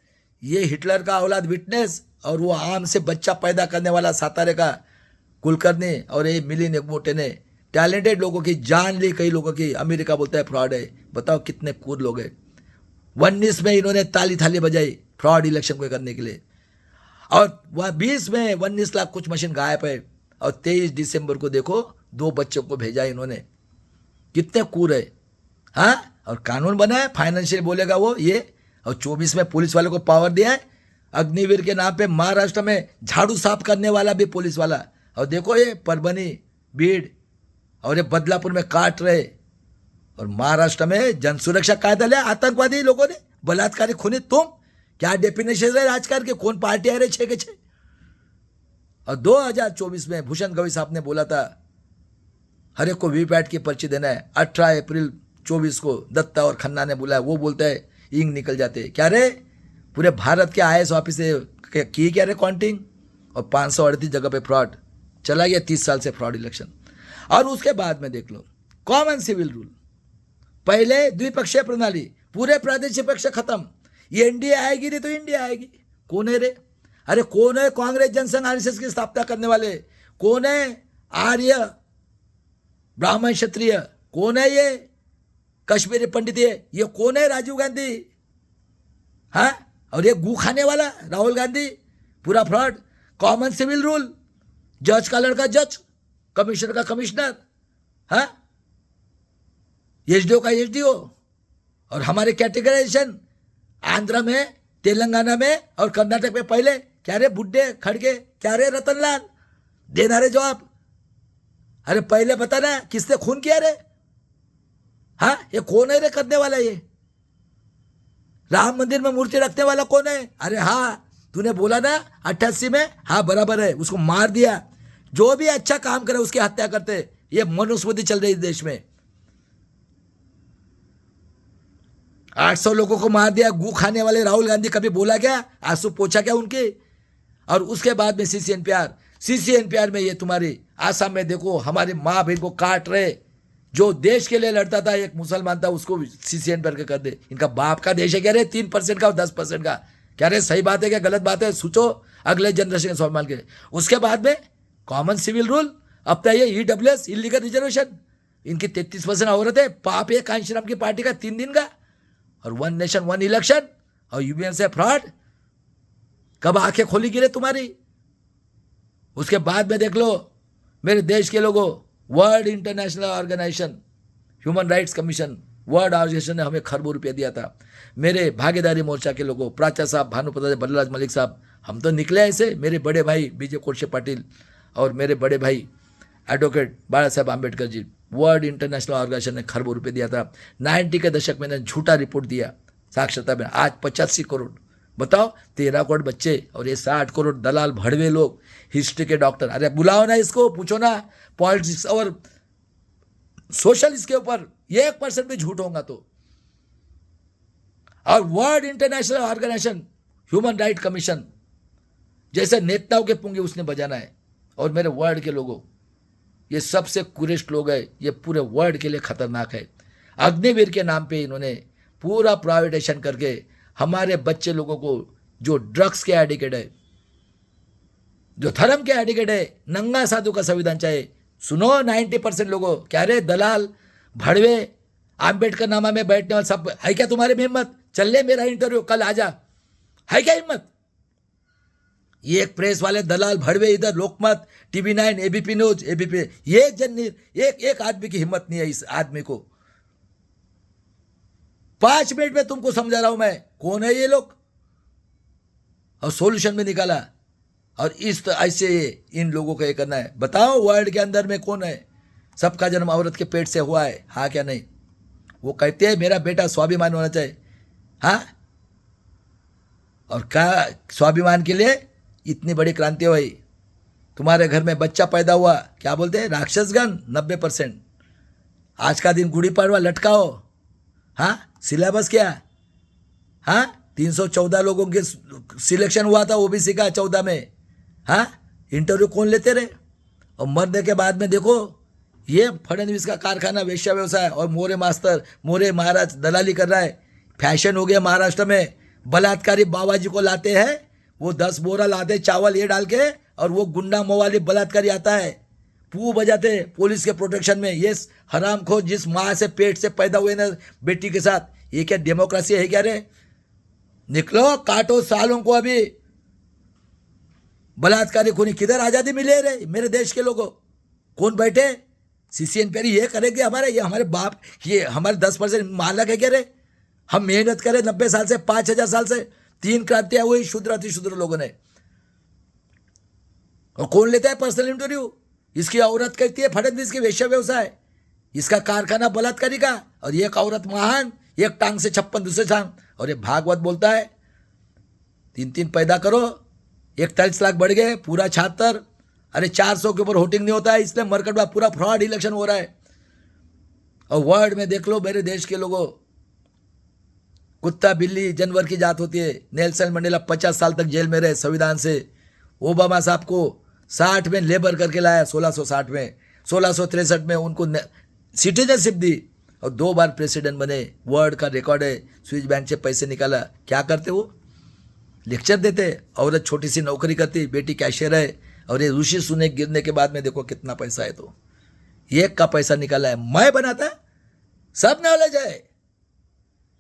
ये हिटलर का औलाद विटनेस, और वो आम से बच्चा पैदा करने वाला सातारे का कुलकर्णी, और ये मिलिंद मोटे ने टैलेंटेड लोगों की जान ली, कई लोगों की। अमेरिका बोलता है फ्रॉड है। बताओ कितने कूद लोग हैं। 19 में इन्होंने ताली थाली बजाई फ्रॉड इलेक्शन को करने के लिए, और वह 20 में 19 लाख कुछ मशीन गायब है। और 23 दिसंबर को देखो 2 बच्चों को भेजा इन्होंने। कितने कूद है, हाँ। और कानून बना है, फाइनेंशियल बोलेगा वो ये। और 24 में पुलिस वाले को पावर दिया है, अग्निवीर के नाम पे। महाराष्ट्र में झाड़ू साफ करने वाला भी पुलिस वाला। और देखो ये परभनी, बीड़ और ये बदलापुर में काट रहे। और महाराष्ट्र में जन सुरक्षा कायदा लिया आतंकवादी लोगों ने, बलात्कारी, खूनी। तुम क्या डेफिनेशन है राजकारण के? कौन पार्टी आ रही 6 के 6? और 2024 में भूषण गवई साहब ने बोला था हर एक को वीवीपैट की पर्ची देना है। 18 अप्रैल 24 को दत्ता और खन्ना ने बोला है, वो बोलता है इंग निकल जाते। क्या रे, पूरे भारत के IAS ऑफिस से की क्या रे काउंटिंग? और 538 जगह पे फ्रॉड चला गया, 30 साल से फ्रॉड इलेक्शन। और उसके बाद में देख लो कॉमन सिविल रूल, पहले द्विपक्षीय प्रणाली, पूरे प्रादेशिक पक्ष खत्म। ये एनडीए आएगी नहीं तो इंडिया आएगी। कौन है रे? अरे कौन है कांग्रेस जनसंघ आरएसएस की स्थापना करने वाले? कौन है आर्य ब्राह्मण क्षत्रिय? कौन है ये कश्मीरी पंडित? ये कौन है राजीव गांधी? हाँ, और ये गू खाने वाला राहुल गांधी, पूरा फ्रॉड। कॉमन सिविल रूल, जज का लड़का जज, कमिश्नर का कमिश्नर, हाँ, एसडीओ का एसडीओ। और हमारे कैटेगराइजेशन आंध्र में, तेलंगाना में और कर्नाटक में पहले क्या रे बुड्ढे खड़गे, क्या रे रतनलाल, देना रे जवाब। अरे पहले बता ना किसने खून किया रे? हाँ, ये कौन है रे करने वाला? ये राम मंदिर में मूर्ति रखने वाला कौन है? अरे हाँ, तूने बोला ना 88 में, हाँ बराबर है, उसको मार दिया। जो भी अच्छा काम करे उसकी हत्या करते। ये मनुस्मृति चल रही है देश में। 800 लोगों को मार दिया। गू खाने वाले राहुल गांधी कभी बोला क्या? आंसू पोछा क्या उनके? और उसके बाद में सीसीएनपीआर में ये तुम्हारी आसाम में देखो, हमारे माँ बहन को काट रहे। जो देश के लिए लड़ता था, एक मुसलमान था, उसको सीसीएनपीआर के कर दे। इनका बाप का देश है क्या रे? 3% का और 10% का क्या रे? सही बात है क्या गलत बात है? सोचो अगले जनरेशन के सम्मान के लिए। उसके बाद में कॉमन सिविल रूल, अब तो ये ईडब्ल्यूएस इलीगल रिजर्वेशन, इनकी 33% औरत है। पाप है कांशी नाम की पार्टी का 3 दिन का, और 1 नेशन 1 इलेक्शन, और यूपीएन से फ्रॉड। कब आंखें खोली गिरे तुम्हारी? उसके बाद में देख लो मेरे देश के लोगों, world international organisation, human rights commission, world organisation ने हमें खरबों रुपये दिया था। मेरे भागीदारी मोर्चा के लोगों, प्राचा साहब, भानुप्रताप, बल्लाज मलिक साहब, हम तो निकले ऐसे। मेरे बड़े भाई विजय कोशे पाटिल और मेरे बड़े भाई एडवोकेट बाला साहब आम्बेडकर जी, वर्ल्ड इंटरनेशनल ऑर्गेनाइजेशन ने खरबों रुपये दिया था। 90 के दशक में झूठा रिपोर्ट दिया साक्षरता में। आज 85 करोड़, बताओ 13 करोड़ बच्चे और ये 60 करोड़ दलाल भड़वे लोग, हिस्ट्री के डॉक्टर। अरे बुलाओ ना इसको, पूछो ना पॉलिटिक्स और सोशल इसके ऊपर 1% भी झूठ होगा तो। और world international organisation, human right commission जैसे नेताओं के पुंगे उसने बजाना है। और मेरे वर्ल्ड के लोगों, ये सबसे कुरेस्ट लोग हैं, ये पूरे वर्ल्ड के लिए खतरनाक है। अग्निवीर के नाम पे इन्होंने पूरा प्राइवेटाइजेशन करके हमारे बच्चे लोगों को, जो ड्रग्स के एडिक्टेड है, जो धर्म के एडिक्टेड है, नंगा साधु का संविधान चाहे। सुनो 90% लोगों, क्या रे दलाल भड़वे आम्बेडकर नामा में बैठने वाले सब है क्या तुम्हारे में हिम्मत? चल ले मेरा इंटरव्यू कल आजा, है क्या हिम्मत? ये एक प्रेस वाले दलाल भड़वे इधर, लोकमत, TV9, एबीपी न्यूज, एबीपी, ये एक आदमी की हिम्मत नहीं है इस आदमी को। 5 मिनट में तुमको समझा रहा हूं मैं कौन है ये लोग, और सॉल्यूशन भी निकाला। और इस ऐसे इन लोगों को ये करना है। बताओ वर्ल्ड के अंदर में कौन है? सबका जन्म औरत के पेट से हुआ है, हाँ क्या नहीं? वो कहते हैं मेरा बेटा स्वाभिमान होना चाहिए, हाँ? और क्या स्वाभिमान के लिए इतनी बड़ी क्रांति हुई? तुम्हारे घर में बच्चा पैदा हुआ, क्या बोलते हैं? राक्षसगण 90%। आज का दिन गुड़ी पड़वा लटकाओ, हाँ? सिलेबस क्या? हाँ, 314 लोगों के सिलेक्शन हुआ था ओबीसी का 14 में, हाँ? इंटरव्यू कौन लेते रहे? और मरने के बाद में देखो ये फडणवीस का कारखाना वेश्या व्यवसाय और मोरे मास्टर, मोरे महाराज दलाली कर रहा है। फैशन हो गया महाराष्ट्र में, बलात्कारी बाबाजी को लाते हैं, वो 10 बोरा लाते चावल ये डाल के, और वो गुंडा मोवाली बलात्कारी आता है, पू बजाते पुलिस के प्रोटेक्शन में। ये हरामखोर जिस माँ से पेट से पैदा हुए ना बेटी के साथ, ये क्या डेमोक्रेसी है क्या रे? निकलो, काटो सालों को। अभी बलात्कारी खूनी किधर आज़ादी मिले रे मेरे देश के लोगों? कौन बैठे? सीसीएनपीआर ये करेंगे हमारे, ये हमारे बाप, ये हमारे 10% मालक है क्या रे? हम मेहनत करें 90 साल से, 5000 साल से, 3 क्रांतियां हुई शूद्र अतिशूद्र लोगों ने। और कौन लेता है पर्सनल इंटरव्यू? इसकी औरत कहती है फडणवीस की वेश्या व्यवसाय, इसका कारखाना बलात्कारी का, और एक औरत महान, एक टांग से 56 दूसरे टांग। और ये भागवत बोलता है 3 पैदा करो, 41 लाख बढ़ गए, पूरा 76। अरे 400 के ऊपर वोटिंग नहीं होता है, इसलिए मरकटवा पूरा फ्रॉड इलेक्शन हो रहा है। और वर्ल्ड में देख लो मेरे देश के लोगों, कुत्ता बिल्ली जानवर की जात होती है। नेल्सन मंडेला 50 साल तक जेल में रहे संविधान से। ओबामा साहब को 60 में लेबर करके लाया, 1660 में, 1663 में उनको सिटीजनशिप दी, और 2 बार प्रेसिडेंट बने। वर्ल्ड का रिकॉर्ड है। स्विस बैंक से पैसे निकाला, क्या करते वो? लेक्चर देते। औरत छोटी सी नौकरी करती, बेटी कैशियर है, और ये ऋषि सुने गिरने के बाद में देखो कितना पैसा है। तो एक का पैसा निकाला है, मैं बनाता, सब नॉलेज है।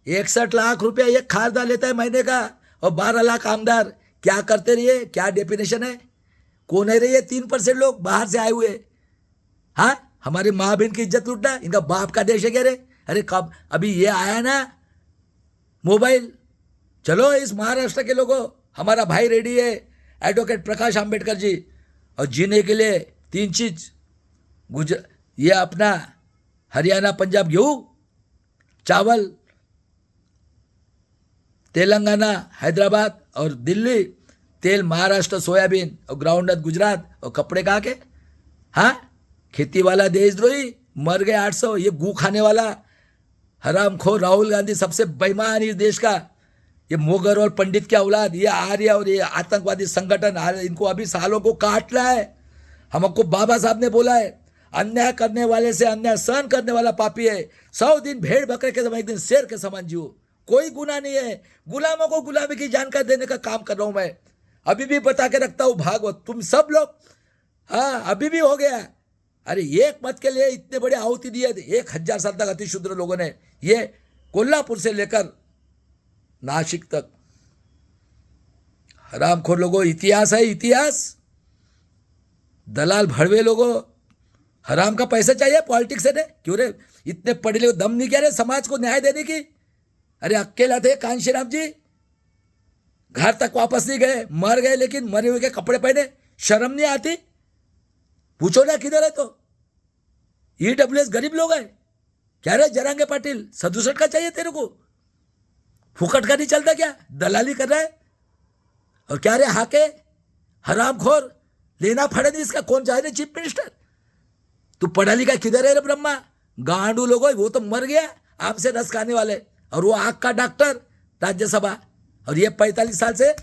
61 लाख रुपया एक खारदार लेता है महीने का, और 12 लाख आमदार। क्या करते रहिए? क्या डेफिनेशन है? कौन है रही 3% लोग बाहर से आए हुए, हाँ? हमारी माँ बहन की इज्जत लूटना, इनका बाप का देश है क्या रे? अरे कब अभी ये आया ना मोबाइल, चलो इस महाराष्ट्र के लोगों, हमारा भाई रेडी है एडवोकेट प्रकाश आम्बेडकर जी, और जीने के लिए 3 चीज, ये अपना हरियाणा पंजाब गेहूँ, चावल तेलंगाना, हैदराबाद और दिल्ली, तेल महाराष्ट्र, सोयाबीन और ग्राउंडनट गुजरात, और कपड़े कहाँ के? हाँ, खेती वाला देशद्रोही, मर गए 800। ये गू खाने वाला हरामखोर राहुल गांधी सबसे बेईमान इस देश का, ये मोगर और पंडित की औलाद, ये आर्य और ये आतंकवादी संगठन, इनको अभी सालों को काटना है। हमको बाबा साहब ने बोला है, अन्याय करने वाले से अन्याय सहन करने वाला पापी है। 100 दिन भेड़ बकरे के समान, एक दिन शेर के समान जियो। कोई गुनाह नहीं है। गुलामों को गुलामी की जानकारी देने का काम कर रहा हूं मैं। अभी भी बता के रखता हूं भागवत, तुम सब लोग, हाँ अभी भी हो गया। अरे एक मत के लिए इतने बड़े आहुति दिए, 1000 साल तक अतिशूद्र लोगों ने, ये कोल्हापुर से लेकर नासिक तक। हरामखोर लोगों, इतिहास है इतिहास। दलाल भड़वे लोगों, हराम का पैसा चाहिए पॉलिटिक्स से। क्यों रे, इतने पढ़े लिखे दम नहीं क्या रे समाज को न्याय देने की? अरे अकेला थे कांशीराम जी, घर तक वापस नहीं गए, मर गए, लेकिन मरे हुए के कपड़े पहने, शर्म नहीं आती? पूछो ना किधर है तो। ईडब्ल्यूएस गरीब लोग हैं क्या रे? जरांगे पाटिल सदुसठ का चाहिए तेरे को? फुकट का नहीं चलता क्या? दलाली कर रहा है। और क्या रे हाके हरामखोर, लेना फडणवीस का कौन चाहे रे चीफ मिनिस्टर? तू पढ़ा लिखा किधर है रे ब्रह्मा? गांडू लोगों, वो तो मर गया आम से रस खाने वाले, और वो आग का डॉक्टर राज्यसभा, और ये 45 साल से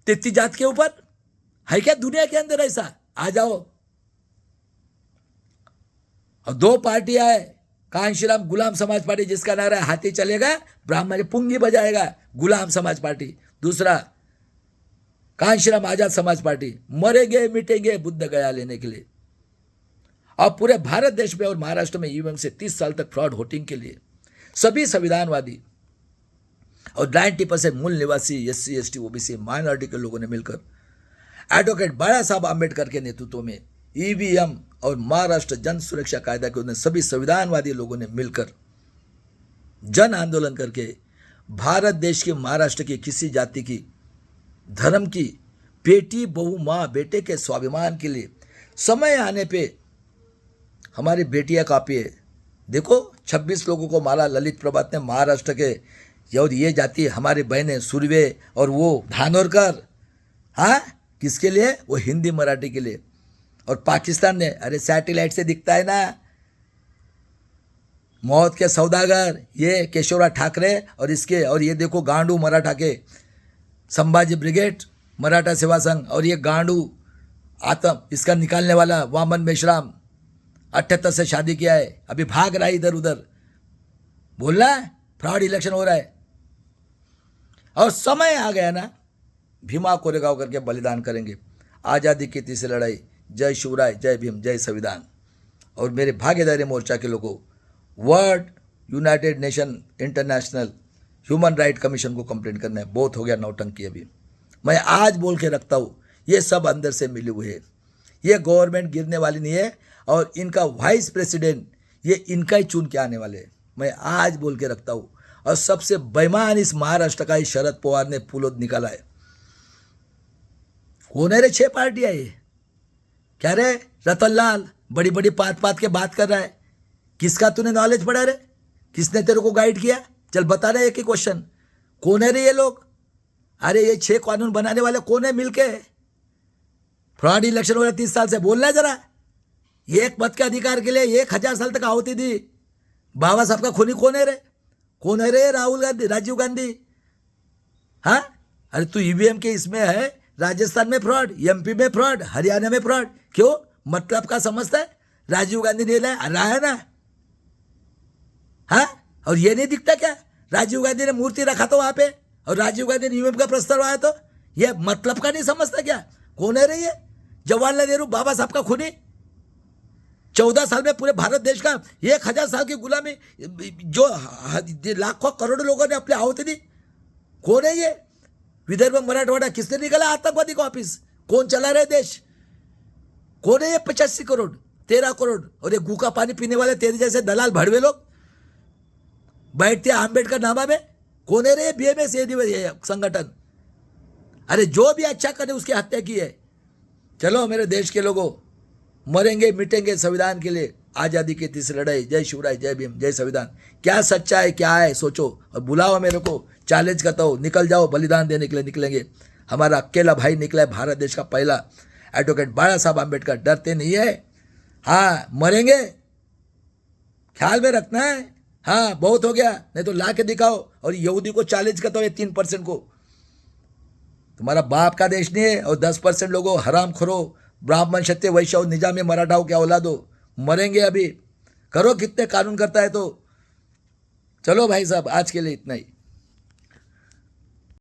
33 जात के ऊपर है क्या दुनिया के अंदर ऐसा? आ जाओ। और 2 पार्टियां है, कांशीराम गुलाम समाज पार्टी, जिसका नारा है हाथी चलेगा ब्राह्मण पुंगी बजाएगा, गुलाम समाज पार्टी। दूसरा कांशीराम आजाद समाज पार्टी, मरेंगे मिटेंगे बुद्ध गया लेने के लिए। अब पूरे भारत देश में और महाराष्ट्र में ईवीएम से 30 साल तक फ्रॉड वोटिंग के लिए सभी संविधानवादी और 90% मूल निवासी SC ST OBC माइनॉरिटी के लोगों ने मिलकर एडवोकेट बाला साहब आम्बेडकर के नेतृत्व में ईवीएम और महाराष्ट्र जन सुरक्षा कायदा के सभी संविधानवादी लोगों ने मिलकर जन आंदोलन करके भारत देश के महाराष्ट्र की किसी जाति की, धर्म की, बेटी बहू माँ बेटे के स्वाभिमान के लिए समय आने पे हमारी बेटियां कापी है। देखो 26 लोगों को मारा ललित प्रभात ने महाराष्ट्र के, और ये जाति हमारे बहनें सुरवे और वो धानोरकर, हाँ किसके लिए? वो हिंदी मराठी के लिए। और पाकिस्तान ने, अरे सैटेलाइट से दिखता है ना, मौत के सौदागर ये केशवराज ठाकरे और इसके, और ये देखो गांडू मराठा के संभाजी ब्रिगेड मराठा सेवा संघ, और ये गांडू आतम इसका निकालने वाला वामन मेश्राम 78 से शादी किया है, अभी भाग रहा है इधर उधर, बोल रहा है फ्रॉड इलेक्शन हो रहा है। और समय आ गया ना, भीमा कोरेगांव करके बलिदान करेंगे। आज़ादी की तीसरी लड़ाई, जय शिवराय, जय भीम, जय संविधान। और मेरे भागीदारी मोर्चा के लोगों, world United nation international human right commission को कंप्लेंट करना है। बहुत हो गया नौटंकी। अभी मैं आज बोल के रखता हूँ, ये सब अंदर से मिले हुए हैं। ये गवर्नमेंट गिरने वाली नहीं है, और इनका वाइस प्रेसिडेंट ये इनका ही चुन के आने वाले हैं। मैं आज बोल के रखता हूँ। और सबसे बेईमान इस महाराष्ट्र का ही शरद पवार ने फूलोद निकाला है। कौन है रे? 6 पार्टियां ये क्या रे? रतनलाल बड़ी बड़ी पात के बात कर रहा है। किसका तूने नॉलेज पढ़ा रे? किसने तेरे को गाइड किया? चल बता रहे एक ही क्वेश्चन, कौन है रे ये लोग? अरे ये 6 कानून बनाने वाले कौन है मिलके? फ्रॉड इलेक्शन हो रहा 30 साल से, बोलना है जरा। एक मत के अधिकार के लिए 1000 साल तक आहुति दी। बाबा साहब का खूनी कौन है रे? कौन है रे? राहुल गांधी, राजीव गांधी। हाँ, अरे तू ईवीएम के इसमें है, राजस्थान में फ्रॉड, MP में फ्रॉड, हरियाणा में फ्रॉड। क्यों? मतलब का समझता है? राजीव गांधी ने रहा है ना। हाँ, और ये नहीं दिखता क्या? राजीव गांधी ने मूर्ति रखा तो वहां पे, और राजीव गांधी ने ईवीएम का प्रस्ताव आया तो ये मतलब का नहीं समझता क्या? कौन है रे ये? जवाहरलाल नेहरू बाबा साहब का खूनी, 14 साल में पूरे भारत देश का 1000 साल की गुलामी, जो लाखों करोड़ों लोगों ने अपनी आहुति दी। कौन है ये? विदर्भ मराठवाड़ा किसने निकाला आतंकवादी का ऑफिस? कौन चला रहे देश? कौन है ये 85 करोड़ 13 करोड़? और ये गू का पानी पीने वाले तेरे जैसे दलाल भड़वे लोग बैठते हैं आम्बेडकर नामा में। कौन है रे? BMS ये संगठन। अरे जो भी अच्छा करे उसकी हत्या की है। चलो मेरे देश के लोगों, मरेंगे मिटेंगे संविधान के लिए, आज़ादी की तीसरी लड़ाई, जय शिवराय, जय भीम, जय संविधान। क्या सच्चा है, क्या है सोचो और बुलाओ मेरे को, चैलेंज करता हूँ, निकल जाओ, बलिदान देने के लिए निकलेंगे। हमारा अकेला भाई निकला है, भारत देश का पहला एडवोकेट बाबा साहब आम्बेडकर। डरते नहीं है, हाँ मरेंगे, ख्याल में रखना है। हाँ बहुत हो गया, नहीं तो ला के दिखाओ। और यहूदी को चैलेंज करता हूँ, ये 3% को, तुम्हारा बाप का देश नहीं है। और 10% लोगों हराम खोरो, ब्राह्मण, क्षत्रिय, वैश्य और निजामी मराठाओं क्या औलादो, मरेंगे अभी। करो कितने कानून करता है तो। चलो भाई साहब, आज के लिए इतना ही।